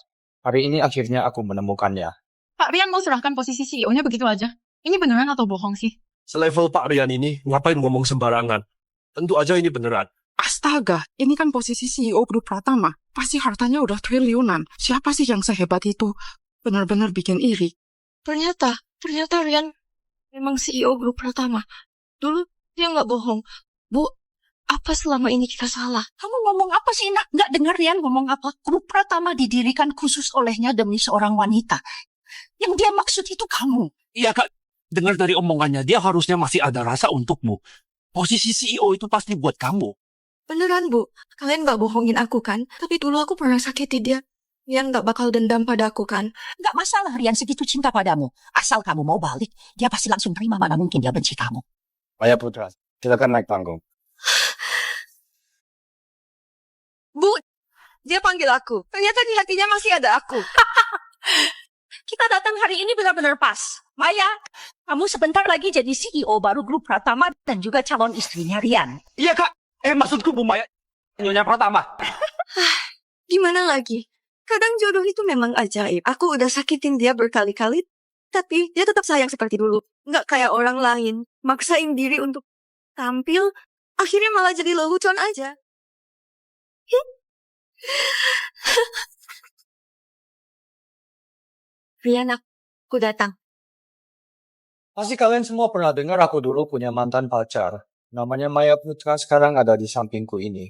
S3: Hari ini akhirnya aku menemukannya.
S11: Pak Rian mau serahkan posisi CEO-nya begitu aja. Ini beneran atau bohong sih?
S15: Selevel Pak Rian ini, ngapain ngomong sembarangan? Tentu aja ini beneran.
S11: Astaga, ini kan posisi CEO grup Pratama. Pasti hartanya udah triliunan. Siapa sih yang sehebat itu? Benar-benar bikin iri.
S7: Ternyata Rian memang CEO grup Pratama. Dulu dia nggak bohong. Bu, apa selama ini kita salah?
S4: Kamu ngomong apa sih, Nak? Nggak dengar Rian ngomong apa? Grup Pratama didirikan khusus olehnya demi seorang wanita. Yang dia maksud itu kamu.
S6: Iya kak, dengar dari omongannya, dia harusnya masih ada rasa untukmu. Posisi CEO itu pasti buat kamu.
S7: Beneran, Bu. Kalian gak bohongin aku kan? Tapi dulu aku pernah sakiti dia. Rian gak bakal dendam pada aku kan?
S4: Gak masalah Rian segitu cinta padamu. Asal kamu mau balik, dia pasti langsung terima, mana mungkin dia benci kamu.
S3: Maya Putra, silakan naik panggung.
S7: Bu, dia panggil aku. Ternyata di hatinya masih ada aku.
S4: Kita datang hari ini benar-benar pas. Maya, kamu sebentar lagi jadi CEO baru grup Pratama dan juga calon istrinya Rian.
S3: Iya kak, maksudku Bu Maya, Nyonya Pratama.
S7: Gimana lagi? Kadang jodoh itu memang ajaib. Aku udah sakitin dia berkali-kali, tapi dia tetap sayang seperti dulu. Nggak kayak orang lain, maksain diri untuk tampil, akhirnya malah jadi lelucon aja. Rian, aku datang.
S3: Pasti kalian semua pernah dengar aku dulu punya mantan pacar. Namanya Maya Putra, sekarang ada di sampingku ini.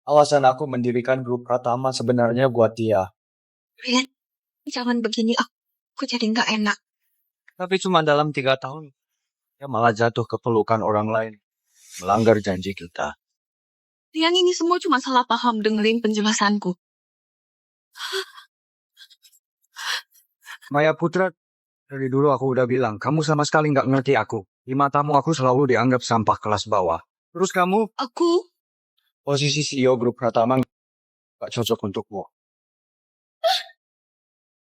S3: Alasan aku mendirikan grup Pratama sebenarnya buat dia.
S7: Rian, jangan begini, aku jadi nggak enak.
S3: Tapi cuma dalam 3 tahun, dia malah jatuh ke pelukan orang lain. Melanggar janji kita.
S7: Rian, ini semua cuma salah paham dengerin penjelasanku.
S3: Maya Putra, dari dulu aku udah bilang, kamu sama sekali nggak ngerti aku. Di matamu aku selalu dianggap sampah kelas bawah. Terus kamu, posisi CEO grup Pratama nggak cocok untukmu.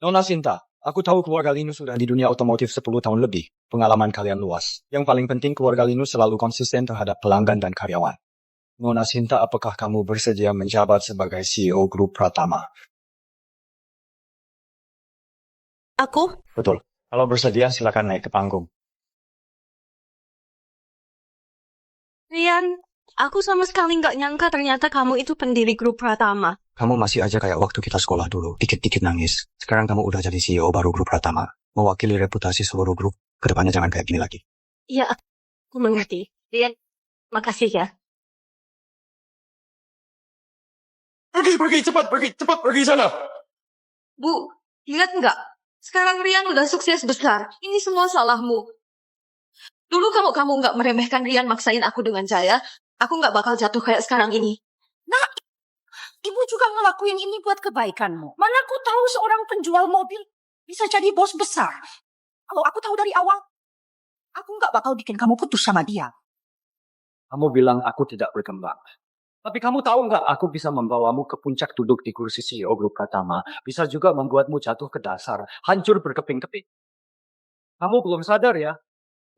S3: Nona Sinta, aku tahu keluarga Linus sudah di dunia otomotif 10 tahun lebih. Pengalaman kalian luas. Yang paling penting keluarga Linus selalu konsisten terhadap pelanggan dan karyawan. Nona Sinta, apakah kamu bersedia menjabat sebagai CEO grup Pratama?
S4: Aku?
S3: Betul. Kalau bersedia, silakan naik ke panggung.
S7: Rian, aku sama sekali nggak nyangka ternyata kamu itu pendiri grup Pratama.
S8: Kamu masih aja kayak waktu kita sekolah dulu, dikit-dikit nangis. Sekarang kamu udah jadi CEO baru grup Pratama. Mewakili reputasi seluruh grup. Kedepannya jangan kayak gini lagi.
S14: Iya, aku mengerti. Rian, makasih ya.
S15: Pergi, cepat pergi sana.
S7: Bu, ingat nggak? Sekarang Rian udah sukses besar. Ini semua salahmu. Dulu kamu nggak meremehkan Rian maksain aku dengan Jaya, aku nggak bakal jatuh kayak sekarang ini.
S4: Nah, ibu juga ngelakuin ini buat kebaikanmu. Mana aku tahu seorang penjual mobil bisa jadi bos besar. Kalau aku tahu dari awal, aku nggak bakal bikin kamu putus sama dia.
S3: Kamu bilang aku tidak berkembang. Tapi kamu tahu nggak, aku bisa membawamu ke puncak duduk di kursi CEO grup Pratama. Bisa juga membuatmu jatuh ke dasar, hancur berkeping-keping. Kamu belum sadar ya?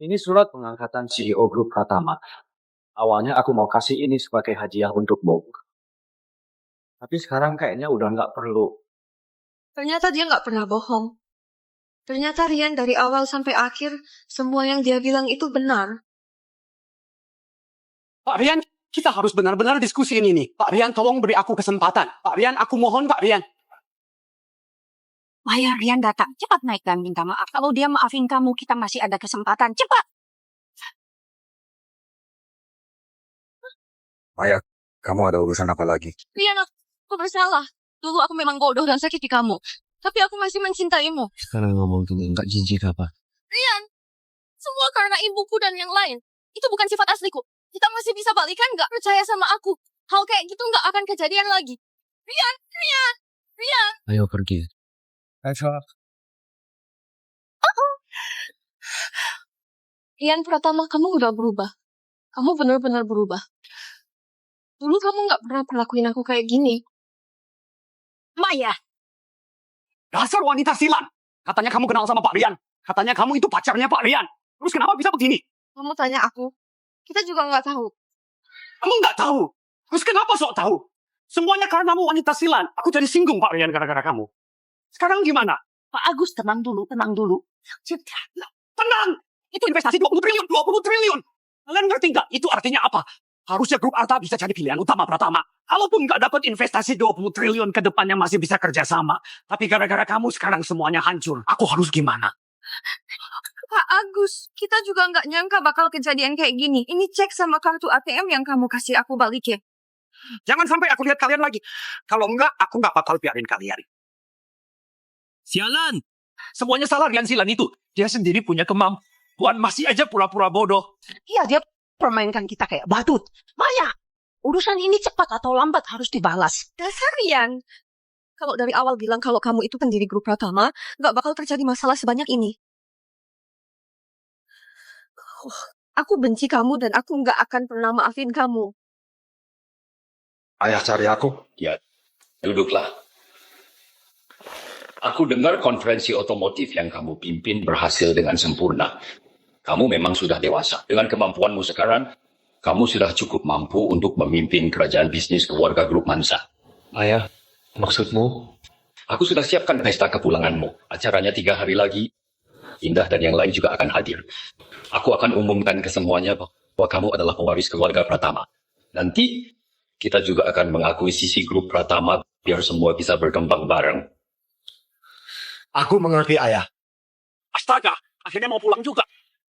S3: Ini surat pengangkatan CEO grup Pratama. Awalnya aku mau kasih ini sebagai hadiah untukmu. Tapi sekarang kayaknya udah nggak perlu.
S7: Ternyata dia nggak pernah bohong. Ternyata Rian dari awal sampai akhir, semua yang dia bilang itu benar.
S1: Pak Rian, kita harus benar-benar diskusi ini nih. Pak Rian, tolong beri aku kesempatan. Pak Rian, aku mohon Pak Rian.
S4: Maya, Rian datang. Cepat naik dan minta maaf. Kalau dia maafin kamu, kita masih ada kesempatan. Cepat!
S8: Maya, kamu ada urusan apa lagi?
S7: Rian, aku bersalah. Dulu aku memang bodoh dan sakiti kamu. Tapi aku masih mencintaimu.
S6: Sekarang ngomong tuh nggak jijik apa?
S7: Rian, semua karena ibuku dan yang lain. Itu bukan sifat asliku. Kita masih bisa balikan nggak? Percaya sama aku. Hal kayak gitu nggak akan kejadian lagi. Rian!
S6: Ayo pergi.
S7: Rian Pratama, kamu udah berubah. Kamu benar-benar berubah. Dulu kamu nggak pernah perlakuin aku kayak gini.
S4: Maya!
S1: Dasar wanita silan. Katanya kamu kenal sama Pak Rian. Katanya kamu itu pacarnya Pak Rian. Terus kenapa bisa begini?
S7: Kamu tanya aku. Kita juga nggak tahu.
S1: Kamu nggak tahu. Terus kenapa sok tahu? Semuanya karena kamu wanita silan. Aku jadi singgung Pak Rian gara-gara kamu. Sekarang gimana?
S4: Pak Agus, tenang dulu.
S1: Tenang! Itu investasi 20 triliun. Kalian ngerti nggak? Itu artinya apa? Harusnya grup Arta bisa jadi pilihan utama Pratama. Kalaupun nggak dapat investasi 20 triliun ke depannya masih bisa kerjasama. Tapi gara-gara kamu sekarang semuanya hancur. Aku harus gimana?
S7: Pak Agus, kita juga nggak nyangka bakal kejadian kayak gini. Ini cek sama kartu ATM yang kamu kasih aku balikin.
S1: Jangan sampai aku lihat kalian lagi. Kalau enggak, aku nggak bakal biarin kalian.
S6: Sialan!
S1: Semuanya salah Rian Silan itu.
S6: Dia sendiri punya kemampuan, masih aja pura-pura bodoh.
S4: Iya, dia permainkan kita kayak badut. Maya! Urusan ini cepat atau lambat harus dibalas.
S7: Dasar Rian. Kalau dari awal bilang kalau kamu itu pendiri grup Pratama, nggak bakal terjadi masalah sebanyak ini. Aku benci kamu dan aku nggak akan pernah maafin kamu.
S12: Ayah cari aku.
S9: Ya, duduklah. Aku dengar konferensi otomotif yang kamu pimpin berhasil dengan sempurna. Kamu memang sudah dewasa. Dengan kemampuanmu sekarang, kamu sudah cukup mampu untuk memimpin kerajaan bisnis keluarga grup Mansa.
S15: Ayah, maksudmu?
S9: Aku sudah siapkan pesta kepulanganmu. Acaranya 3 hari lagi. Indah dan yang lain juga akan hadir. Aku akan umumkan ke semuanya bahwa kamu adalah pewaris keluarga Pratama. Nanti, kita juga akan mengakuisisi grup Pratama biar semua bisa berkembang bareng.
S3: Aku mengerti, Ayah.
S1: Astaga, akhirnya mau pulang juga.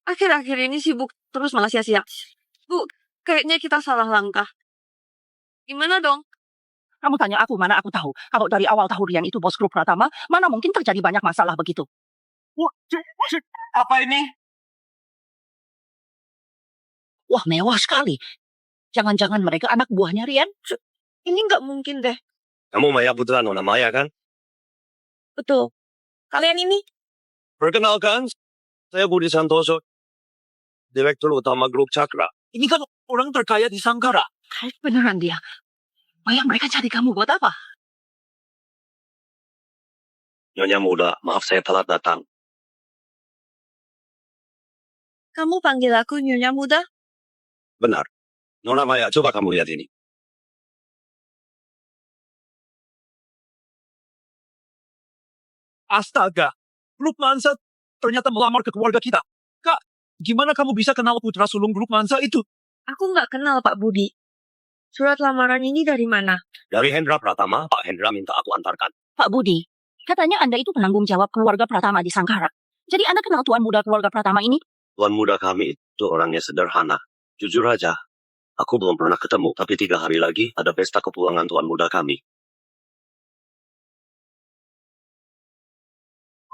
S7: Akhir-akhir ini sibuk terus malah sia-sia. Bu, kayaknya kita salah langkah. Gimana dong?
S4: Kamu tanya aku, mana aku tahu. Kalau dari awal tahu Rian itu bos grup Pratama, mana mungkin terjadi banyak masalah begitu.
S1: Apa ini?
S4: Wah, mewah sekali. Jangan-jangan mereka anak buahnya Rian?
S7: Ini nggak mungkin deh.
S5: Kamu Maya Putra Nona Maya kan?
S7: Betul. Kalian ini?
S5: Perkenalkan, saya Budi Santoso, Direktur Utama Grup Cakra.
S6: Ini kan orang terkaya di Sangkara.
S4: Beneran dia. Maya, mereka cari kamu buat apa?
S5: Nyonya muda, maaf saya telat datang.
S7: Kamu panggil aku Nyonya Muda?
S5: Benar. Nona Maya, coba kamu lihat ini.
S6: Astaga, grup Mansa ternyata melamar ke keluarga kita. Kak, gimana kamu bisa kenal putra sulung grup Mansa itu?
S7: Aku nggak kenal Pak Budi. Surat lamaran ini dari mana?
S5: Dari Hendra Pratama, Pak Hendra minta aku antarkan.
S4: Pak Budi, katanya Anda itu penanggung jawab keluarga Pratama di Sangkara. Jadi Anda kenal tuan muda keluarga Pratama ini?
S5: Tuan muda kami itu orangnya sederhana. Jujur aja, aku belum pernah ketemu, tapi 3 hari lagi ada pesta kepulangan tuan muda kami.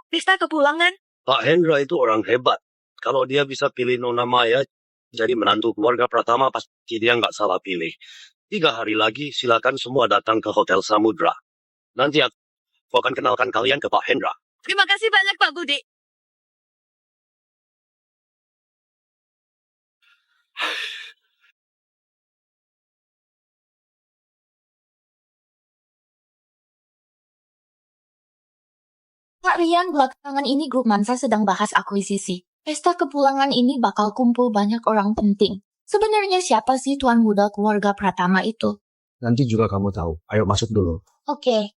S7: Pesta kepulangan?
S5: Pak Hendra itu orang hebat. Kalau dia bisa pilih Nona Maya jadi menantu keluarga Pratama, pasti dia nggak salah pilih. 3 hari lagi silakan semua datang ke Hotel Samudra. Nanti aku akan kenalkan kalian ke Pak Hendra.
S7: Terima kasih banyak Pak Budi.
S10: Kak Rian, belakangan ini grup Mansa sedang bahas akuisisi. Pesta kepulangan ini bakal kumpul banyak orang penting. Sebenarnya siapa sih tuan muda keluarga Pratama itu?
S3: Nanti juga kamu tahu. Ayo masuk dulu.
S10: Oke.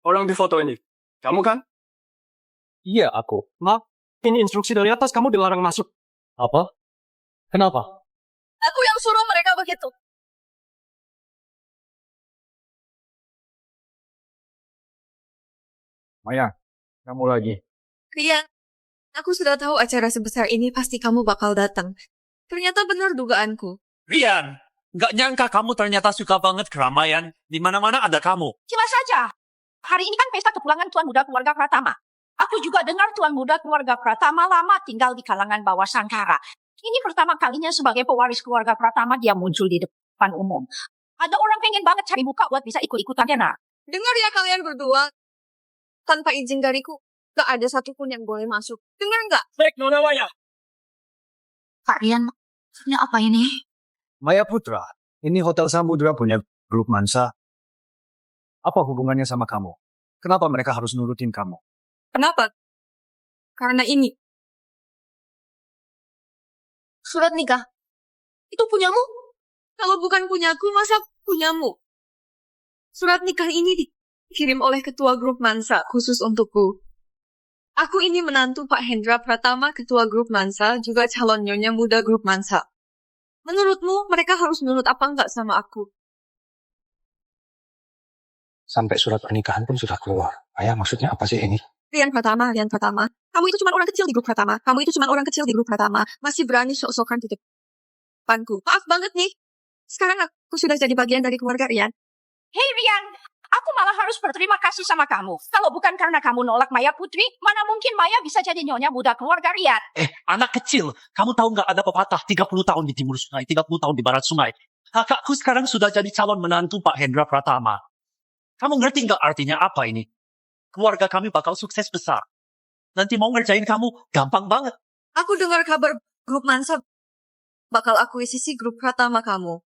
S15: Orang di foto ini, kamu kan?
S3: Iya, aku. Maaf, ini instruksi dari atas, kamu dilarang masuk. Apa? Kenapa?
S7: Aku yang suruh mereka begitu.
S3: Maya, kamu lagi.
S7: Rian, aku sudah tahu acara sebesar ini pasti kamu bakal datang. Ternyata benar dugaanku.
S6: Rian, nggak nyangka kamu ternyata suka banget keramaian. Di mana-mana ada kamu.
S4: Cuma saja. Hari ini kan pesta kepulangan tuan muda keluarga Pratama. Aku juga dengar tuan muda keluarga Pratama lama tinggal di kalangan bawah Sangkara. Ini pertama kalinya sebagai pewaris keluarga Pratama dia muncul di depan umum. Ada orang pengen banget cari muka buat bisa ikut-ikutan dia, nak.
S7: Dengar ya kalian berdua. Tanpa izin dariku, gak ada satupun yang boleh masuk. Dengar nggak?
S6: Baik, Nona Maya.
S10: Kak Rian, maksudnya apa ini?
S3: Maya Putra, ini Hotel Samudra punya grup Mansa. Apa hubungannya sama kamu? Kenapa mereka harus nurutin kamu?
S7: Kenapa? Karena ini.
S10: Surat nikah.
S7: Itu punyamu? Kalau bukan punyaku, masa punyamu? Surat nikah ini dikirim oleh ketua grup Mansa khusus untukku. Aku ini menantu Pak Hendra Pratama, ketua grup Mansa, juga calon nyonya muda grup Mansa. Menurutmu, mereka harus nurut apa enggak sama aku?
S12: Sampai surat pernikahan pun sudah keluar. Ayah, maksudnya apa sih ini?
S7: Rian Pratama. Kamu itu cuma orang kecil di grup Pratama. Masih berani sok-sokan di depanku. Maaf banget nih. Sekarang aku sudah jadi bagian dari keluarga Rian.
S4: Hei Rian, Aku malah harus berterima kasih sama kamu. Kalau bukan karena kamu nolak Maya Putri, mana mungkin Maya bisa jadi nyonya muda keluarga Rian.
S6: Anak kecil, kamu tahu nggak ada pepatah 30 tahun di timur sungai, 30 tahun di barat sungai. Kakakku sekarang sudah jadi calon menantu Pak Hendra Pratama. Kamu ngerti nggak artinya apa ini? Keluarga kami bakal sukses besar. Nanti mau ngerjain kamu, gampang banget.
S7: Aku dengar kabar grup Mansa bakal akuisisi grup Pratama kamu.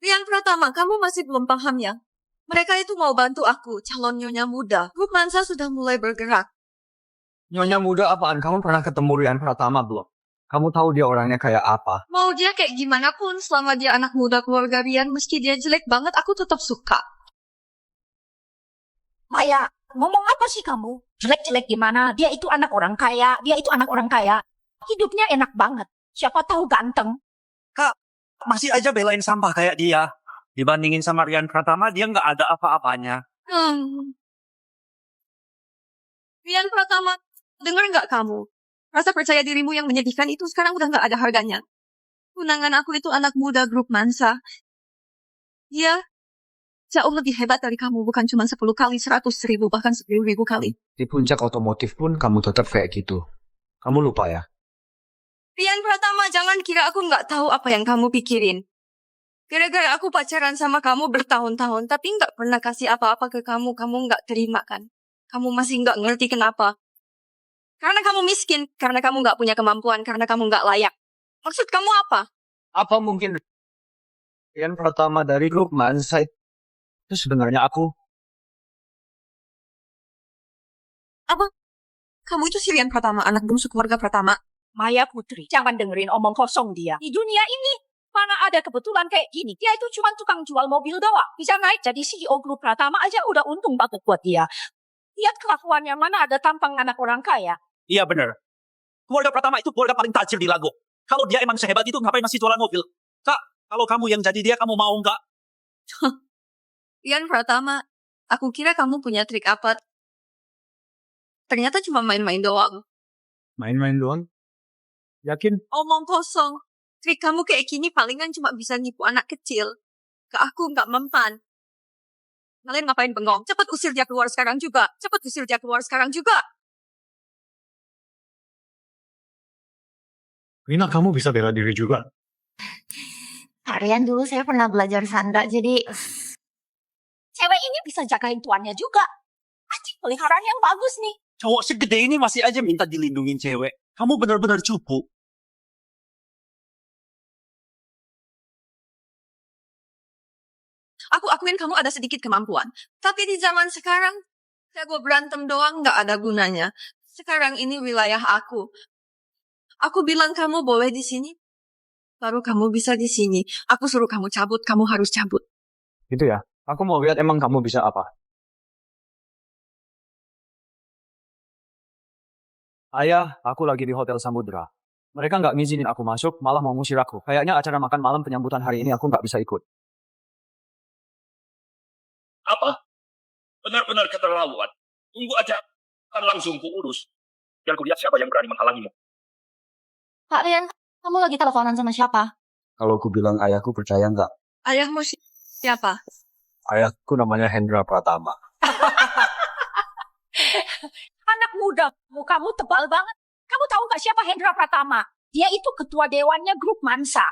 S7: Rian Pratama, kamu masih belum paham ya? Mereka itu mau bantu aku, calon nyonya muda. Grup Mansa sudah mulai bergerak.
S3: Nyonya muda apaan? Kamu pernah ketemu Rian Pratama belum? Kamu tahu dia orangnya kayak apa?
S7: Mau dia kayak gimana pun, selama dia anak muda keluarga Rian, meski dia jelek banget, aku tetap suka.
S4: Maya, ngomong apa sih kamu? Jelek-jelek gimana? Dia itu anak orang kaya. Hidupnya enak banget. Siapa tahu ganteng.
S6: Kak, masih aja belain sampah kayak dia. Dibandingin sama Rian Pratama, dia nggak ada apa-apanya.
S7: Rian Pratama, dengar nggak kamu? Rasa percaya dirimu yang menyedihkan itu sekarang udah nggak ada harganya. Tunangan aku itu anak muda grup Mansa. Dia jauh lebih hebat dari kamu, bukan cuma 10 kali, 100.000, bahkan 10.000 kali.
S3: Di puncak otomotif pun kamu tetap kayak gitu. Kamu lupa ya?
S7: Rian Pratama, jangan kira aku nggak tahu apa yang kamu pikirin. Gara-gara aku pacaran sama kamu bertahun-tahun, tapi nggak pernah kasih apa-apa ke kamu nggak terima kan? Kamu masih nggak ngerti kenapa. Karena kamu miskin, karena kamu nggak punya kemampuan, karena kamu nggak layak. Maksud kamu apa?
S3: Apa mungkin Rian Pratama dari grup Mansa itu sebenarnya aku?
S7: Apa? Kamu itu si Rian Pratama, anak bungsu keluarga Pratama?
S4: Maya Putri, jangan dengerin omong kosong dia. Di dunia ini, mana ada kebetulan kayak gini. Dia itu cuma tukang jual mobil doang. Bisa naik jadi CEO grup Pratama aja udah untung banget buat dia. Lihat kelakuannya, mana ada tampang anak orang kaya.
S6: Iya bener. Keluarga Pratama itu keluarga paling tajir di Lago. Kalau dia emang sehebat itu, ngapain masih jualan mobil? Kak, kalau kamu yang jadi dia, kamu mau nggak?
S7: Rian Pratama, aku kira kamu punya trik apa. Ternyata cuma main-main doang.
S3: Main-main doang? Yakin?
S7: Omong kosong. Trik kamu kayak gini palingan cuma bisa nipu anak kecil. Ke aku nggak mempan. Kalian ngapain bengong? Cepet usir dia keluar sekarang juga. Cepet usir dia keluar sekarang juga.
S8: Rina, kamu bisa bela diri juga.
S10: Rian, dulu saya pernah belajar sanda, jadi
S4: Cewek ini bisa jagain tuannya juga. Anjing peliharaan yang bagus nih.
S6: Cowok segede ini masih aja minta dilindungin cewek. Kamu benar-benar cupu.
S7: Aku akuin kamu ada sedikit kemampuan. Tapi di zaman sekarang, jago berantem doang nggak ada gunanya. Sekarang ini wilayah aku. Aku bilang kamu boleh di sini, baru kamu bisa di sini. Aku suruh kamu cabut, kamu harus cabut.
S3: Gitu ya? Aku mau lihat emang kamu bisa apa. Ayah, aku lagi di Hotel Samudra. Mereka nggak ngizinin aku masuk, malah mau ngusir aku. Kayaknya acara makan malam penyambutan hari ini aku nggak bisa ikut.
S9: Apa? Benar-benar keterlaluan. Tunggu aja. Kan langsung kuurus. Biar ku lihat siapa yang berani menghalangimu.
S10: Pak Rian, kamu lagi teleponan sama siapa?
S3: Kalau aku bilang ayahku percaya nggak?
S7: Ayahmu siapa?
S3: Ayahku namanya Hendra Pratama.
S4: Anak muda, mukamu tebal banget. Kamu tahu nggak siapa Hendra Pratama? Dia itu ketua dewannya grup Mansa.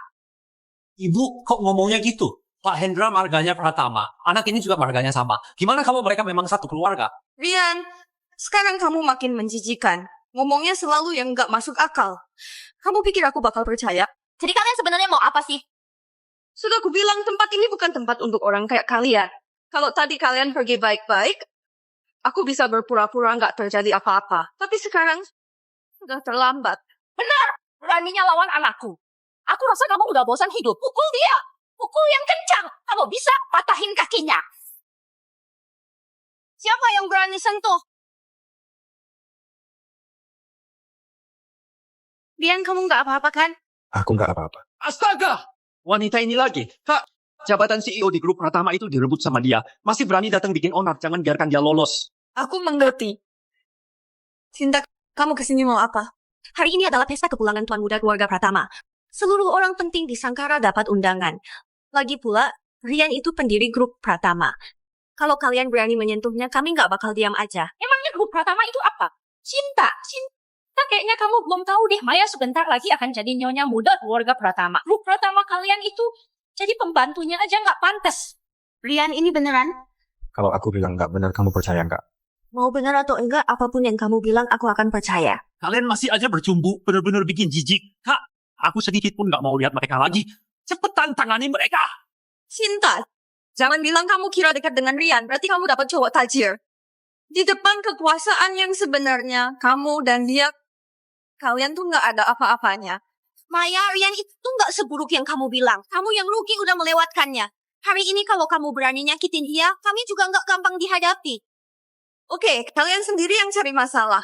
S6: Ibu, kok ngomongnya gitu? Pak Hendra marganya Pratama. Anak ini juga marganya sama. Gimana kalau mereka memang satu keluarga?
S7: Rian, sekarang kamu makin menjijikan. Ngomongnya selalu yang nggak masuk akal. Kamu pikir aku bakal percaya?
S10: Jadi kalian sebenarnya mau apa sih?
S7: Sudah aku bilang tempat ini bukan tempat untuk orang kayak kalian. Kalau tadi kalian pergi baik-baik, aku bisa berpura-pura nggak terjadi apa-apa. Tapi sekarang sudah terlambat.
S4: Benar, beraninya lawan anakku. Aku rasa kamu udah bosan hidup. Pukul dia. Pukul yang kencang. Kalau bisa, patahin kakinya.
S7: Siapa yang berani sentuh? Rian, kamu nggak apa-apa kan?
S8: Aku nggak apa-apa.
S6: Astaga! Wanita ini lagi. Kak, jabatan CEO di grup Pratama itu direbut sama dia. Masih berani datang bikin onar. Jangan biarkan dia lolos.
S7: Aku mengerti. Cinta, kamu kesini mau apa?
S14: Hari ini adalah pesta kepulangan tuan muda keluarga Pratama. Seluruh orang penting di Sangkara dapat undangan. Lagi pula, Rian itu pendiri grup Pratama. Kalau kalian berani menyentuhnya, kami nggak bakal diam aja.
S4: Emangnya grup Pratama itu apa? Cinta. Kayaknya kamu belum tahu deh. Maya sebentar lagi akan jadi nyonya muda keluarga Pratama. Grup Pratama kalian itu jadi pembantunya aja nggak pantas.
S14: Rian, ini beneran?
S8: Kalau aku bilang nggak benar, kamu percaya nggak?
S14: Mau bener atau enggak, apapun yang kamu bilang, aku akan percaya.
S6: Kalian masih aja bercumbu, bener-bener bikin jijik. Kak, aku sedikit pun gak mau lihat mereka lagi. Cepetan tangani mereka.
S7: Cinta, jangan bilang kamu kira dekat dengan Rian, berarti kamu dapat cowok tajir. Di depan kekuasaan yang sebenarnya, kamu dan dia, kalian tuh nggak ada apa-apanya.
S14: Maya, Rian itu nggak seburuk yang kamu bilang. Kamu yang rugi udah melewatkannya. Hari ini kalau kamu berani nyakitin dia, kami juga nggak gampang dihadapi.
S7: Oke, kalian sendiri yang cari masalah.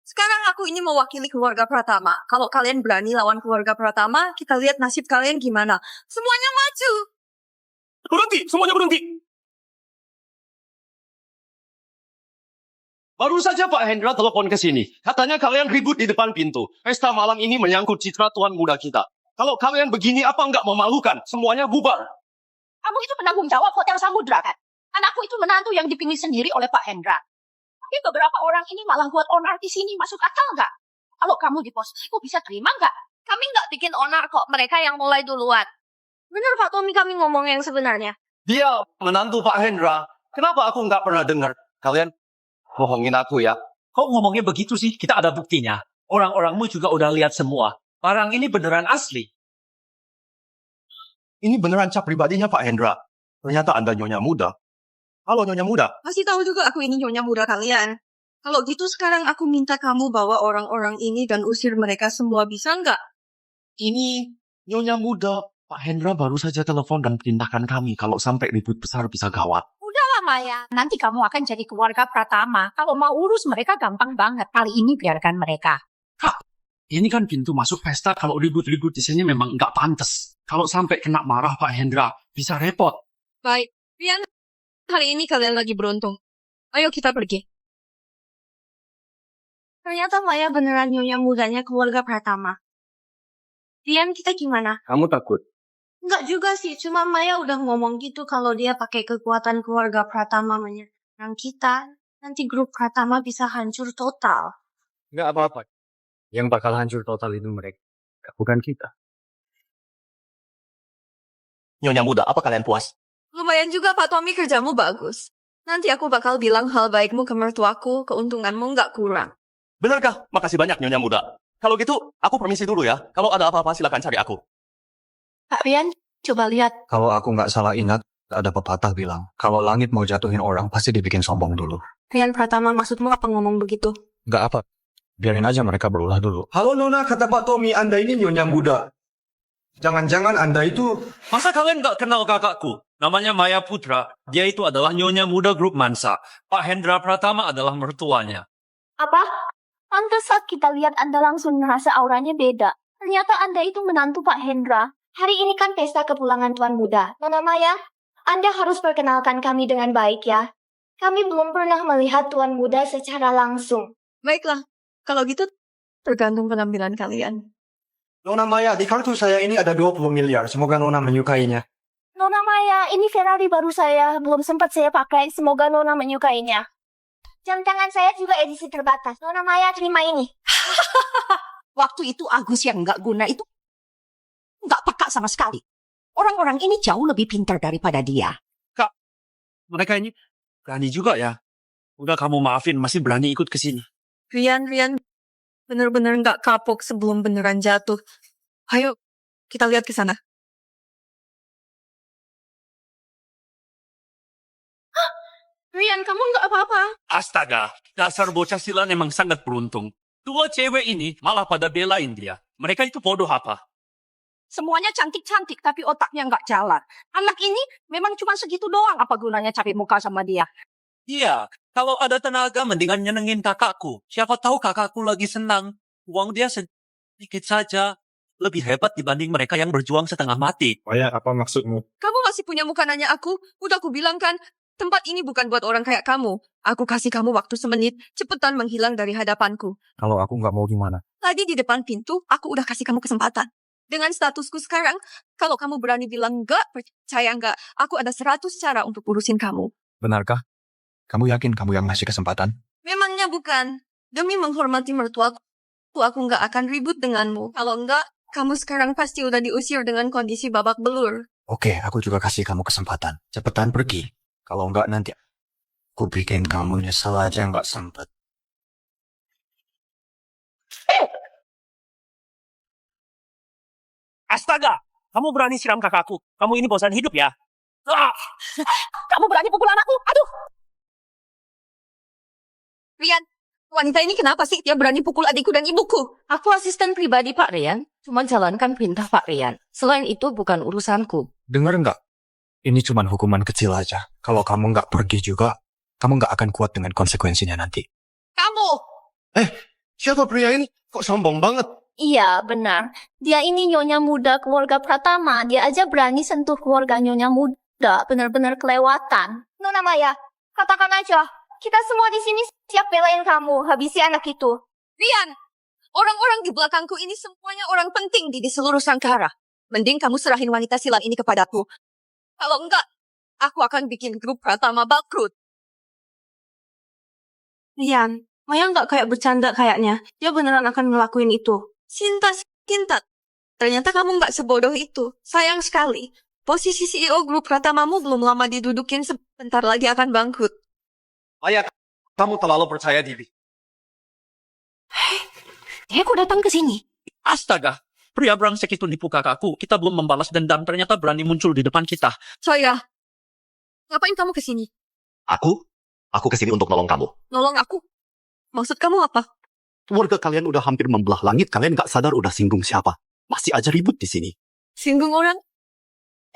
S7: Sekarang aku ini mewakili keluarga Pratama. Kalau kalian berani lawan keluarga Pratama, kita lihat nasib kalian gimana. Semuanya maju.
S15: Berhenti, semuanya berhenti.
S1: Baru saja Pak Hendra telepon ke sini. Katanya kalian ribut di depan pintu. Pesta malam ini menyangkut citra tuan muda kita. Kalau kalian begini apa nggak memalukan? Semuanya bubar.
S4: Kamu itu penanggung jawab Hotel Samudra kan? Anakku itu menantu yang dipilih sendiri oleh Pak Hendra. Tapi beberapa orang ini malah buat onar di sini, masuk akal nggak? Kalau kamu di pos, kamu bisa terima nggak?
S7: Kami nggak bikin onar kok, mereka yang mulai duluan.
S14: Bener Pak Tommy, kami ngomong yang sebenarnya.
S1: Dia menantu Pak Hendra. Kenapa aku nggak pernah dengar? Kalian bohongin aku ya.
S6: Kok ngomongnya begitu sih? Kita ada buktinya. Orang-orangmu juga udah lihat semua. Barang ini beneran asli.
S5: Ini beneran cap pribadinya Pak Hendra. Ternyata Anda nyonya muda. Halo nyonya muda.
S7: Masih tahu juga aku ini nyonya muda kalian. Kalau gitu sekarang aku minta kamu bawa orang-orang ini dan usir mereka semua, bisa nggak?
S5: Ini nyonya muda. Pak Hendra baru saja telepon dan perintahkan kami kalau sampai ribut besar bisa gawat.
S4: Udahlah Maya, nanti kamu akan jadi keluarga Pratama. Kalau mau urus mereka gampang banget. Kali ini biarkan mereka.
S1: Ini kan pintu masuk pesta. Kalau ribut-ribut di sini memang nggak pantas. Kalau sampai kena marah Pak Hendra, bisa repot.
S7: Baik, Rian, hari ini kalian lagi beruntung. Ayo kita pergi.
S14: Ternyata Maya beneran nyonya mudanya keluarga Pratama. Rian, kita gimana?
S3: Kamu takut?
S14: Enggak juga sih, cuma Maya udah ngomong gitu kalau dia pakai kekuatan keluarga Pratama menyerang kita. Nanti grup Pratama bisa hancur total.
S3: Nggak apa-apa. Yang bakal hancur total itu mereka, bukan kita.
S5: Nyonya muda, apa kalian puas?
S7: Lumayan juga Pak Tommy, kerjamu bagus. Nanti aku bakal bilang hal baikmu ke mertuaku, keuntunganmu nggak kurang.
S5: Benarkah? Makasih banyak nyonya muda. Kalau gitu, aku permisi dulu ya. Kalau ada apa-apa silakan cari aku.
S4: Pak Rian, coba lihat.
S8: Kalau aku nggak salah ingat, ada pepatah bilang, kalau langit mau jatuhin orang, pasti dibikin sombong dulu.
S14: Rian Pratama, maksudmu apa ngomong begitu?
S8: Nggak apa. Biarin aja mereka berulah dulu.
S12: Halo Nona, kata Pak Tommy, Anda ini nyonya muda. Jangan-jangan Anda itu...
S6: Masa kalian gak kenal kakakku? Namanya Maya Putra. Dia itu adalah nyonya muda grup Mansa. Pak Hendra Pratama adalah mertuanya.
S14: Apa? Pantes saat kita lihat Anda langsung ngerasa auranya beda. Ternyata Anda itu menantu Pak Hendra. Hari ini kan pesta kepulangan Tuan Muda. Nona Maya, Anda harus perkenalkan kami dengan baik ya. Kami belum pernah melihat Tuan Muda secara langsung.
S7: Baiklah, kalau gitu tergantung penampilan kalian.
S12: Nona Maya, di kartu saya ini ada 20 miliar. Semoga Nona menyukainya.
S14: Nona Maya, ini Ferrari baru saya. Belum sempat saya pakai. Semoga Nona menyukainya. Jam tangan saya juga edisi terbatas. Nona Maya, terima ini.
S4: Waktu itu Agus yang nggak guna itu nggak peka sama sekali. Orang-orang ini jauh lebih pintar daripada dia.
S6: Kak, mereka ini berani juga ya. Udah kamu maafin, masih berani ikut ke sini.
S7: Rian, bener-bener nggak kapok sebelum beneran jatuh. Ayo, kita lihat ke sana.
S14: Rian, kamu nggak apa-apa.
S6: Astaga, dasar bocah silan emang sangat beruntung. Dua cewek ini malah pada belain dia. Mereka itu bodoh apa?
S4: Semuanya cantik-cantik tapi otaknya nggak jalan. Anak ini memang cuma segitu doang, apa gunanya cari muka sama dia.
S6: Iya, kalau ada tenaga mendingan nyenengin kakakku. Siapa tahu kakakku lagi senang. Uang dia sedikit saja. Lebih hebat dibanding mereka yang berjuang setengah mati.
S12: Maya, apa maksudmu?
S7: Kamu masih punya muka nanya aku? Udah aku bilang kan, tempat ini bukan buat orang kayak kamu. Aku kasih kamu waktu semenit, cepetan menghilang dari hadapanku.
S8: Kalau aku nggak mau gimana?
S7: Tadi di depan pintu, aku udah kasih kamu kesempatan. Dengan statusku sekarang, kalau kamu berani bilang enggak, percaya enggak, aku ada 100 cara untuk urusin kamu.
S12: Benarkah? Kamu yakin kamu yang ngasih kesempatan?
S7: Memangnya bukan. Demi menghormati mertuaku, aku nggak akan ribut denganmu. Kalau enggak, kamu sekarang pasti udah diusir dengan kondisi babak belur.
S12: Oke, aku juga kasih kamu kesempatan. Cepetan pergi. Kalau enggak nanti aku bikin kamu nyesel aja nggak sempet.
S6: Astaga, kamu berani siram kakakku. Kamu ini bosan hidup ya? Ah!
S4: Kamu berani pukul anakku? Aduh!
S7: Rian, wanita ini kenapa sih dia berani pukul adikku dan ibuku?
S10: Aku asisten pribadi Pak Rian, cuma jalankan perintah Pak Rian. Selain itu bukan urusanku.
S8: Dengar nggak? Ini cuma hukuman kecil aja. Kalau kamu nggak pergi juga, kamu nggak akan kuat dengan konsekuensinya nanti.
S7: Kamu!
S5: Siapa pria ini? Kok sombong banget?
S14: Iya, benar. Dia ini nyonya muda keluarga Pratama. Dia aja berani sentuh keluarga nyonya muda. Benar-benar kelewatan. Nona Maya, katakan aja. Kita semua di sini siap belain kamu. Habisi anak itu.
S7: Rian, orang-orang di belakangku ini semuanya orang penting di seluruh Sangkara. Mending kamu serahin wanita silang ini kepadaku. Kalau enggak, aku akan bikin grup Pratama bangkrut.
S2: Rian, Maya nggak kayak bercanda kayaknya. Dia beneran akan ngelakuin itu.
S7: Cinta, ternyata kamu nggak sebodoh itu. Sayang sekali. Posisi CEO grup Pratamamu belum lama didudukin, sebentar lagi akan bangkrut.
S5: Maya, kamu terlalu percaya diri.
S4: Dia kok datang ke sini?
S6: Astaga, pria brengsek itu nipu kakakku. Kita belum membalas dendam, ternyata berani muncul di depan kita.
S7: Saya, ngapain kamu ke sini?
S5: Aku kesini untuk nolong kamu.
S7: Nolong aku? Maksud kamu apa?
S5: Keluarga kalian udah hampir membelah langit, kalian nggak sadar udah singgung siapa. Masih aja ribut di sini.
S7: Singgung orang?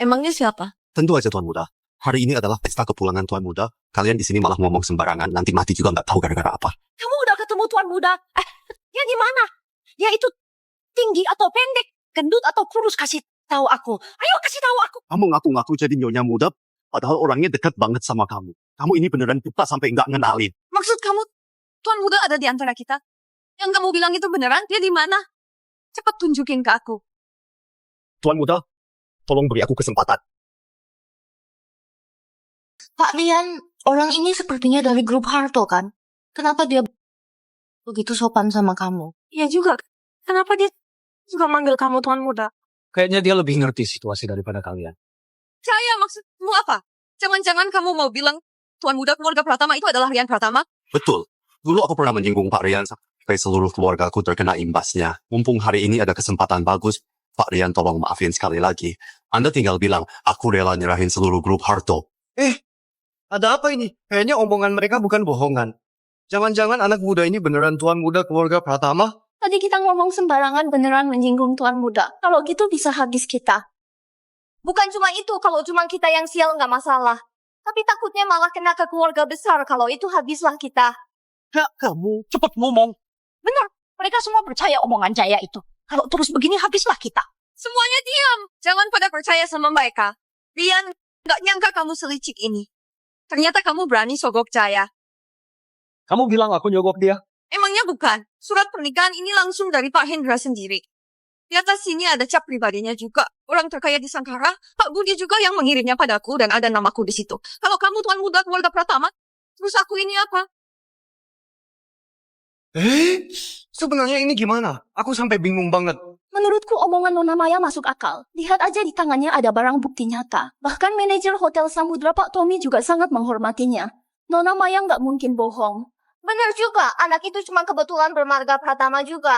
S7: Emangnya siapa?
S5: Tentu aja Tuan Muda. Hari ini adalah pesta kepulangan Tuan Muda. Kalian di sini malah ngomong sembarangan. Nanti mati juga nggak tahu gara-gara apa.
S4: Kamu udah ketemu Tuan Muda? Dia di mana? Dia itu tinggi atau pendek? Gendut atau kurus? Kasih tahu aku. Ayo kasih tahu aku.
S5: Kamu ngaku-ngaku jadi nyonya muda, padahal orangnya dekat banget sama kamu. Kamu ini beneran buta sampai nggak ngenalin.
S7: Maksud kamu, Tuan Muda ada di antara kita? Yang kamu bilang itu beneran? Dia di mana? Cepat tunjukin ke aku.
S5: Tuan Muda, tolong beri aku kesempatan.
S10: Pak Rian, orang ini sepertinya dari grup Harto kan? Kenapa dia begitu sopan sama kamu?
S2: Iya juga. Kenapa dia juga manggil kamu Tuan Muda?
S3: Kayaknya dia lebih ngerti situasi daripada kalian.
S7: Saya maksudmu apa? Jangan-jangan kamu mau bilang Tuan Muda keluarga Pratama itu adalah Rian Pratama?
S5: Betul. Dulu aku pernah menyinggung Pak Rian sampai seluruh keluarga aku terkena imbasnya. Mumpung hari ini ada kesempatan bagus, Pak Rian tolong maafin sekali lagi. Anda tinggal bilang, aku rela nyerahin seluruh grup Harto.
S8: Ada apa ini? Kayaknya omongan mereka bukan bohongan. Jangan-jangan anak muda ini beneran tuan muda keluarga Pratama?
S14: Tadi kita ngomong sembarangan beneran menyinggung Tuan Muda. Kalau gitu bisa habis kita. Bukan cuma itu, kalau cuma kita yang sial nggak masalah. Tapi takutnya malah kena ke keluarga besar. Kalau itu habislah kita.
S5: Ya, kamu.
S6: Cepat ngomong.
S4: Benar, mereka semua percaya omongan Jaya itu. Kalau terus begini habislah kita.
S7: Semuanya diam. Jangan pada percaya sama mereka. Rian, nggak nyangka kamu selicik ini. Ternyata kamu berani sogok Jaya.
S3: Kamu bilang aku nyogok dia?
S7: Emangnya bukan? Surat pernikahan ini langsung dari Pak Hendra sendiri. Di atas sini ada cap pribadinya juga. Orang terkaya di Sangkara, Pak Budi juga yang mengirimnya padaku dan ada namaku di situ. Kalau kamu Tuan Muda keluarga Pratama, terus aku ini apa?
S8: Sebenarnya ini gimana? Aku sampai bingung banget.
S14: Menurutku omongan Nona Maya masuk akal. Lihat aja di tangannya ada barang bukti nyata. Bahkan manajer Hotel Samudra Pak Tommy juga sangat menghormatinya. Nona Maya nggak mungkin bohong. Benar juga, anak itu cuma kebetulan bermarga Pratama juga.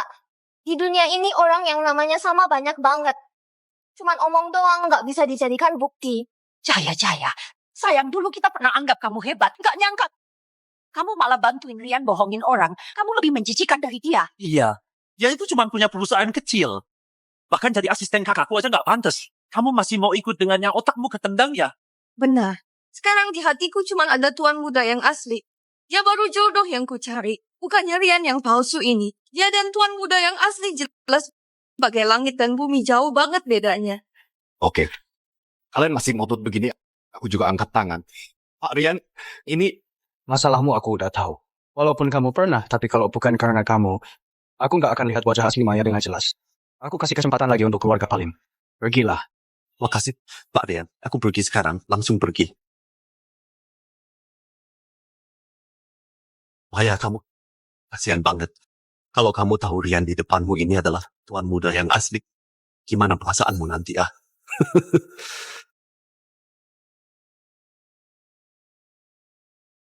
S14: Di dunia ini orang yang namanya sama banyak banget. Cuman omong doang nggak bisa dijadikan bukti.
S4: Jaya, sayang dulu kita pernah anggap kamu hebat. Nggak nyangka. Kamu malah bantuin Rian bohongin orang. Kamu lebih menjijikan dari dia.
S6: Iya, dia itu cuma punya perusahaan kecil. Bahkan jadi asisten kakakku aja nggak pantas. Kamu masih mau ikut dengannya, otakmu ketendang ya?
S7: Benar. Sekarang di hatiku cuma ada Tuan Muda yang asli. Dia baru jodoh yang ku cari. Bukannya Rian yang palsu ini. Dia dan Tuan Muda yang asli jelas bagai langit dan bumi, jauh banget bedanya.
S5: Oke. Kalian masih ngotot begini, aku juga angkat tangan. Pak Rian, ini...
S8: Masalahmu aku udah tahu. Walaupun kamu pernah, tapi kalau bukan karena kamu, aku nggak akan lihat wajah asli Maya dengan jelas. Aku kasih kesempatan lagi untuk keluarga Palim. Pergilah.
S5: Makasih, Pak Rian. Aku pergi sekarang, langsung pergi. Maya, kamu kasihan banget. Kalau kamu tahu Rian di depanmu ini adalah tuan muda yang asli, gimana perasaanmu nanti ah?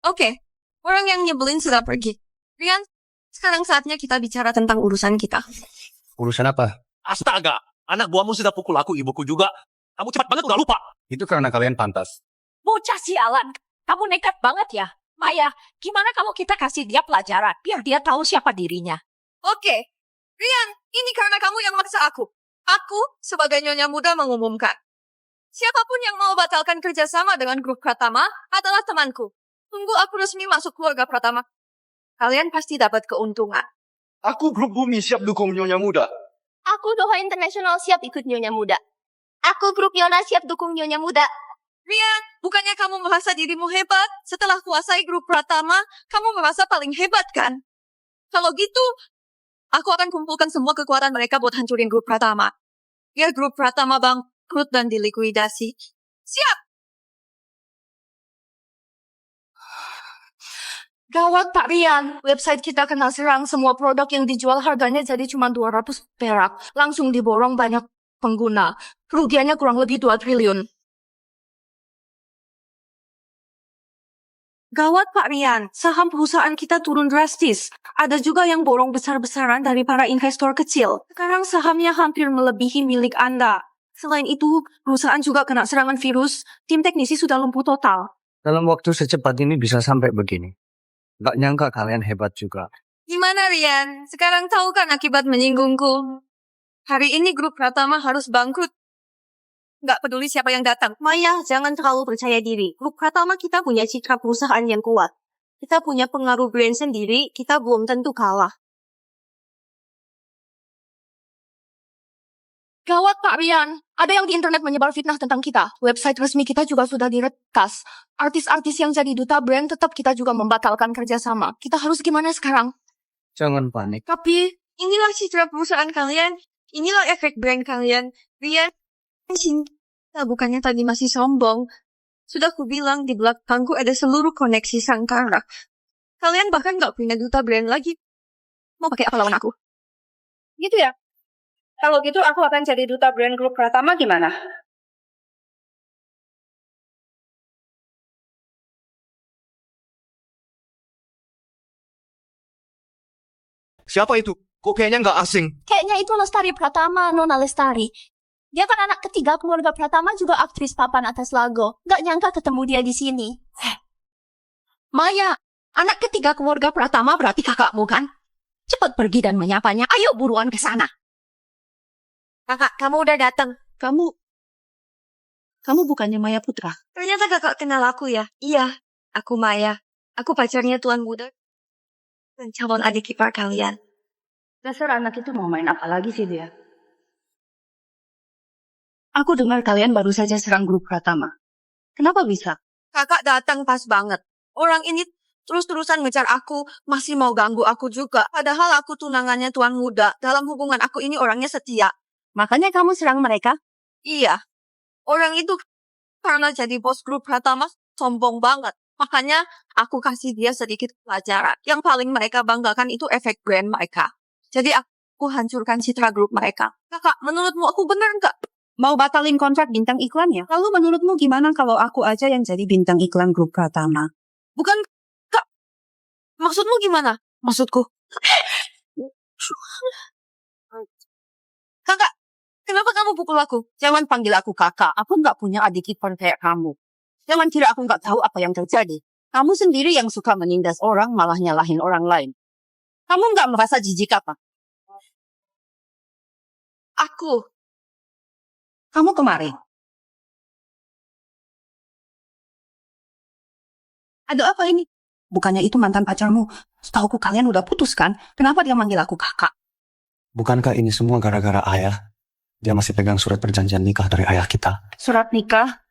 S7: Oke, orang yang nyebelin sudah pergi. Rian, sekarang saatnya kita bicara tentang urusan kita.
S3: Urusan apa?
S6: Astaga, anak buahmu sudah pukul aku, ibuku juga. Kamu cepat banget udah lupa.
S3: Itu karena kalian pantas.
S4: Bocah sialan, kamu nekat banget ya. Maya, gimana kalau kita kasih dia pelajaran biar dia tahu siapa dirinya?
S7: Oke, Rian, ini karena kamu yang maksa aku. Aku, sebagai nyonya muda mengumumkan. Siapapun yang mau batalkan kerjasama dengan grup Pratama adalah temanku. Tunggu aku resmi masuk keluarga Pratama. Kalian pasti dapat keuntungan.
S3: Aku grup Bumi siap dukung Nyonya Muda.
S14: Aku Doha Internasional siap ikut Nyonya Muda. Aku grup Yona siap dukung Nyonya Muda.
S7: Rian, bukannya kamu merasa dirimu hebat? Setelah kuasai grup Pratama, kamu merasa paling hebat kan? Kalau gitu, aku akan kumpulkan semua kekuatan mereka buat hancurin grup Pratama. Biar grup Pratama bangkrut dan dilikuidasi. Siap! Gawat Pak Rian, website kita kena serang. Semua produk yang dijual harganya jadi cuma 200 perak. Langsung diborong banyak pengguna. Kerugiannya kurang lebih 2 triliun. Gawat Pak Rian, saham perusahaan kita turun drastis. Ada juga yang borong besar-besaran dari para investor kecil. Sekarang sahamnya hampir melebihi milik Anda. Selain itu, perusahaan juga kena serangan virus. Tim teknisi sudah lumpuh total.
S3: Dalam waktu secepat ini bisa sampai begini. Gak nyangka kalian hebat juga.
S7: Gimana Rian? Sekarang tahu kan akibat menyinggungku? Hari ini grup Pratama harus bangkrut. Nggak peduli siapa yang datang.
S14: Maya, jangan terlalu percaya diri. Grup Pratama kita punya citra perusahaan yang kuat. Kita punya pengaruh brand sendiri, kita belum tentu kalah.
S7: Gawat Pak Rian, ada yang di internet menyebar fitnah tentang kita. Website resmi kita juga sudah diretas. Artis-artis yang jadi duta brand tetap kita juga membatalkan kerjasama. Kita harus gimana sekarang?
S3: Jangan panik.
S7: Tapi, inilah citra perusahaan kalian. Inilah efek brand kalian. Rian, cinta bukannya tadi masih sombong. Sudah kubilang di belakangku ada seluruh koneksi sangkara. Kalian bahkan gak punya duta brand lagi. Mau pakai apa lawan aku?
S4: Gitu ya? Kalau gitu aku akan jadi duta brand grup Pratama gimana?
S3: Siapa itu? Kok kayaknya nggak asing?
S14: Kayaknya itu Lestari Pratama, Nona Lestari. Dia kan anak ketiga keluarga Pratama, juga aktris papan atas lago. Gak nyangka ketemu dia di sini.
S4: Maya, anak ketiga keluarga Pratama berarti kakakmu kan? Cepat pergi dan menyapanya. Ayo buruan ke sana.
S7: Kakak, kamu udah datang.
S4: Kamu bukannya Maya Putra?
S7: Ternyata kakak kenal aku ya. Iya, aku Maya. Aku pacarnya Tuan Muda. Dan calon adik ipar kalian.
S4: Dasar anak itu mau main apa lagi sih dia? Aku dengar kalian baru saja serang grup Pratama. Kenapa bisa?
S7: Kakak datang pas banget. Orang ini terus-terusan ngejar aku, masih mau ganggu aku juga. Padahal aku tunangannya Tuan Muda. Dalam hubungan aku ini orangnya setia.
S14: Makanya kamu serang mereka?
S7: Iya. Orang itu karena jadi bos grup Pratama sombong banget. Makanya aku kasih dia sedikit pelajaran. Yang paling mereka banggakan itu efek brand mereka. Jadi aku hancurkan citra grup mereka. Kakak, menurutmu aku bener nggak?
S4: Mau batalin kontrak bintang iklannya? Lalu menurutmu gimana kalau aku aja yang jadi bintang iklan grup Pratama?
S7: Bukan, Kak. Maksudmu gimana? Maksudku. Kakak, kenapa kamu pukul aku?
S4: Jangan panggil aku kakak. Aku nggak punya adik ipar kayak kamu. Jangan kira aku nggak tahu apa yang terjadi. Kamu sendiri yang suka menindas orang, malah nyalahin orang lain. Kamu nggak merasa jijik apa? Kamu kemarin. Ada apa ini? Bukannya itu mantan pacarmu? Setauku kalian udah putus kan? Kenapa dia manggil aku kakak?
S12: Bukankah ini semua gara-gara ayah? Dia masih pegang surat perjanjian nikah dari ayah kita.
S4: Surat nikah?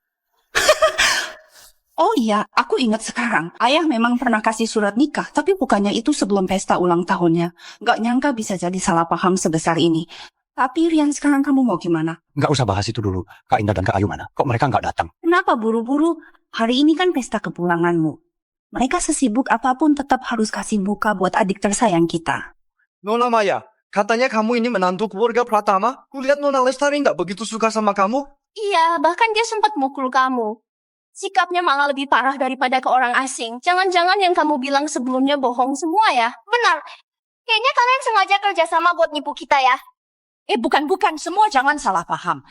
S4: Oh iya, aku ingat sekarang. Ayah memang pernah kasih surat nikah, tapi bukannya itu sebelum pesta ulang tahunnya. Gak nyangka bisa jadi salah paham sebesar ini. Tapi Rian, sekarang kamu mau gimana?
S12: Nggak usah bahas itu dulu. Kak Indah dan Kak Ayu mana? Kok mereka nggak datang?
S4: Kenapa buru-buru? Hari ini kan pesta kepulanganmu.
S10: Mereka sesibuk apapun tetap harus kasih muka buat adik tersayang kita.
S3: Nona Maya, katanya kamu ini menantu keluarga Pratama. Kulihat Nona Lestari nggak begitu suka sama kamu.
S14: Iya, bahkan dia sempat mukul kamu. Sikapnya malah lebih parah daripada ke orang asing. Jangan-jangan yang kamu bilang sebelumnya bohong semua ya? Benar. Kayaknya kalian sengaja kerjasama buat nipu kita ya?
S4: Bukan. Semua jangan salah paham.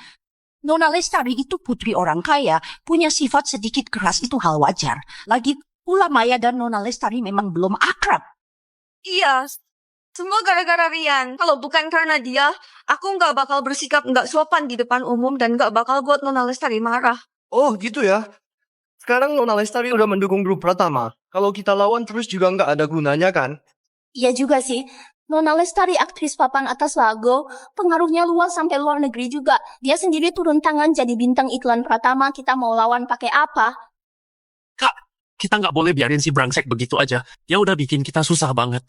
S4: Nona Lestari itu putri orang kaya, punya sifat sedikit keras itu hal wajar. Lagi pula Maya dan Nona Lestari memang belum akrab.
S7: Iya, semua gara-gara Rian. Kalau bukan karena dia, aku nggak bakal bersikap nggak sopan di depan umum dan nggak bakal buat Nona Lestari marah.
S3: Oh gitu ya. Sekarang Nona Lestari udah mendukung grup Pratama. Kalau kita lawan terus juga nggak ada gunanya kan?
S14: Iya juga sih. Nona Lestari aktris papan atas lagu, pengaruhnya luas sampai luar negeri juga. Dia sendiri turun tangan jadi bintang iklan Pratama. Kita mau lawan pakai apa?
S6: Kak, kita nggak boleh biarin si brengsek begitu aja. Dia udah bikin kita susah banget.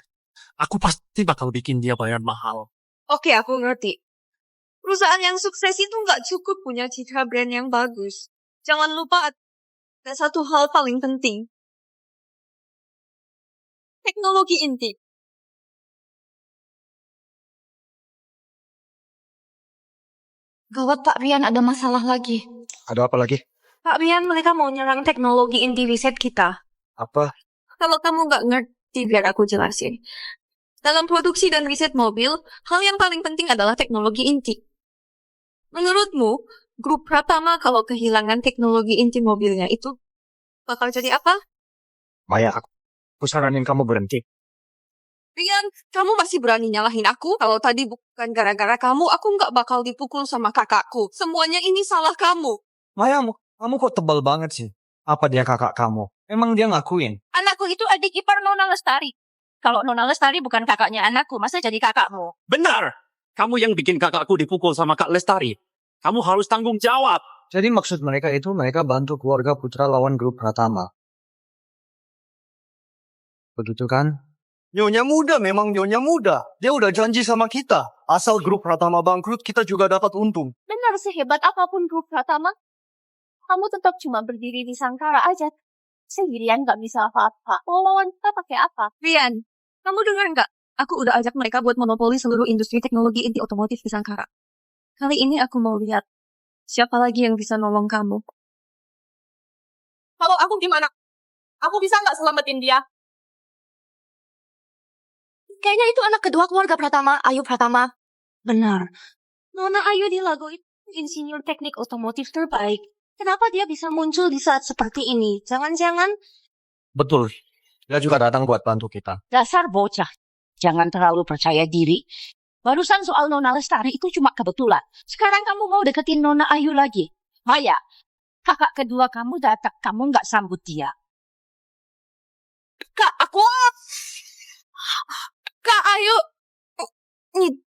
S6: Aku pasti bakal bikin dia bayar mahal.
S7: Oke, aku ngerti. Perusahaan yang sukses itu nggak cukup punya citra brand yang bagus. Jangan lupa ada satu hal paling penting. Teknologi inti.
S14: Gawat Pak Rian, ada masalah lagi.
S3: Ada apa lagi?
S7: Pak Rian, mereka mau nyerang teknologi inti riset kita.
S3: Apa?
S7: Kalau kamu nggak ngerti, biar aku jelasin. Dalam produksi dan riset mobil, hal yang paling penting adalah teknologi inti. Menurutmu, grup Pratama kalau kehilangan teknologi inti mobilnya itu bakal jadi apa?
S3: Maya, aku saranin kamu berhenti.
S7: Rian, kamu masih berani nyalahin aku? Kalau tadi bukan gara-gara kamu, aku nggak bakal dipukul sama kakakku. Semuanya ini salah kamu.
S3: Maya, kamu kok tebal banget sih? Apa dia kakak kamu? Emang dia ngakuin?
S14: Anakku itu adik ipar Nona Lestari. Kalau Nona Lestari bukan kakaknya anakku, masa jadi kakakmu?
S6: Benar! Kamu yang bikin kakakku dipukul sama Kak Lestari. Kamu harus tanggung jawab.
S3: Jadi maksud mereka itu mereka bantu keluarga putra lawan grup Pratama. Begitu kan? Nyonya muda memang nyonya muda. Dia udah janji sama kita. Asal grup Pratama bangkrut, kita juga dapat untung.
S14: Benar, sehebat apapun grup Pratama, kamu tetap cuma berdiri di Sangkara aja. Sendirian nggak bisa apa-apa. Mau lawan kita pakai apa?
S7: Rian, kamu dengar nggak? Aku udah ajak mereka buat monopoli seluruh industri teknologi inti otomotif di Sangkara. Kali ini aku mau lihat siapa lagi yang bisa nolong kamu.
S2: Kalau aku gimana? Aku bisa nggak selamatin dia?
S14: Kayaknya itu anak kedua keluarga Pratama, Ayu Pratama.
S10: Benar.
S14: Nona Ayu di lagu itu insinyur teknik otomotif terbaik. Kenapa dia bisa muncul di saat seperti ini? Jangan-jangan
S3: Betul. Dia juga datang buat bantu kita.
S4: Dasar bocah. Jangan terlalu percaya diri. Barusan soal Nona Lestari itu cuma kebetulan. Sekarang kamu mau deketin Nona Ayu lagi. Maya, kakak kedua kamu datang, kamu nggak sambut dia.
S7: Kak, Kak Ayu!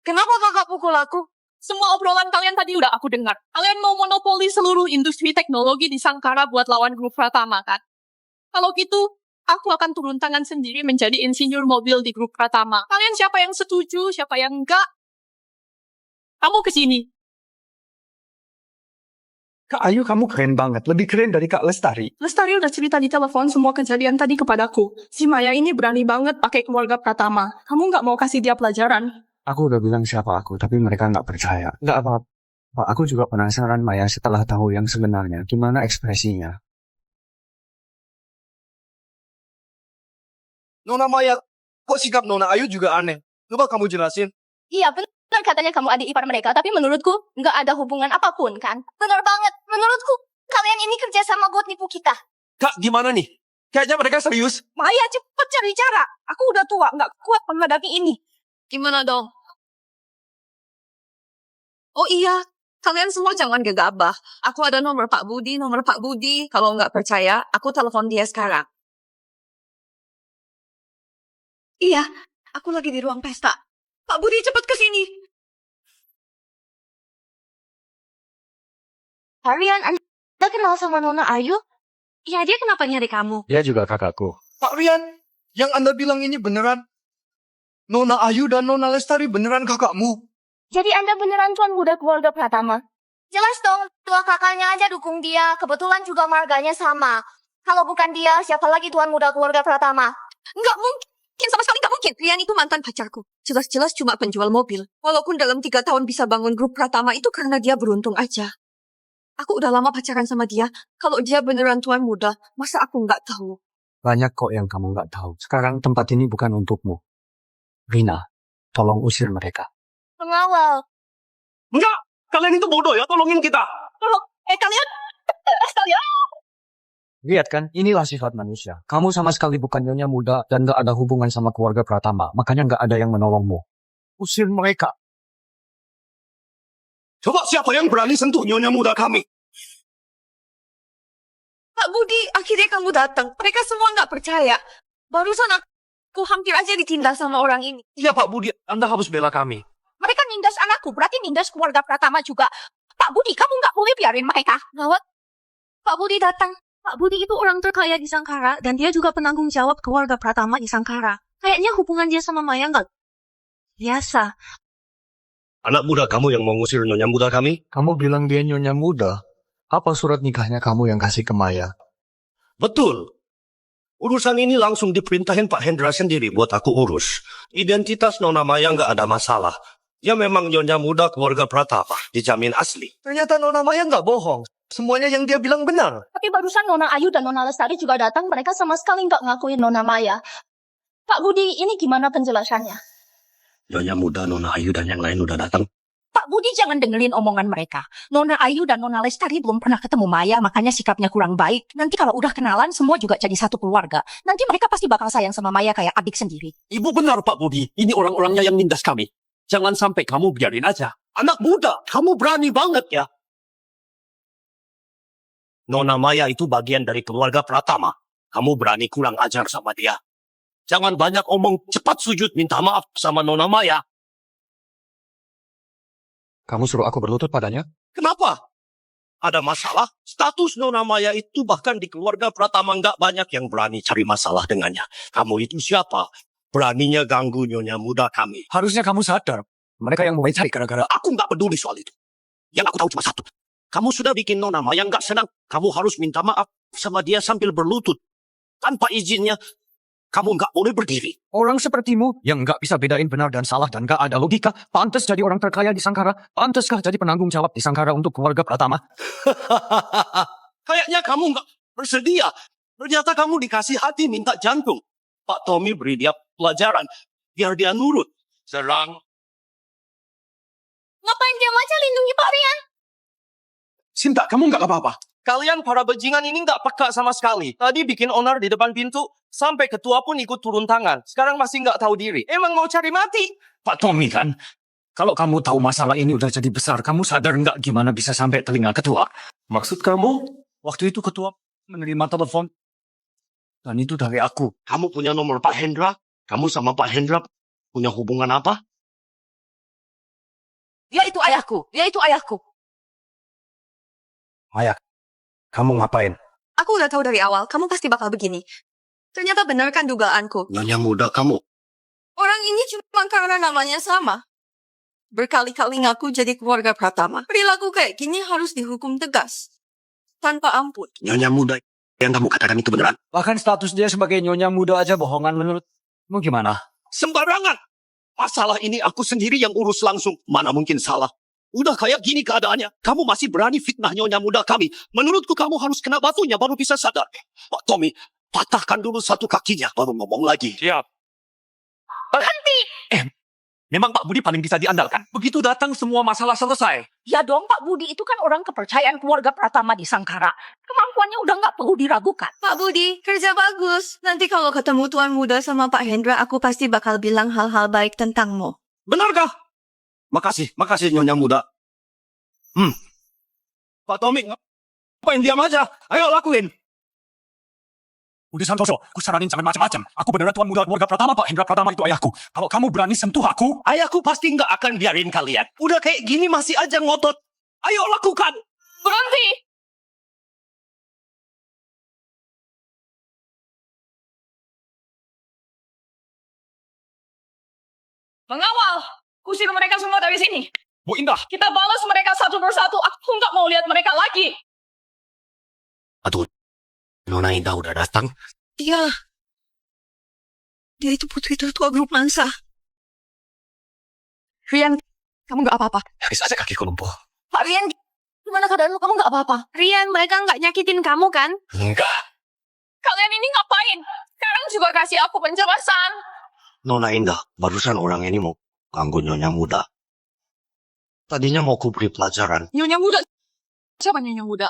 S7: Kenapa kakak pukul aku?
S2: Semua obrolan kalian tadi udah aku dengar. Kalian mau monopoli seluruh industri teknologi di Sangkara buat lawan grup Pratama kan? Kalau gitu, aku akan turun tangan sendiri menjadi insinyur mobil di grup Pratama. Kalian siapa yang setuju, siapa yang enggak? Kamu kesini.
S3: Kak Ayu, kamu keren banget. Lebih keren dari Kak Lestari.
S2: Lestari udah cerita di telepon semua kejadian tadi kepadaku. Si Maya ini berani banget pakai keluarga Pratama. Kamu nggak mau kasih dia pelajaran?
S3: Aku udah bilang siapa aku, tapi mereka nggak percaya. Nggak apa-apa. Aku juga penasaran Maya setelah tahu yang sebenarnya. Gimana ekspresinya? Nona Maya, kok sikap Nona Ayu juga aneh? Coba kamu jelasin.
S14: Iya, benar katanya kamu adik ipar mereka, tapi menurutku nggak ada hubungan apapun kan? Benar banget. Menurutku kalian ini kerja sama buat nipu kita.
S15: Kak, gimana nih? Kayaknya mereka serius.
S4: Maya, cepet cari cara. Aku udah tua, nggak kuat menghadapi ini.
S7: Gimana dong? Oh iya, kalian semua jangan gegabah. Aku ada nomor Pak Budi. Kalau nggak percaya, aku telepon dia sekarang. Iya, aku lagi di ruang pesta. Pak Budi, cepet ke sini.
S14: Rian, Anda kenal sama Nona Ayu? Ya, dia kenapa nyari kamu?
S3: Dia juga kakakku.
S5: Pak Rian, yang Anda bilang ini beneran? Nona Ayu dan Nona Lestari beneran kakakmu?
S14: Jadi Anda beneran tuan muda keluarga Pratama? Jelas dong, tua kakaknya aja dukung dia. Kebetulan juga marganya sama.
S7: Kalau bukan dia, siapa lagi tuan muda keluarga Pratama? Nggak mungkin, sama sekali nggak mungkin. Rian itu mantan pacarku. Jelas-jelas cuma penjual mobil. Walaupun dalam 3 tahun bisa bangun grup Pratama itu karena dia beruntung aja. Aku udah lama pacaran sama dia. Kalau dia beneran tuan muda, masa aku nggak tahu?
S3: Banyak kok yang kamu nggak tahu. Sekarang tempat ini bukan untukmu. Rina, tolong usir mereka.
S7: Pengawal.
S15: Enggak! Kalian itu bodoh ya, tolongin kita!
S7: Tolong, kalian.
S3: Lihat kan, inilah sifat manusia. Kamu sama sekali bukan nyonya muda dan nggak ada hubungan sama keluarga Pratama. Makanya nggak ada yang menolongmu. Usir mereka.
S15: Coba siapa yang berani sentuh nyonya muda kami?
S7: Pak Budi, akhirnya kamu datang. Mereka semua nggak percaya. Barusan aku hampir aja ditindas sama orang ini.
S15: Iya Pak Budi, Anda harus bela kami.
S4: Mereka nindas anakku, berarti nindas keluarga Pratama juga. Pak Budi, kamu nggak boleh biarin mereka.
S7: Gawat, Pak Budi datang. Pak Budi itu orang terkaya di Sangkara dan dia juga penanggung jawab keluarga Pratama di Sangkara. Kayaknya hubungan dia sama Maya nggak biasa.
S15: Anak muda kamu yang mau ngusir nyonya muda kami?
S8: Kamu bilang dia nyonya muda. Apa surat nikahnya kamu yang kasih ke Maya?
S15: Betul. Urusan ini langsung diperintahin Pak Hendra sendiri buat aku urus. Identitas Nona Maya nggak ada masalah. Ya memang nyonya muda keluarga Pratama, dijamin asli. Ternyata Nona Maya nggak bohong. Semuanya yang dia bilang benar.
S4: Tapi barusan Nona Ayu dan Nona Lestari juga datang, mereka sama sekali nggak ngakuin Nona Maya. Pak Budi, ini gimana penjelasannya?
S15: Nyonya muda, Nona Ayu dan yang lain udah datang.
S4: Pak Budi jangan dengerin omongan mereka. Nona Ayu dan Nona Lestari belum pernah ketemu Maya, makanya sikapnya kurang baik. Nanti kalau udah kenalan, semua juga jadi satu keluarga. Nanti mereka pasti bakal sayang sama Maya kayak adik sendiri.
S1: Ibu benar Pak Budi, ini orang-orangnya yang nindas kami. Jangan sampai kamu biarin aja.
S15: Anak muda, kamu berani banget ya. Nona Maya itu bagian dari keluarga Pratama. Kamu berani kurang ajar sama dia. Jangan banyak omong, cepat sujud minta maaf sama Nona Maya.
S3: Kamu suruh aku berlutut padanya?
S15: Kenapa? Ada masalah? Status Nona Maya itu bahkan di keluarga Pratama nggak banyak yang berani cari masalah dengannya. Kamu itu siapa? Beraninya ganggu nyonya muda kami.
S3: Harusnya kamu sadar. Mereka yang mulai cari gara-gara.
S15: Aku nggak peduli soal itu. Yang aku tahu cuma satu. Kamu sudah bikin Nona Maya nggak senang. Kamu harus minta maaf sama dia sambil berlutut. Tanpa izinnya, kamu nggak boleh berdiri.
S3: Orang sepertimu yang nggak bisa bedain benar dan salah dan nggak ada logika, pantas jadi orang terkaya di Sangkara, pantaskah jadi penanggung jawab di Sangkara untuk keluarga Pratama?
S15: Kayaknya kamu nggak bersedia. Ternyata kamu dikasih hati minta jantung. Pak Tommy beri dia pelajaran biar dia nurut. Serang.
S7: Ngapain diam aja lindungi Pak Rian?
S15: Sinta, kamu nggak apa-apa. Kalian para bajingan ini nggak peka sama sekali. Tadi bikin onar di depan pintu, sampai ketua pun ikut turun tangan. Sekarang masih nggak tahu diri. Emang mau cari mati?
S3: Pak Tommy kan, kalau kamu tahu masalah ini udah jadi besar, kamu sadar nggak gimana bisa sampai telinga ketua?
S15: Maksud kamu?
S3: Waktu itu ketua menerima telepon, dan itu dari aku.
S15: Kamu punya nomor Pak Hendra? Kamu sama Pak Hendra punya hubungan apa?
S4: Dia itu ayahku, dia itu ayahku.
S12: Maya, kamu ngapain?
S7: Aku udah tahu dari awal, kamu pasti bakal begini. Ternyata benar kan dugaanku.
S15: Nyonya muda kamu.
S7: Orang ini cuma karena namanya sama. Berkali-kali ngaku jadi keluarga Pratama. Perilaku kayak gini harus dihukum tegas. Tanpa ampun.
S15: Nyonya muda yang kamu katakan itu beneran?
S3: Bahkan status dia sebagai nyonya muda aja bohongan menurutmu gimana?
S15: Sembarangan. Masalah ini aku sendiri yang urus langsung. Mana mungkin salah. Udah kayak gini keadaannya. Kamu masih berani fitnah nyonya muda kami. Menurutku kamu harus kena batunya baru bisa sadar. Pak Tommy, patahkan dulu satu kakinya baru ngomong lagi.
S6: Siap.
S4: Berhenti!
S6: Memang Pak Budi paling bisa diandalkan. Begitu datang semua masalah selesai.
S4: Ya dong, Pak Budi itu kan orang kepercayaan keluarga Pratama di Sangkara. Kemampuannya udah nggak perlu diragukan.
S7: Pak Budi, kerja bagus. Nanti kalau ketemu Tuan Muda sama Pak Hendra, aku pasti bakal bilang hal-hal baik tentangmu.
S15: Benarkah? Makasih nyonya muda. Pak Tommy, ngapain diam aja? Ayo lakuin.
S3: Udah Santoso, aku saranin jangan macam-macam. Aku beneran tuan muda keluarga Pratama, Pak Hendra Pratama itu ayahku. Kalau kamu berani sentuh aku...
S15: Ayahku pasti nggak akan biarin kalian. Udah kayak gini masih aja ngotot. Ayo lakukan.
S2: Berhenti! Mengawal! Kusir mereka semua dari sini.
S3: Bu Indah!
S2: Kita balas mereka satu persatu. Aku nggak mau lihat mereka lagi.
S15: Aduh,
S12: Nona Indah udah datang.
S7: Iya. Dia itu putri tertua grup Mansa.
S2: Rian, kamu nggak apa-apa.
S12: Nyaris aja kakiku lumpuh.
S7: Pak Rian, gimana keadaan lu? Kamu nggak apa-apa?
S14: Rian, mereka nggak nyakitin kamu kan?
S12: Enggak.
S2: Kalian ini ngapain? Sekarang juga kasih aku penjelasan.
S15: Nona Indah, barusan orang ini mau ganggu Nyonya Muda. Tadinya mau ku beri pelajaran.
S2: Nyonya muda. Siapa nyonya muda?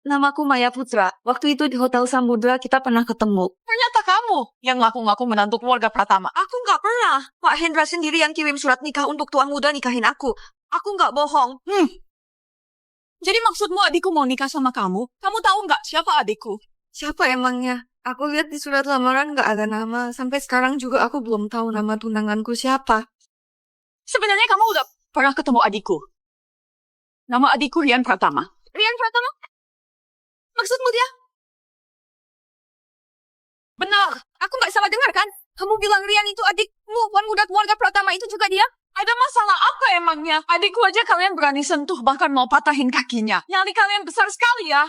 S7: Namaku Maya Putra. Waktu itu di Hotel Samudra kita pernah ketemu.
S2: Ternyata kamu yang ngaku-ngaku menantu keluarga Pratama.
S7: Aku nggak pernah. Pak Hendra sendiri yang kirim surat nikah untuk tuan muda nikahin aku. Aku nggak bohong.
S2: Jadi maksudmu adikku mau nikah sama kamu? Kamu tahu nggak siapa adikku?
S7: Siapa emangnya? Aku lihat di surat lamaran nggak ada nama. Sampai sekarang juga aku belum tahu nama tunanganku siapa.
S2: Sebenarnya kamu udah pernah ketemu adikku. Nama adikku Rian Pratama.
S7: Rian Pratama? Maksudmu dia? Benar. Aku nggak salah dengar kan? Kamu bilang Rian itu adikmu. Tuan muda keluarga Pratama itu juga dia?
S2: Ada masalah apa emangnya? Adikku aja kalian berani sentuh, bahkan mau patahin kakinya. Nyali kalian besar sekali ya.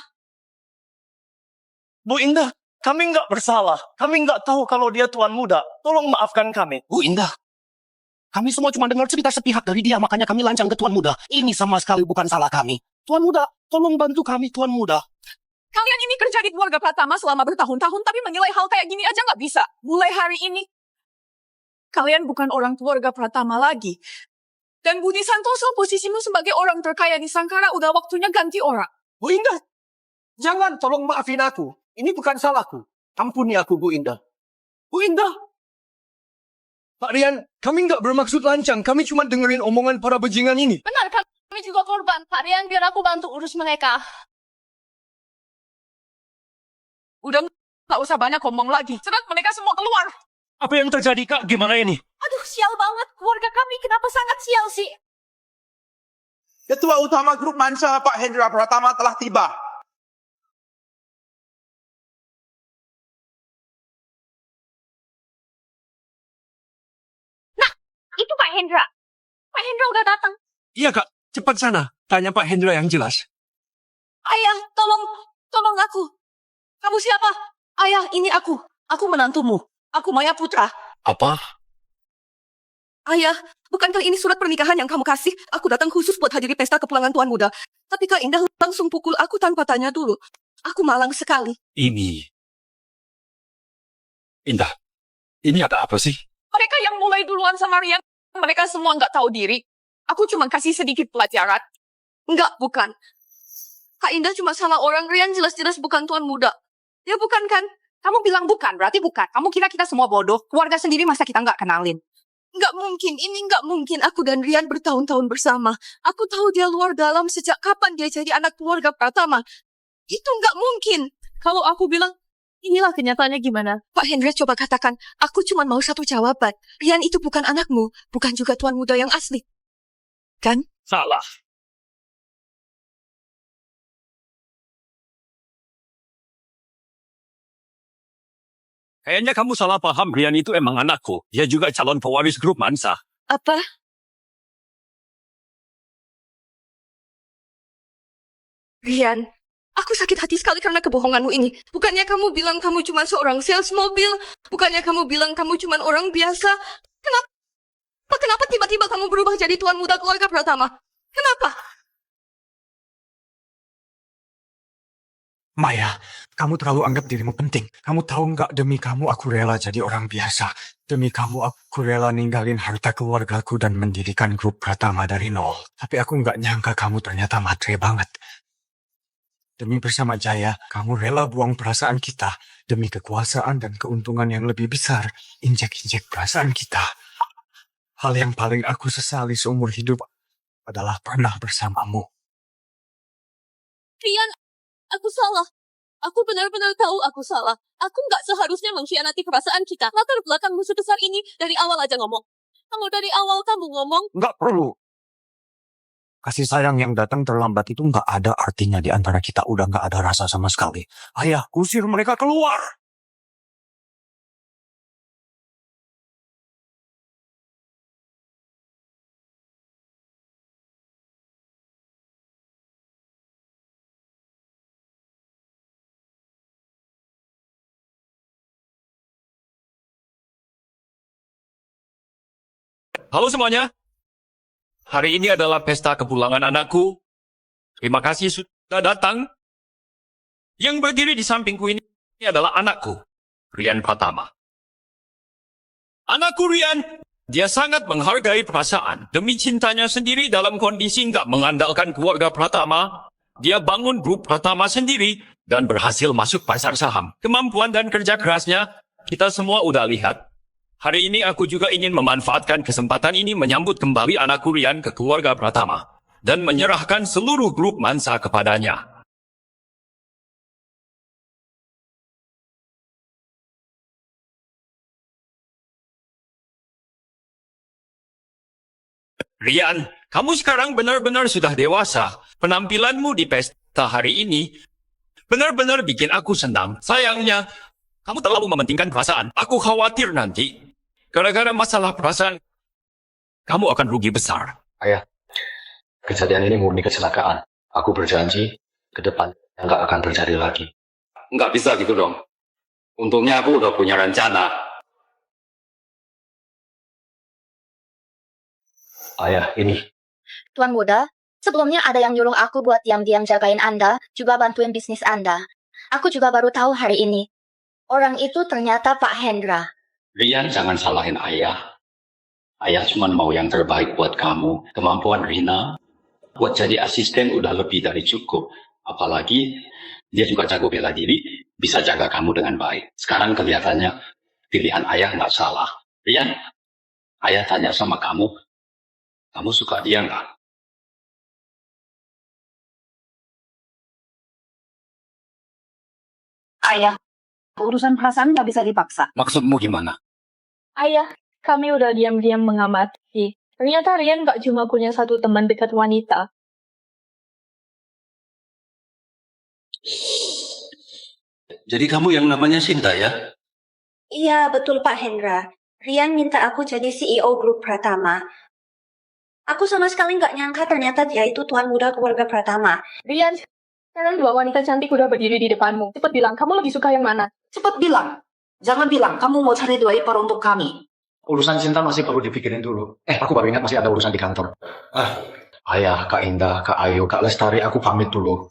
S15: Bu Indah, kami nggak bersalah. Kami nggak tahu kalau dia tuan muda. Tolong maafkan kami.
S1: Bu Indah, kami semua cuma dengar cerita sepihak dari dia, makanya kami lancang ke Tuan Muda. Ini sama sekali bukan salah kami. Tuan Muda, tolong bantu kami, Tuan Muda.
S2: Kalian ini kerja di keluarga Pratama selama bertahun-tahun, tapi menilai hal kayak gini aja nggak bisa. Mulai hari ini, kalian bukan orang keluarga Pratama lagi. Dan Budi Santoso, posisimu sebagai orang terkaya di Sangkara udah waktunya ganti orang.
S3: Bu Indah, jangan tolong maafin aku. Ini bukan salahku. Ampuni aku, Bu Indah. Bu Indah. Pak Rian, kami nggak bermaksud lancang. Kami cuma dengerin omongan para bajingan ini.
S14: Benar, kami juga korban. Pak Rian, biar aku bantu urus mereka.
S2: Udah nggak usah banyak ngomong lagi. Cepat mereka semua keluar.
S15: Apa yang terjadi, Kak? Gimana ini?
S14: Aduh, sial banget. Keluarga kami kenapa sangat sial sih?
S16: Ketua Utama Grup Mansa, Pak Hendra Pratama telah tiba.
S14: Nah, itu Pak Hendra. Pak Hendra udah datang.
S3: Iya, Kak. Cepat sana. Tanya Pak Hendra yang jelas.
S7: Ayah, tolong aku. Kamu siapa? Ayah, ini aku. Aku menantumu. Aku Maya Putra.
S9: Apa?
S7: Ayah, bukankah ini surat pernikahan yang kamu kasih? Aku datang khusus buat hadiri pesta kepulangan Tuan Muda. Tapi Kak Indah langsung pukul aku tanpa tanya dulu. Aku malang sekali.
S9: Ini. Indah, ini ada apa sih?
S2: Mereka yang mulai duluan sama Rian, mereka semua nggak tahu diri. Aku cuma kasih sedikit pelajaran.
S7: Enggak, bukan. Kak Indah cuma salah orang. Rian jelas-jelas bukan Tuan Muda. Ya bukan kan?
S2: Kamu bilang bukan, berarti bukan. Kamu kira kita semua bodoh? Keluarga sendiri masa kita nggak kenalin?
S7: Nggak mungkin, ini nggak mungkin. Aku dan Rian bertahun-tahun bersama. Aku tahu dia luar dalam sejak kapan dia jadi anak keluarga Pratama. Itu nggak mungkin. Kalau aku bilang, inilah kenyataannya gimana. Pak Hendra coba katakan, aku cuma mau satu jawaban. Rian itu bukan anakmu, bukan juga Tuan Muda yang asli. Kan?
S15: Salah.
S3: Kayaknya kamu salah paham. Rian itu emang anakku. Dia juga calon pewaris grup Mansa.
S7: Apa? Rian, aku sakit hati sekali karena kebohonganmu ini. Bukannya kamu bilang kamu cuma seorang sales mobil? Bukannya kamu bilang kamu cuma orang biasa? Kenapa tiba-tiba kamu berubah jadi tuan muda keluarga Pratama? Kenapa?
S8: Maya, kamu terlalu anggap dirimu penting. Kamu tahu nggak, demi kamu aku rela jadi orang biasa. Demi kamu aku rela ninggalin harta keluargaku dan mendirikan grup Pratama dari nol. Tapi aku nggak nyangka kamu ternyata matre banget. Demi bersama Jaya, kamu rela buang perasaan kita. Demi kekuasaan dan keuntungan yang lebih besar, injek-injek perasaan kita. Hal yang paling aku sesali seumur hidup adalah pernah bersamamu.
S7: Rian, aku salah. Aku benar-benar tahu aku salah. Aku nggak seharusnya mengkhianati perasaan kita. Latar belakang musuh besar ini dari awal aja ngomong. Kalau dari awal kamu ngomong,
S8: Nggak perlu. Kasih sayang yang datang terlambat itu nggak ada artinya di antara kita. Udah nggak ada rasa sama sekali. Ayah, kusir mereka keluar.
S9: Halo semuanya. Hari ini adalah pesta kepulangan anakku. Terima kasih sudah datang. Yang berdiri di sampingku ini adalah anakku, Rian Pratama. Anakku Rian, dia sangat menghargai perasaan. Demi cintanya sendiri dalam kondisi nggak mengandalkan keluarga Pratama, dia bangun grup Pratama sendiri dan berhasil masuk pasar saham. Kemampuan dan kerja kerasnya, kita semua udah lihat. Hari ini aku juga ingin memanfaatkan kesempatan ini menyambut kembali anakku Rian ke keluarga Pratama dan menyerahkan seluruh grup Mansa kepadanya. Rian, kamu sekarang benar-benar sudah dewasa. Penampilanmu di pesta hari ini benar-benar bikin aku senang. Sayangnya, kamu terlalu mementingkan perasaan. Aku khawatir nanti gara-gara masalah perasaan, kamu akan rugi besar.
S12: Ayah, kejadian ini murni kecelakaan. Aku berjanji ke depan nggak akan terjadi lagi.
S9: Nggak bisa gitu dong. Untungnya aku udah punya rencana.
S12: Ayah, ini
S17: Tuan Muda, sebelumnya ada yang nyuruh aku buat diam-diam jagain Anda, juga bantuin bisnis Anda. Aku juga baru tahu hari ini. Orang itu ternyata Pak Hendra.
S9: Rian, jangan salahin ayah. Ayah cuma mau yang terbaik buat kamu. Kemampuan Rina buat jadi asisten udah lebih dari cukup. Apalagi dia juga jago bela diri, bisa jaga kamu dengan baik. Sekarang kelihatannya pilihan ayah nggak salah. Rian, ayah tanya sama kamu suka dia nggak?
S10: Ayah, urusan perasaan nggak bisa dipaksa.
S9: Maksudmu gimana?
S2: Ayah, kami udah diam-diam mengamati. Ternyata Rian gak cuma punya satu teman dekat wanita.
S9: Jadi kamu yang namanya Sinta ya?
S14: Iya, betul Pak Hendra. Rian minta aku jadi CEO grup Pratama. Aku sama sekali nggak nyangka ternyata dia itu tuan muda keluarga Pratama.
S2: Rian, sekarang dua wanita cantik udah berdiri di depanmu. Cepet bilang, kamu lebih suka yang mana?
S10: Cepet bilang. Jangan bilang kamu mau cari dua ipar untuk kami.
S12: urusan cinta masih perlu dipikirin dulu. Aku baru ingat masih ada urusan di kantor. Ayah, Kak Indah, Kak Ayu, Kak Lestari, aku pamit dulu.